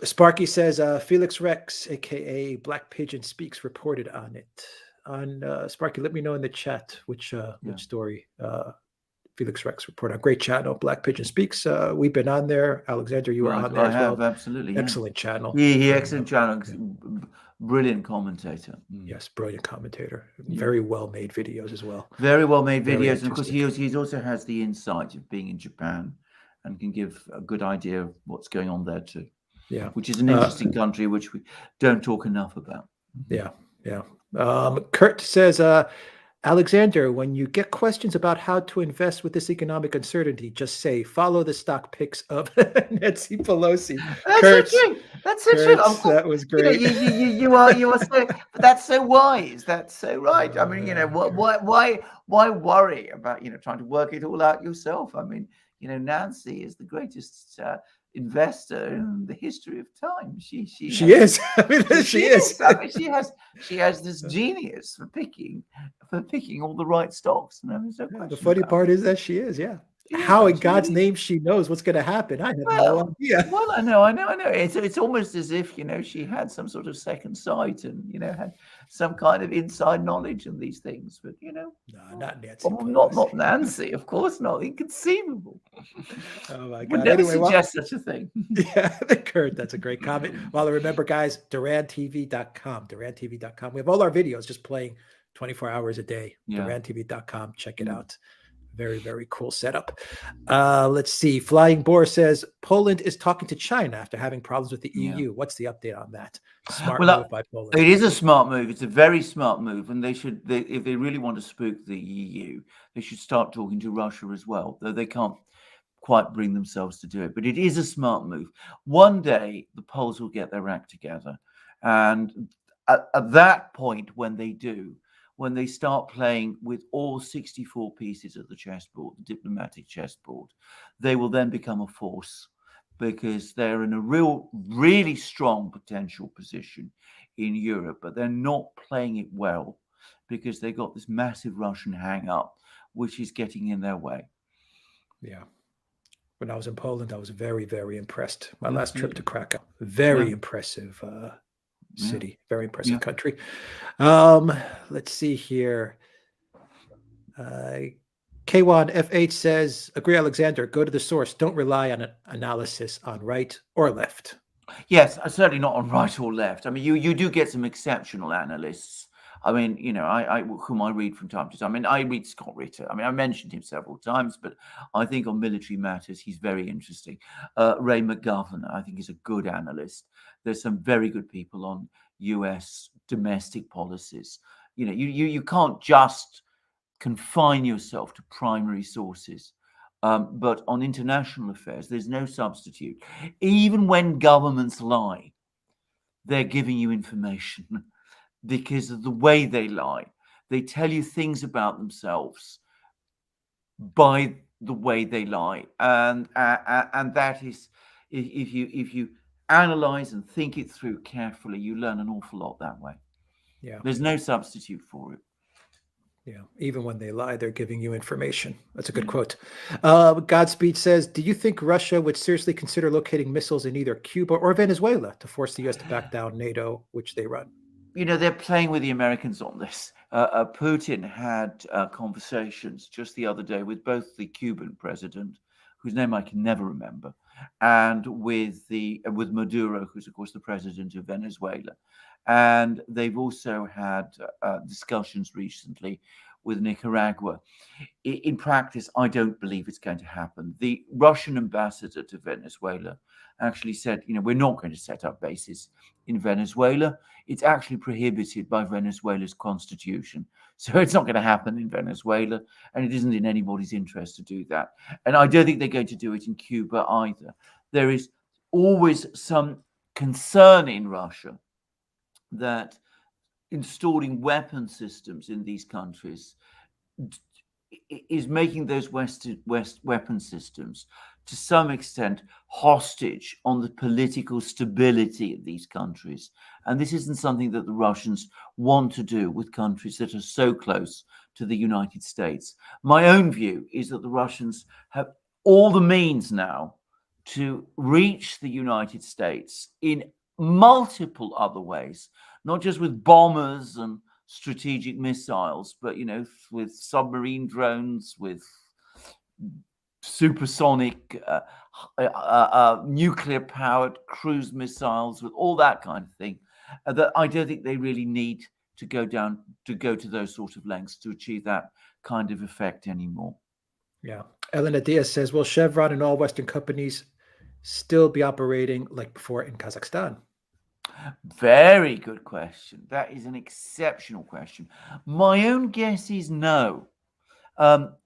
Sparky says Felix Rex, aka Black Pigeon Speaks, reported on it. On Sparky, let me know in the chat which story Felix Rex reported on. Great channel, Black Pigeon Speaks. We've been on there. Alexander, you were on there as well. Absolutely. Excellent channel. He excellent channel. Yeah. Brilliant commentator. Yes, brilliant commentator. Very well made videos as well. Very well made videos, and of course he also has the insight of being in Japan and can give a good idea of what's going on there too. Yeah, which is an interesting country which we don't talk enough about. Yeah. Kurt says, Alexander, when you get questions about how to invest with this economic uncertainty, just say, follow the stock picks of Nancy Pelosi. That's so true. That's so true. That was great. You are so, but that's so wise. That's so right. I mean, why worry about, trying to work it all out yourself? I mean, Nancy is the greatest investor in the history of time. She is. I mean, she is. I mean, she has this genius for picking all the right stocks. The funny part is that she is. Yeah. How in God's name she knows what's going to happen? I have no idea. Well, I know. It's almost as if she had some sort of second sight and had some kind of inside knowledge on these things. But no, not Nancy. Not Nancy, of course not. Inconceivable. Oh my God! Would never suggest such a thing. Yeah, Kurt, that's a great comment. Well, remember, guys, DuranTV.com. DuranTV.com. We have all our videos just playing 24 hours a day. Yeah. DuranTV.com. Check it out. Very, very cool setup. Let's see. Flying Boar says Poland is talking to China after having problems with the EU. What's the update on that? Smart move by Poland. It is a smart move. It's a very smart move. And if they really want to spook the EU, they should start talking to Russia as well, though they can't quite bring themselves to do it. But it is a smart move. One day, the Poles will get their act together. And at that point, when they do, when they start playing with all 64 pieces of the chessboard, the diplomatic chessboard, they will then become a force because they're in a really strong potential position in Europe, but they're not playing it well because they got this massive Russian hang-up, which is getting in their way. Yeah. When I was in Poland, I was very, very impressed. My last trip to Krakow, very impressive city, very impressive country. Let's see here. K1 FH says, agree, Alexander, go to the source. Don't rely on an analysis on right or left. Yes, certainly not on right or left. I mean, you do get some exceptional analysts. I mean, whom I read from time to time. I mean, I read Scott Ritter. I mean, I mentioned him several times, but I think on military matters, he's very interesting. Ray McGovern, I think, is a good analyst. There's some very good people on US domestic policies. You can't just confine yourself to primary sources. But on international affairs, there's no substitute. Even when governments lie, they're giving you information. Because of the way they lie. They tell you things about themselves by the way they lie. And that is, if you analyze and think it through carefully, you learn an awful lot that way. Yeah. There's no substitute for it. Yeah, even when they lie, they're giving you information. That's a good quote. Godspeed says, do you think Russia would seriously consider locating missiles in either Cuba or Venezuela to force the U.S. to back down NATO, which they run? They're playing with the Americans on this. Putin had conversations just the other day with both the Cuban president, whose name I can never remember, and with Maduro, who's of course the president of Venezuela. And they've also had discussions recently with Nicaragua. In practice, I don't believe it's going to happen. The Russian ambassador to Venezuela actually said, we're not going to set up bases in Venezuela. It's actually prohibited by Venezuela's constitution. So it's not going to happen in Venezuela, and it isn't in anybody's interest to do that. And I don't think they're going to do it in Cuba either. There is always some concern in Russia that installing weapon systems in these countries is making those West weapon systems to some extent hostage on the political stability of these countries. And this isn't something that the Russians want to do with countries that are so close to the United States. My own view is that the Russians have all the means now to reach the United States in multiple other ways, not just with bombers and strategic missiles, but with submarine drones, with supersonic nuclear-powered cruise missiles, with all that kind of thing. That I don't think they really need to go to those sort of lengths to achieve that kind of effect anymore. Yeah. Elena Diaz says, will Chevron and all Western companies still be operating like before in Kazakhstan? Very good question. That is an exceptional question. My own guess is no. Nazarbayev,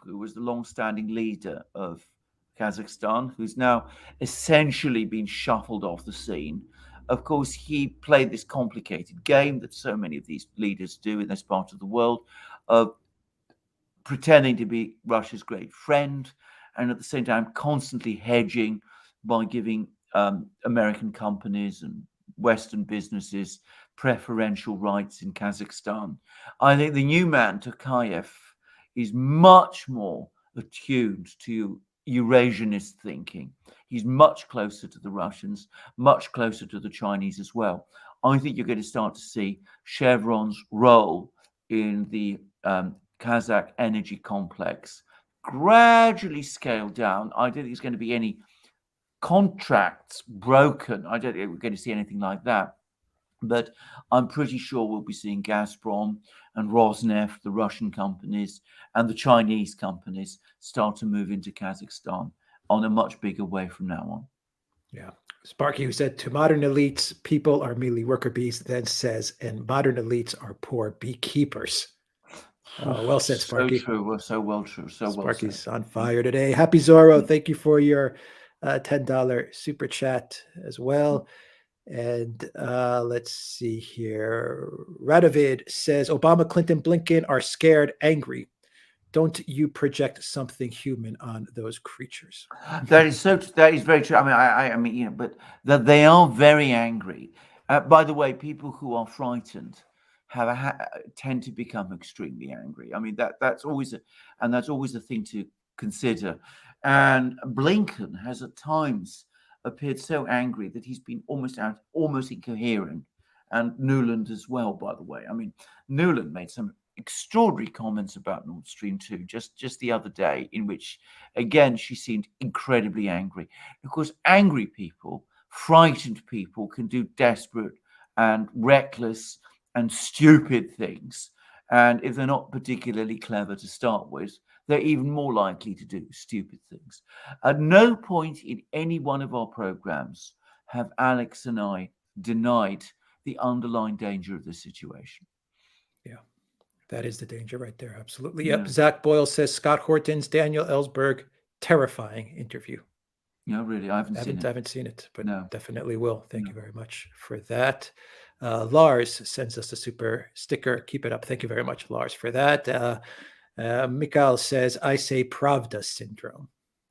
who was the long-standing leader of Kazakhstan, who's now essentially been shuffled off the scene. Of course, he played this complicated game that so many of these leaders do in this part of the world, of pretending to be Russia's great friend, and at the same time constantly hedging by giving American companies and Western businesses preferential rights in Kazakhstan. I think the new man, Tokayev, is much more attuned to Eurasianist thinking. He's much closer to the Russians, much closer to the Chinese as well. I think you're going to start to see Chevron's role in the Kazakh energy complex gradually scale down. I don't think there's going to be any contracts broken. I don't think we're going to see anything like that. But I'm pretty sure we'll be seeing Gazprom and Rosneft, the Russian companies, and the Chinese companies start to move into Kazakhstan on a much bigger way from now on. Yeah. Sparky, who said, to modern elites, people are merely worker bees, then says, and modern elites are poor beekeepers. Well said, Sparky. So true. So well true. So Sparky's well on fire today. Happy Zorro. Thank you for your $10 super chat as well. And let's see here. Radovid says, Obama, Clinton, Blinken are scared, angry. Don't you project something human on those creatures? That is very true. I mean, but that they are very angry. By the way, people who are frightened tend to become extremely angry. I mean, that's always a thing to consider. And Blinken has at times appeared so angry that he's been almost incoherent, and Nuland as well, by the way. I mean, Nuland made some extraordinary comments about Nord Stream 2 just the other day, in which, again, she seemed incredibly angry. Of course, angry people, frightened people can do desperate and reckless and stupid things. And if they're not particularly clever to start with, they're even more likely to do stupid things. At no point in any one of our programs have Alex and I denied the underlying danger of the situation. Yeah, that is the danger right there. Absolutely. Yep. Yeah. Zach Boyle says Scott Horton's Daniel Ellsberg terrifying interview. No, really, I haven't seen it, but no. Definitely will. Thank you very much for that. Lars sends us a super sticker. Keep it up. Thank you very much, Lars, for that. Mikhail says, I say Pravda syndrome.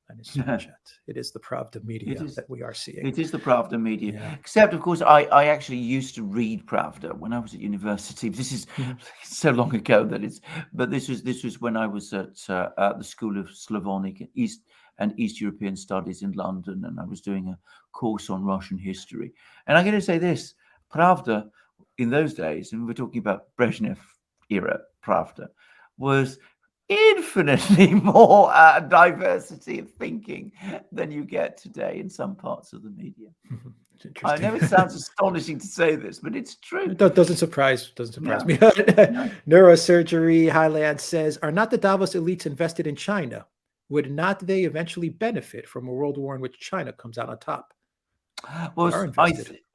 and his super chat. It is the Pravda media It is. that we are seeing. It is the Pravda media. Yeah. Except, of course, I actually used to read Pravda when I was at university. This is so long ago that it's. But this was when I was at the School of Slavonic and East European Studies in London, and I was doing a course on Russian history. And I'm going to say this: Pravda in those days, and we're talking about Brezhnev era Pravda, was infinitely more diversity of thinking than you get today in some parts of the media. I know it sounds astonishing to say this, but it's true. It doesn't surprise me. Neurosurgery Highland says, are not the Davos elites invested in China? Would not they eventually benefit from a world war in which China comes out on top? Well,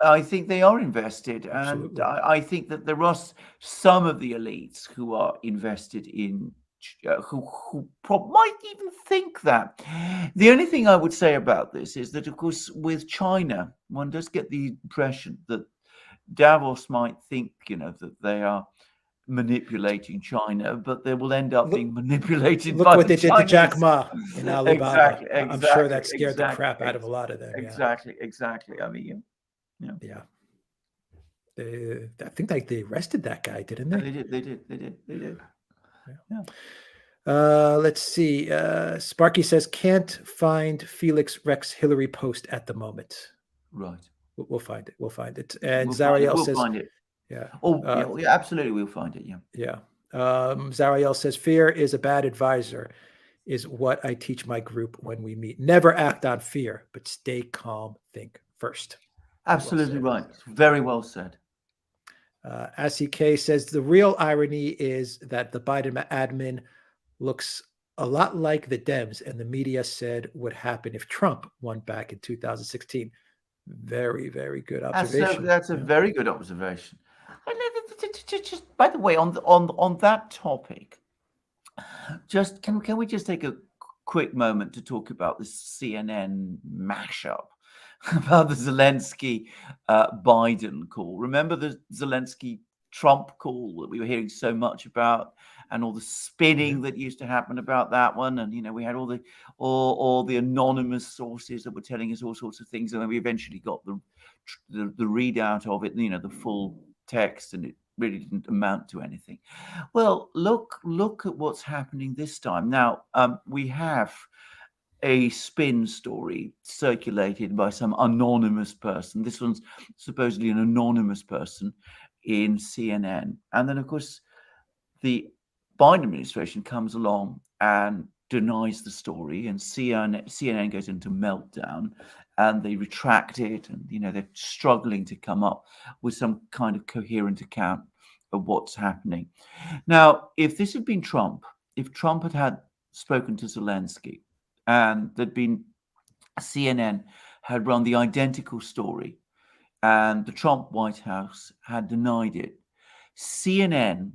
I think they are invested. Absolutely. And I think that there are some of the elites who are invested in who might even think that. The only thing I would say about this is that, of course, with China, one does get the impression that Davos might think, that they are manipulating China, but they will end up being manipulated by what the they did to Jack Ma in Alibaba. Exactly, I'm sure that scared the crap out of a lot of them. Exactly. I mean, I think they arrested that guy, didn't they? They did. Yeah. Let's see. Sparky says, can't find Felix Rex Hillary post at the moment. Right. We'll find it. And Zariel says, find it. Yeah. Absolutely, we'll find it. Yeah. Zariel says, fear is a bad advisor, is what I teach my group when we meet. Never act on fear, but stay calm, think first. Absolutely right. Very well said. SEK says, the real irony is that the Biden admin looks a lot like the Dems, and the media said would happen if Trump won back in 2016. Very, very good observation. That's a very good observation. Just by the way, on that topic, just can we just take a quick moment to talk about this CNN mashup about the Zelensky Biden call? Remember the Zelensky Trump call that we were hearing so much about, and all the spinning that used to happen about that one, and we had all the anonymous sources that were telling us all sorts of things, and then we eventually got the readout of it, the full text, and it really didn't amount to anything. Well, look at what's happening this time. Now, we have a spin story circulated by some anonymous person. This one's supposedly an anonymous person in CNN. And then, of course, the Biden administration comes along and denies the story, and CNN goes into meltdown, and they retract it, and they're struggling to come up with some kind of coherent account of what's happening. Now, if this had been Trump, if Trump had spoken to Zelensky, and CNN had run the identical story, and the Trump White House had denied it, CNN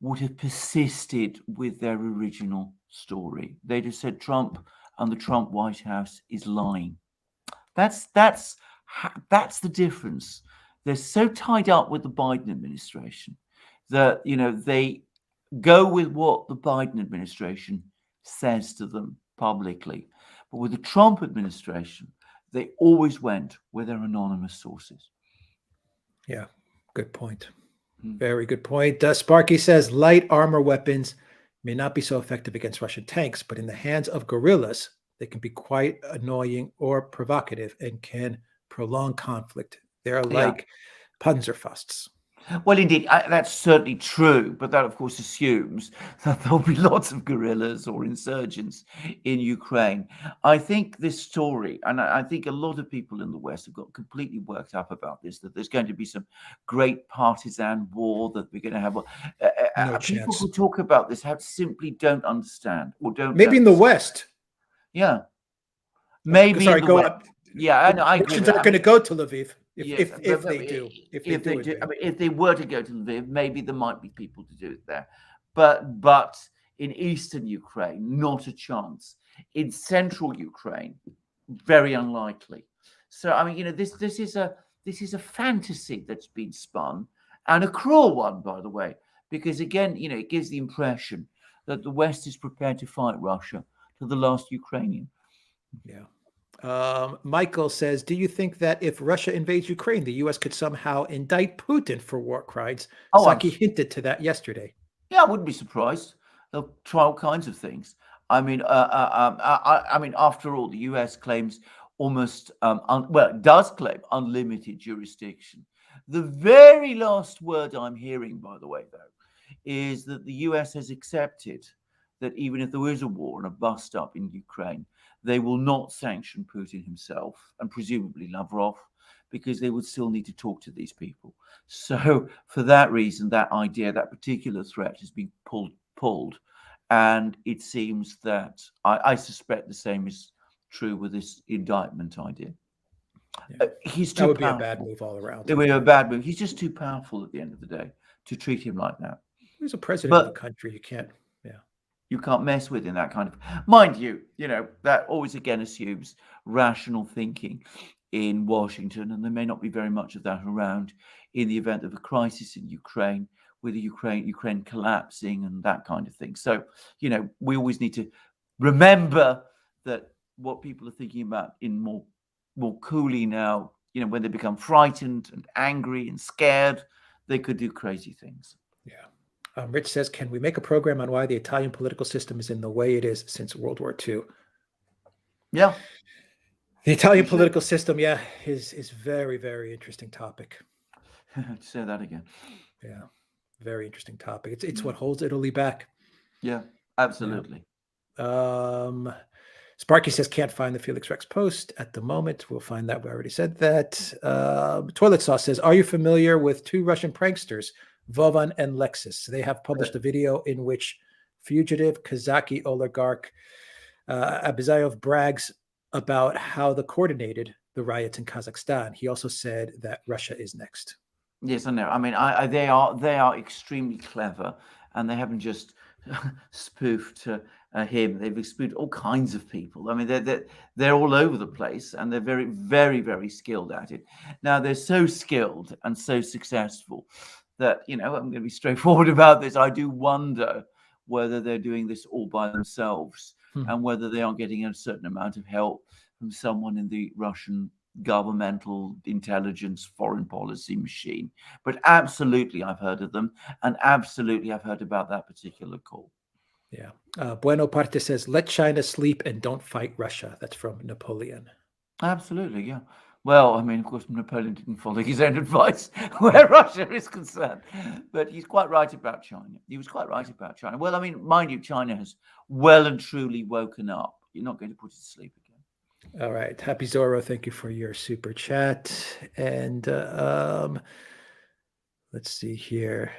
would have persisted with their original story. They'd have said Trump and the Trump White House is lying. That's the difference. They're so tied up with the Biden administration that they go with what the Biden administration says to them publicly. But with the Trump administration, they always went with their anonymous sources. Yeah, good point. Very good point. Sparky says light armor weapons may not be so effective against Russian tanks, but in the hands of guerrillas, they can be quite annoying or provocative and can prolong conflict. They're like Panzerfausts. Well, indeed, that's certainly true, but that, of course, assumes that there'll be lots of guerrillas or insurgents in Ukraine. I think this story, and I think a lot of people in the West have got completely worked up about this, that there's going to be some great partisan war, that we're going to have. No people chance. who talk about this simply don't understand or don't. Maybe in the West. Yeah. Maybe. Sorry, go West. up. Yeah, I agree. Russians aren't going to go to Lviv. If they were to go to Lviv, maybe there might be people to do it there, but in eastern Ukraine, not a chance. In central Ukraine, very unlikely. So I mean, this is a fantasy that's been spun, and a cruel one, by the way, because again, it gives the impression that the West is prepared to fight Russia to the last Ukrainian. Yeah. Michael says, do you think that if Russia invades Ukraine, the U.S. could somehow indict Putin for war crimes? Oh, Saki hinted to that yesterday. yeah, I wouldn't be surprised. They'll try all kinds of things. I mean, I mean, after all, the U.S. claims almost, well, it does claim unlimited jurisdiction. The very last word I'm hearing, by the way, though, is that the U.S. has accepted that even if there is a war and a bust up in Ukraine, they will not sanction Putin himself and presumably Lavrov, because they would still need to talk to these people. So for that reason, that idea, that particular threat has been pulled. And it seems that I suspect the same is true with this indictment idea. Yeah. He's too That would powerful. be a bad move all around. It would be a bad move. He's just too powerful at the end of the day to treat him like that. He's a president of the country. You can't, you can't mess with in that kind of, mind you, that always again assumes rational thinking in Washington, and there may not be very much of that around in the event of a crisis in Ukraine, with the Ukraine collapsing and that kind of thing. So, we always need to remember that what people are thinking about in more coolly now, when they become frightened and angry and scared, they could do crazy things. Yeah. Rich says, can we make a program on why the Italian political system is in the way it is since World War II? Yeah. The Italian political system, is very, very interesting topic. Say that again. Yeah, very interesting topic. It's what holds Italy back. Yeah, absolutely. Sparky says, can't find the Felix Rex post at the moment. We'll find that. We already said that. Toilet Sauce says, are you familiar with two Russian pranksters, Vovan and Lexus? They have published a video in which fugitive Kazaki oligarch Abizayov brags about how they coordinated the riots in Kazakhstan. He also said that Russia is next. Yes, I know. I mean, they are extremely clever, and they haven't just spoofed him. They've spoofed all kinds of people. I mean, they're all over the place, and they're very, very, very skilled at it. Now, they're so skilled and so successful that, I'm going to be straightforward about this. I do wonder whether they're doing this all by themselves and whether they are getting a certain amount of help from someone in the Russian governmental intelligence foreign policy machine. But absolutely, I've heard of them, and absolutely, I've heard about that particular call. Yeah. Bueno Parte says, let China sleep and don't fight Russia. That's from Napoleon. Absolutely, yeah. Well, I mean, of course, Napoleon didn't follow his own advice where Russia is concerned, but he's quite right about China. He was quite right about China. Well, I mean, mind you, China has well and truly woken up. You're not going to put it to sleep again. All right. Happy Zorro, thank you for your super chat. And let's see here.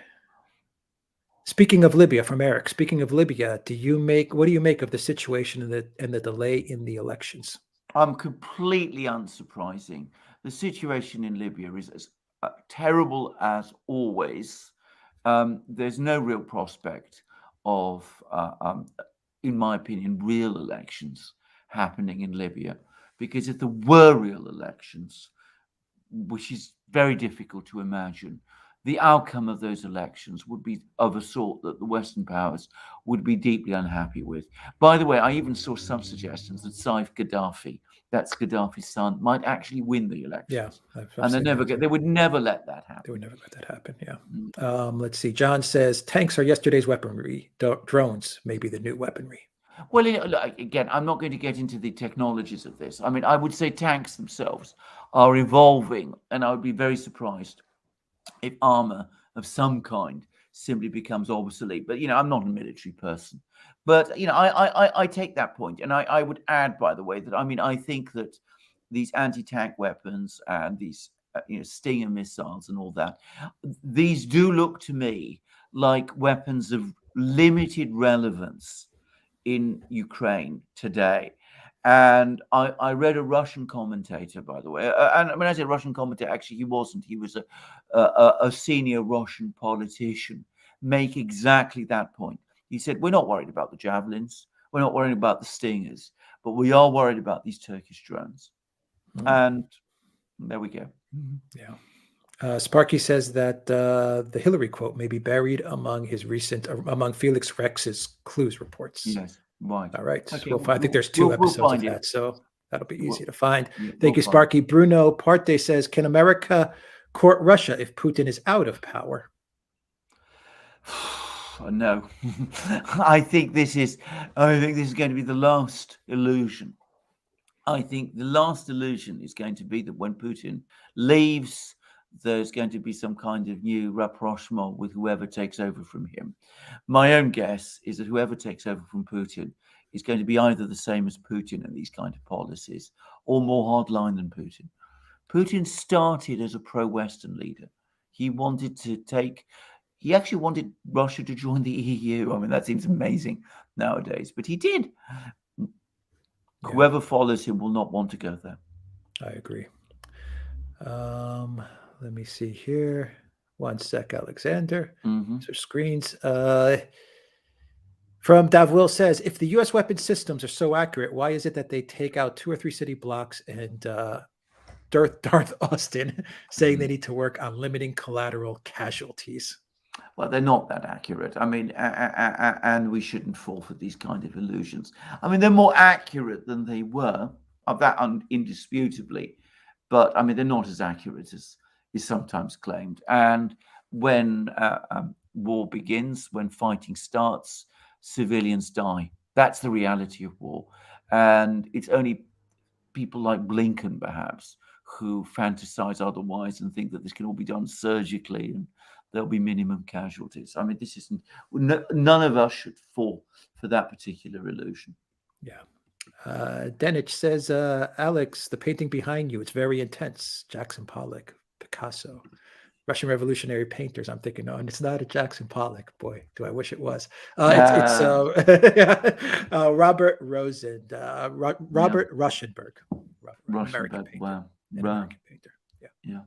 Speaking of Libya, from Eric, speaking of Libya, what do you make of the situation and the delay in the elections? Completely unsurprising. The situation in Libya is as terrible as always. There's no real prospect of, in my opinion, real elections happening in Libya, because if there were real elections, which is very difficult to imagine, the outcome of those elections would be of a sort that the Western powers would be deeply unhappy with. By the way, I even saw some suggestions that Saif Gaddafi, that's Gaddafi's son, might actually win the elections. Yeah, and they would never let that happen. They would never let that happen. Yeah. Let's see. John says tanks are yesterday's weaponry. Drones may be the new weaponry. Well, again, I'm not going to get into the technologies of this. I mean, I would say tanks themselves are evolving, and I would be very surprised if armor of some kind simply becomes obsolete. But, I'm not a military person. But, I take that point. And I would add, by the way, that, I think that these anti-tank weapons and these, Stinger missiles and all that, these do look to me like weapons of limited relevance in Ukraine today. And I read a Russian commentator, by the way, and when I say Russian commentator, actually he wasn't. He was a senior Russian politician, make exactly that point. He said, we're not worried about the javelins, we're not worried about the Stingers, but we are worried about these Turkish drones. And there we go. Yeah. Sparky says that the Hillary quote may be buried among Felix Rex's clues reports. Yes. Right. All right. Okay. I think there's two episodes of that. So That'll be easy to find. Yeah, Thank you, fine. Sparky. Bruno Parte says, can America court Russia if Putin is out of power? No. I think this is going to be the last illusion. I think the last illusion is going to be that when Putin leaves, there's going to be some kind of new rapprochement with whoever takes over from him. My own guess is that whoever takes over from Putin is going to be either the same as Putin in these kind of policies or more hardline than Putin. Putin started as a pro-Western leader. He actually wanted Russia to join the EU. I mean, that seems amazing nowadays, but he did. Yeah. Whoever follows him will not want to go there. I agree. Let me see here. One sec, Alexander. These are screens. From Davwil says, if the U.S. weapon systems are so accurate, why is it that they take out 2 or 3 city blocks and Darth Austin saying they need to work on limiting collateral casualties? Well, they're not that accurate. I mean, and we shouldn't fall for these kind of illusions. I mean, they're more accurate than they were, of that indisputably. But I mean, they're not as accurate as is sometimes claimed. And when war begins, when fighting starts, civilians die. That's the reality of war. And it's only people like Blinken, perhaps, who fantasize otherwise and think that this can all be done surgically and there'll be minimum casualties. I mean, this isn't, none of us should fall for that particular illusion. Yeah. Denich says, Alex, the painting behind you, it's very intense. Jackson Pollock, Picasso, Russian revolutionary painters. I'm thinking, no, and it's not a Jackson Pollock. Boy, do I wish it was. It's Robert Rosen, Robert Rauschenberg. American painter. Wow. American painter. Yeah.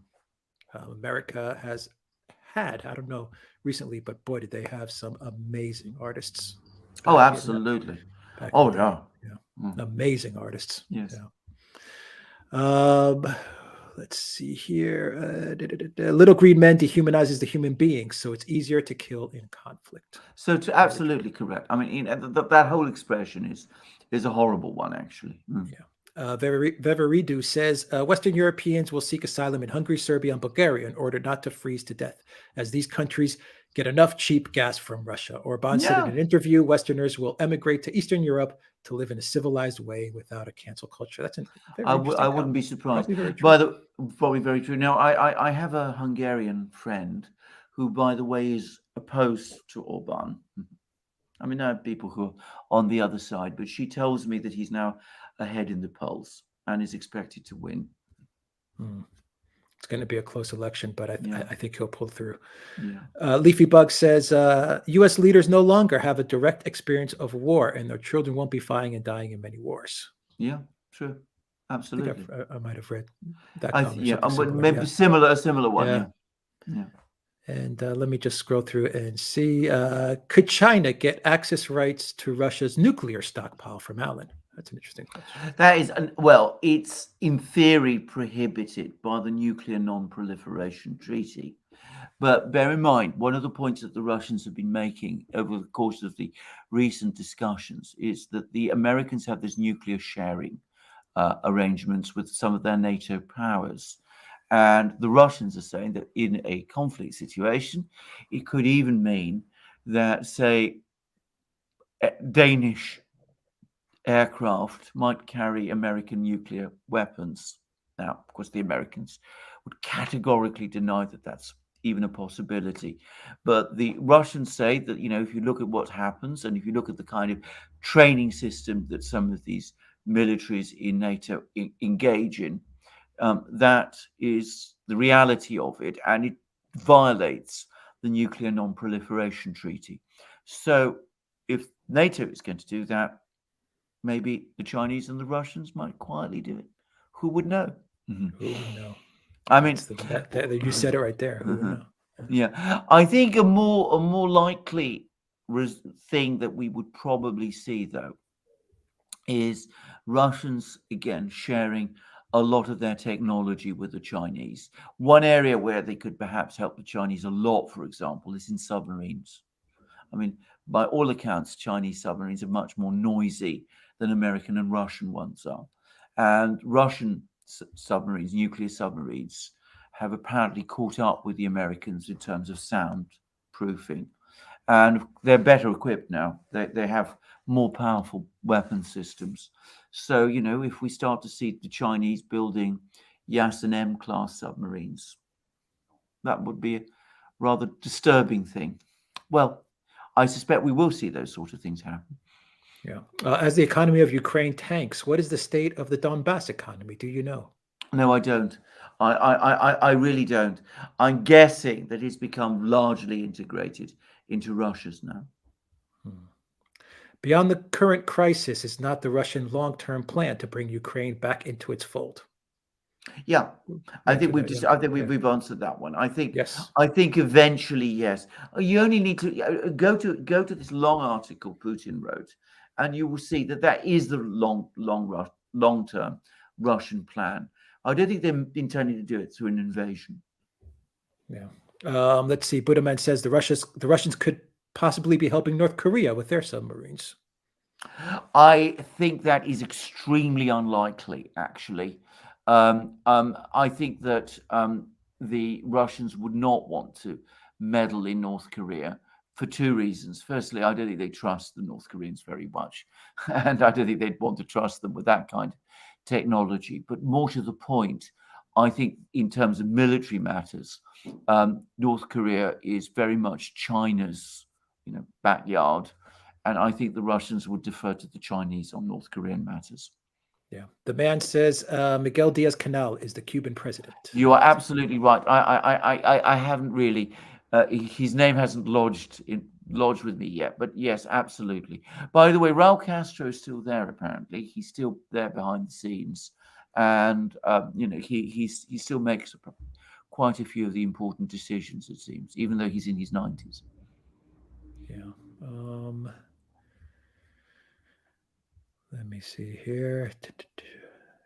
America has had, I don't know recently, but boy, did they have some amazing artists. Oh, absolutely. Oh, yeah. Amazing artists. Yes. Yeah. Let's see here. Little green men dehumanizes the human being, so it's easier to kill in conflict. So, absolutely correct. I mean, that whole expression is a horrible one, actually. Yeah. Veveridu says Western Europeans will seek asylum in Hungary, Serbia, and Bulgaria in order not to freeze to death, as these countries get enough cheap gas from Russia. Orban said in an interview, Westerners will emigrate to Eastern Europe to live in a civilized way without a cancel culture. That's I wouldn't be surprised. Probably very true. Now, I have a Hungarian friend who, by the way, is opposed to Orban. I mean, I have people who are on the other side, but she tells me that he's now ahead in the polls and is expected to win. It's going to be a close election, but I think he'll pull through. Yeah. Leafy Bug says U.S. leaders no longer have a direct experience of war, and their children won't be fighting and dying in many wars. Yeah, true. Absolutely. I might have read that. Maybe a similar one. Yeah. And let me just scroll through and see. Could China get access rights to Russia's nuclear stockpile from Alan? That's an interesting question. That is, it's in theory prohibited by the Nuclear Non-Proliferation Treaty. But bear in mind, one of the points that the Russians have been making over the course of the recent discussions is that the Americans have this nuclear sharing arrangements with some of their NATO powers. And the Russians are saying that in a conflict situation, it could even mean that, say, Danish aircraft might carry American nuclear weapons. Now, of course, the Americans would categorically deny that that's even a possibility. But the Russians say that, if you look at what happens and if you look at the kind of training system that some of these militaries in NATO engage in, that is the reality of it, and it violates the Nuclear Non-Proliferation Treaty. So if NATO is going to do that, maybe the Chinese and the Russians might quietly do it. Who would know? Who would know? I mean, you said it right there. Who would know? Yeah, I think a more likely thing that we would probably see, though, is Russians again sharing a lot of their technology with the Chinese. One area where they could perhaps help the Chinese a lot, for example, is in submarines. I mean, by all accounts, Chinese submarines are much more noisy than American and Russian ones are. And Russian submarines, nuclear submarines, have apparently caught up with the Americans in terms of soundproofing. And they're better equipped now. They have more powerful weapon systems. So, if we start to see the Chinese building Yasen M-class submarines, that would be a rather disturbing thing. Well, I suspect we will see those sort of things happen. Yeah. As the economy of Ukraine tanks, what is the state of the Donbass economy? Do you know? No, I don't. I really don't. I'm guessing that it's become largely integrated into Russia's now. Beyond the current crisis is not the Russian long-term plan to bring Ukraine back into its fold. Yeah, I think Mentioned that, we've answered that one. Yes. I think eventually, yes. You only need to go to this long article Putin wrote, and you will see that is the long term Russian plan. I don't think they're intending to do it through an invasion. Yeah. Let's see. Buddhaman says the Russians could possibly be helping North Korea with their submarines. I think that is extremely unlikely, actually. I think that the Russians would not want to meddle in North Korea for two reasons. Firstly, I don't think they trust the North Koreans very much, and I don't think they'd want to trust them with that kind of technology. But more to the point, I think in terms of military matters, North Korea is very much China's, backyard, and I think the Russians would defer to the Chinese on North Korean matters. Yeah. The man says Miguel Diaz-Canel is the Cuban president. You are absolutely right. I haven't really. His name hasn't lodged with me yet, but yes, absolutely. By the way, Raul Castro is still there. Apparently, he's still there behind the scenes, and he still makes quite a few of the important decisions. It seems, even though he's in his 90s. Yeah. Let me see here.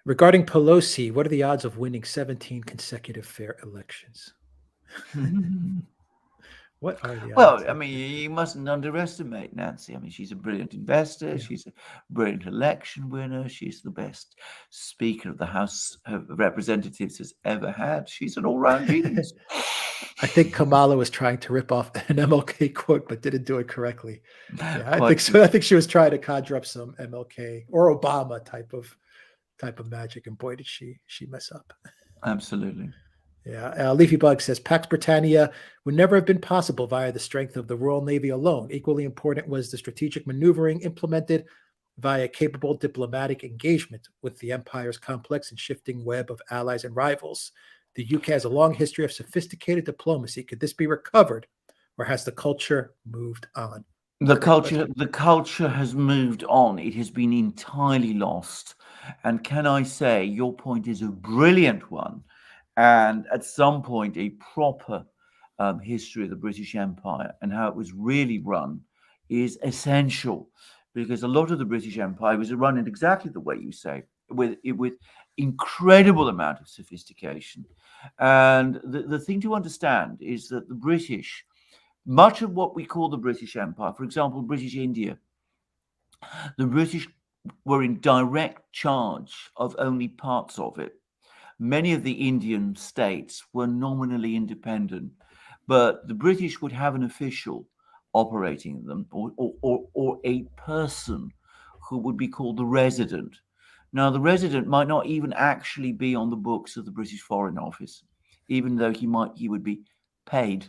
Regarding Pelosi, what are the odds of winning 17 consecutive fair elections? What are the odds? Well, I mean, you mustn't underestimate Nancy. I mean, she's a brilliant investor. Yeah. She's a brilliant election winner. She's the best Speaker of the House of Representatives has ever had. She's an all-round genius. I think Kamala was trying to rip off an MLK quote, but didn't do it correctly. Yeah, I think so. I think she was trying to conjure up some MLK or Obama type of magic, and boy, did she mess up. Absolutely. Yeah. Leafy Bug says Pax Britannia would never have been possible via the strength of the Royal Navy alone. Equally important was the strategic maneuvering implemented via capable diplomatic engagement with the empire's complex and shifting web of allies and rivals. The UK has a long history of sophisticated diplomacy. Could this be recovered, or has the culture moved on? The culture has moved on. It has been entirely lost. And can I say, your point is a brilliant one. And at some point, a proper history of the British Empire and how it was really run is essential, because a lot of the British Empire was run in exactly the way you say, with incredible amount of sophistication. And the thing to understand is that the British, much of what we call the British Empire, for example, British India, the British were in direct charge of only parts of it. Many of the Indian states were nominally independent, but the British would have an official operating them, or a person who would be called the resident. Now, the resident might not even actually be on the books of the British Foreign Office, even though he would be paid,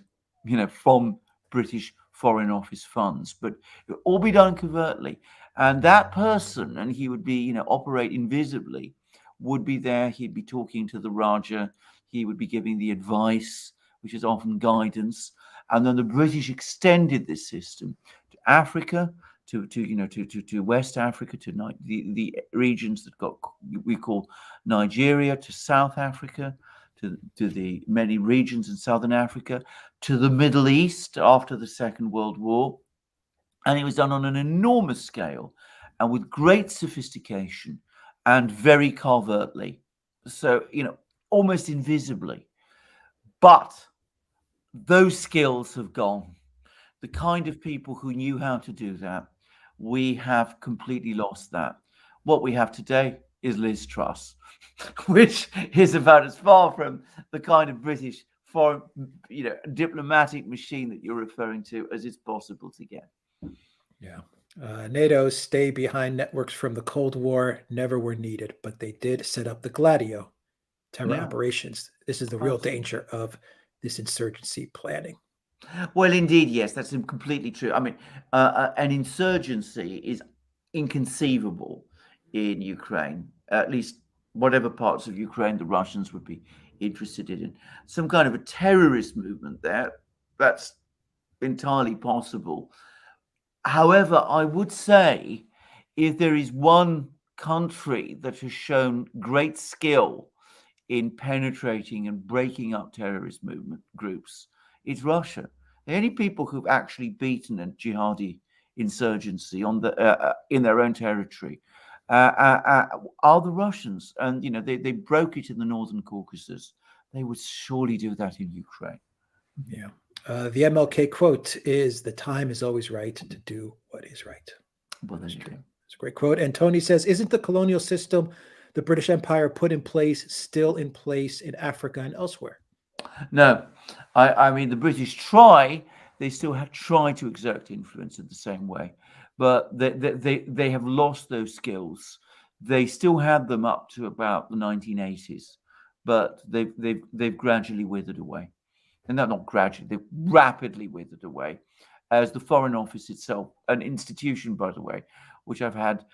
from British Foreign Office funds, but it would all be done covertly. And that person, and he would be, operate invisibly, would be there. He'd be talking to the Raja. He would be giving the advice, which is often guidance. And then the British extended this system to Africa, to West Africa, to the regions that we call Nigeria, to South Africa, to the many regions in Southern Africa, to the Middle East after the Second World War. And it was done on an enormous scale and with great sophistication and very covertly. So, almost invisibly. But those skills have gone. The kind of people who knew how to do that, we have completely lost that. What we have today is Liz Truss, which is about as far from the kind of British foreign, diplomatic machine that you're referring to as it's possible to get. Yeah. NATO's stay behind networks from the Cold War never were needed, but they did set up the Gladio terror operations. This is the real danger of this insurgency planning. Well, indeed, yes, that's completely true. I mean, an insurgency is inconceivable in Ukraine, at least whatever parts of Ukraine the Russians would be interested in. Some kind of a terrorist movement there, that's entirely possible. However, I would say if there is one country that has shown great skill in penetrating and breaking up terrorist movement groups, it's Russia. The only people who've actually beaten a jihadi insurgency on in their own territory are the Russians, and they broke it in the Northern Caucasus. They would surely do that in Ukraine. Yeah. The MLK quote is, "The time is always right to do what is right." Well, that's true. It's a great quote. And Tony says, "Isn't the colonial system the British Empire put in place still in place in Africa and elsewhere?" No, I mean, the British they still have tried to exert influence in the same way, but they have lost those skills. They still had them up to about the 1980s, but they've gradually withered away. And not gradually, they've rapidly withered away, as the Foreign Office itself, an institution, by the way, which I've had,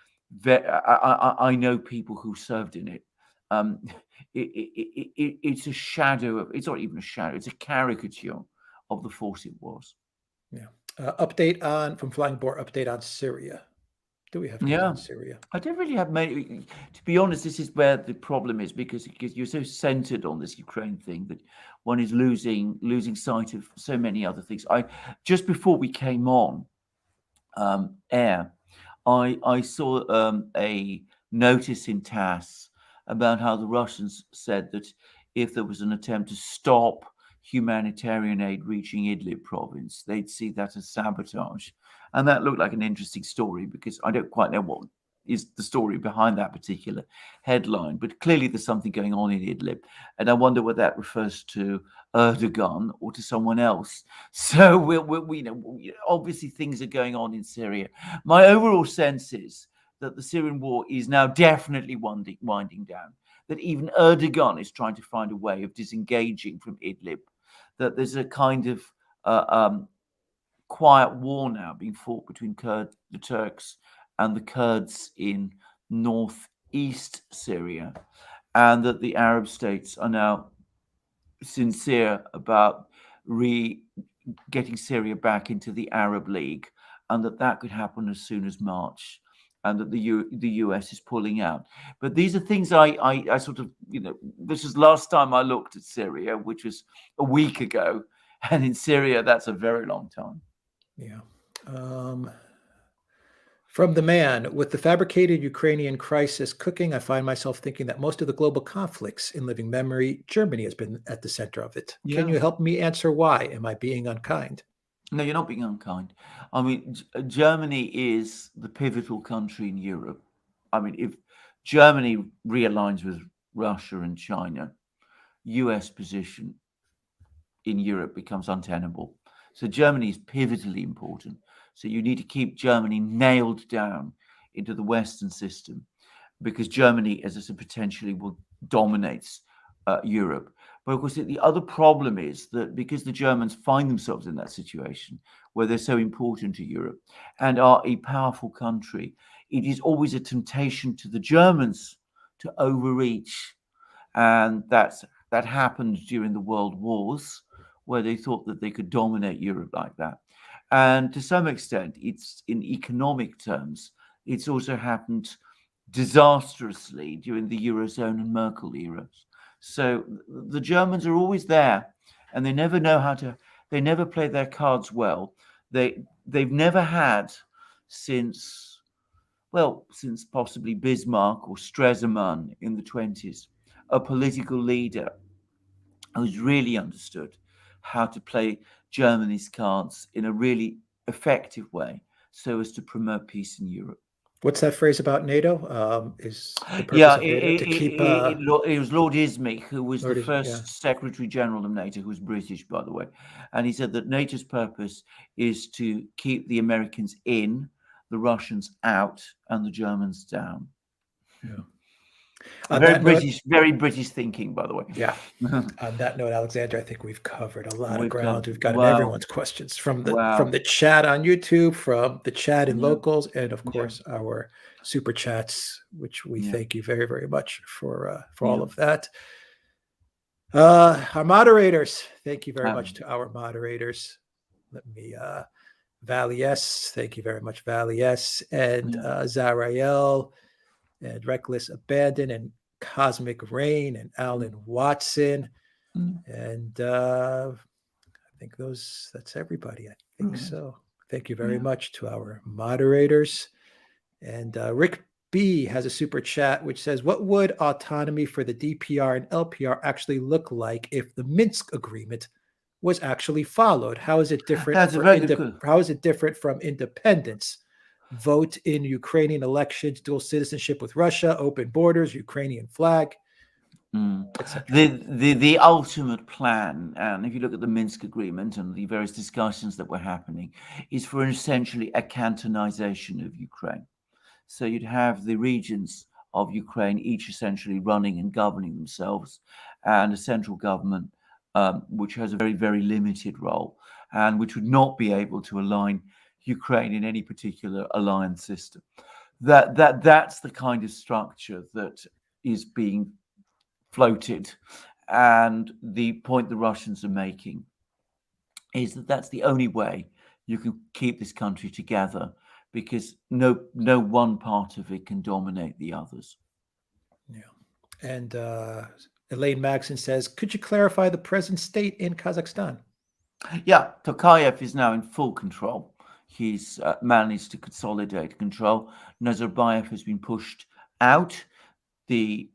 I know people who served in it. It's a shadow of, it's not even a shadow, it's a caricature of the force it was. Yeah. Update from Flying Boar, update on Syria. Do we have on Syria? I don't really have many. To be honest, this is where the problem is, because you're so centered on this Ukraine thing that one is losing sight of so many other things. Just before we came on air, I saw a notice in TASS about how the Russians said that if there was an attempt to stop humanitarian aid reaching Idlib province, they'd see that as sabotage. And that looked like an interesting story, because I don't quite know what is the story behind that particular headline, but clearly there's something going on in Idlib. And I wonder whether that refers to Erdogan or to someone else. So we obviously things are going on in Syria. My overall sense is that the Syrian war is now definitely winding down, that even Erdogan is trying to find a way of disengaging from Idlib, that there's a kind of quiet war now being fought between the Turks and the Kurds in northeast Syria, and that the Arab states are now sincere about getting Syria back into the Arab League, and that could happen as soon as March, and that the US is pulling out. But these are things I sort of, this was last time I looked at Syria, which was a week ago, and in Syria, that's a very long time. Yeah. From the man, with the fabricated Ukrainian crisis cooking, I find myself thinking that most of the global conflicts in living memory, Germany has been at the center of it. Yeah. Can you help me answer why? Am I being unkind? No, you're not being unkind. I mean, Germany is the pivotal country in Europe. I mean, if Germany realigns with Russia and China, US position in Europe becomes untenable. So Germany is pivotally important. So you need to keep Germany nailed down into the Western system, because Germany, as I said, potentially will dominate Europe. But of course, the other problem is that because the Germans find themselves in that situation where they're so important to Europe and are a powerful country, it is always a temptation to the Germans to overreach. And that happened during the World Wars, where they thought that they could dominate Europe like that. And to some extent, it's in economic terms, it's also happened disastrously during the Eurozone and Merkel eras. So the Germans are always there, and they never know they never play their cards well. They've never had since possibly Bismarck or Stresemann in the 1920s, a political leader who's really understood how to play Germany's cards in a really effective way so as to promote peace in Europe. What's that phrase about NATO? Is the purpose Yeah, of NATO to keep it was Lord Ismay, who was the yeah. first Secretary General of NATO, who was British, by the way. And he said that NATO's purpose is to keep the Americans in, the Russians out, and the Germans down. Yeah. Very British thinking, by the way. Yeah. On that note, Alexander, I think we've covered a lot of ground. We've gotten wow. everyone's questions from the chat on YouTube, from the chat in locals, and of course our super chats, which we thank you very, very much for all of that. Our moderators, thank you very much to our moderators. Let me Valley S, thank you very much, Valley S, and Zarael, and Reckless Abandon, and Cosmic Rain, and Alan Watson. And I think that's everybody. I think so. Thank you very much to our moderators. And Rick B has a super chat which says, what would autonomy for the DPR and LPR actually look like if the Minsk agreement was actually followed? How is it different? How is it different from independence? Vote in Ukrainian elections, dual citizenship with Russia, open borders, Ukrainian flag. The ultimate plan, and if you look at the Minsk agreement and the various discussions that were happening, is for essentially a cantonization of Ukraine. So you'd have the regions of Ukraine each essentially running and governing themselves, and a central government which has a very, very limited role, and which would not be able to align Ukraine in any particular alliance system. That's the kind of structure that is being floated, and the point the Russians are making is that that's the only way you can keep this country together, because no one part of it can dominate the others. Yeah. And Elaine Maxon says, could you clarify the present state in Kazakhstan? Yeah, Tokayev is now in full control. He's managed to consolidate control. Nazarbayev has been pushed out. The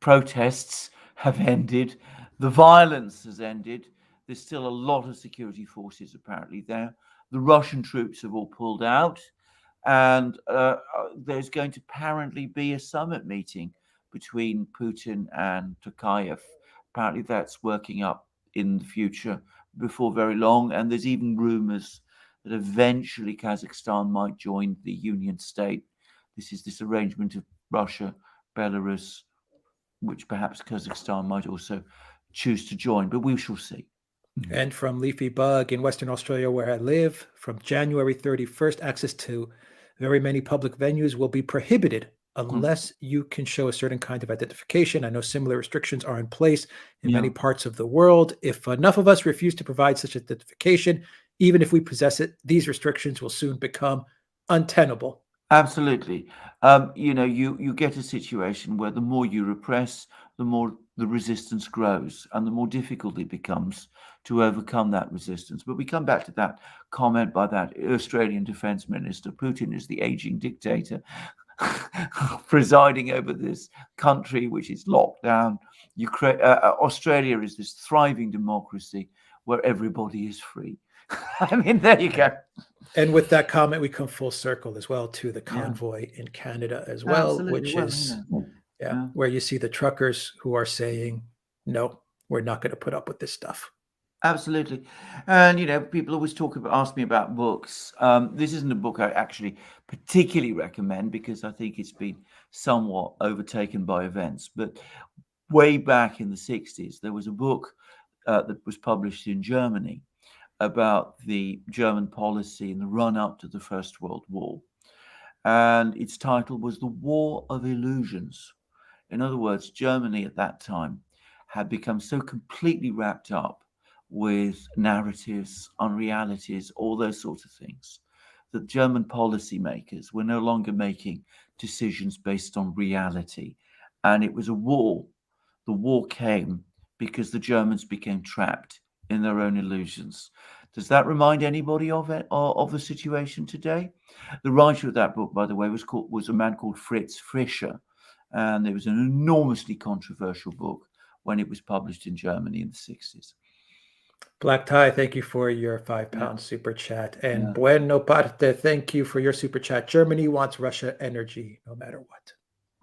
protests have ended. The violence has ended. There's still a lot of security forces apparently there. The Russian troops have all pulled out, and there's going to apparently be a summit meeting between Putin and Tokayev. Apparently that's working up in the future before very long, and there's even rumors that eventually Kazakhstan might join the Union State. This is this arrangement of Russia, Belarus, which perhaps Kazakhstan might also choose to join, but we shall see. And from Leafy Bug in Western Australia, where I live, from January 31st, access to very many public venues will be prohibited unless you can show a certain kind of identification. I know similar restrictions are in place in many parts of the world. If enough of us refuse to provide such identification, even if we possess it, these restrictions will soon become untenable. Absolutely. You get a situation where the more you repress, the more the resistance grows, and the more difficult it becomes to overcome that resistance. But we come back to that comment by that Australian Defence Minister. Putin is the aging dictator presiding over this country which is locked down. Australia is this thriving democracy where everybody is free. I mean, there you go. And with that comment, we come full circle as well to the convoy in Canada as well, which is where you see the truckers who are saying, no, we're not going to put up with this stuff. Absolutely. And, people always ask me about books. This isn't a book I actually particularly recommend because I think it's been somewhat overtaken by events. But way back in the 60s, there was a book that was published in Germany about the German policy in the run-up to the First World War. And its title was The War of Illusions. In other words, Germany at that time had become so completely wrapped up with narratives, unrealities, all those sorts of things, that German policymakers were no longer making decisions based on reality. And it was a war. The war came because the Germans became trapped in their own illusions. Does that remind anybody of it, of the situation today? The writer of that book, by the way, was a man called Fritz Fischer, and it was an enormously controversial book when it was published in Germany in the 60s. Black Tie, thank you for your £5 super chat. And Bueno Parte, thank you for your super chat. Germany wants Russia energy no matter what.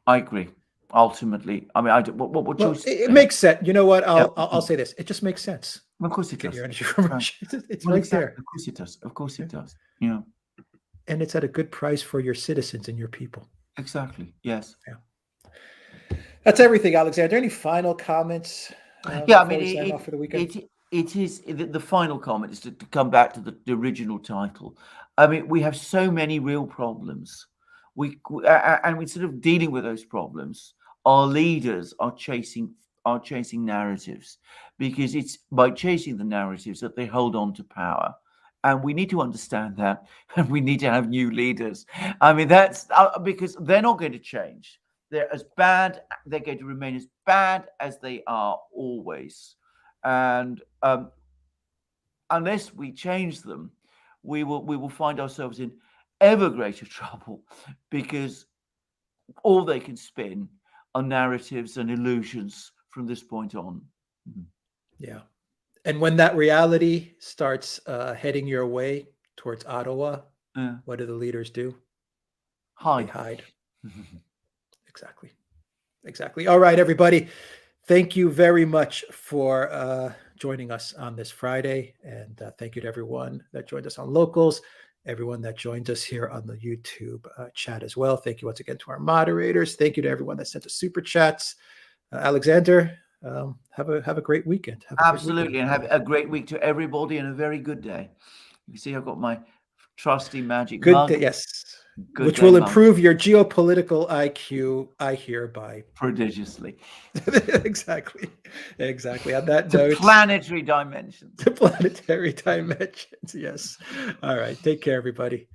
I agree. Ultimately, I mean, what choice? It makes sense. You know what? I'll say this. It just makes sense. Of course it Get does. your energy from Russia. It's right there. Of course it does. Of course it does. Yeah. And it's at a good price for your citizens and your people. Exactly. Yes. Yeah. That's everything, Alexander. Any final comments? I mean, off for the weekend? it is the final comment is to come back to the original title. I mean, we have so many real problems. And instead of dealing with those problems, our leaders are chasing narratives, because it's by chasing the narratives that they hold on to power. And we need to understand that, and we need to have new leaders. I mean, that's because they're not going to change. They're as bad. They're going to remain as bad as they are always. And unless we change them, we will find ourselves in ever greater trouble, because all they can spin are narratives and illusions from this point on. Yeah. And when that reality starts heading your way towards Ottawa, what do the leaders do? Hide. They hide. Exactly. All right, everybody. Thank you very much for joining us on this Friday. And thank you to everyone that joined us on Locals, everyone that joined us here on the YouTube chat as well. Thank you once again to our moderators. Thank you to everyone that sent us super chats. Alexander, have a great weekend. Absolutely. And have a great week to everybody, and a very good day. You see, I've got my trusty magic mug. Good day, yes. Which will improve your geopolitical IQ, I hear, by prodigiously. Exactly. On that note, planetary dimensions. The planetary dimensions. Yes. All right. Take care, everybody.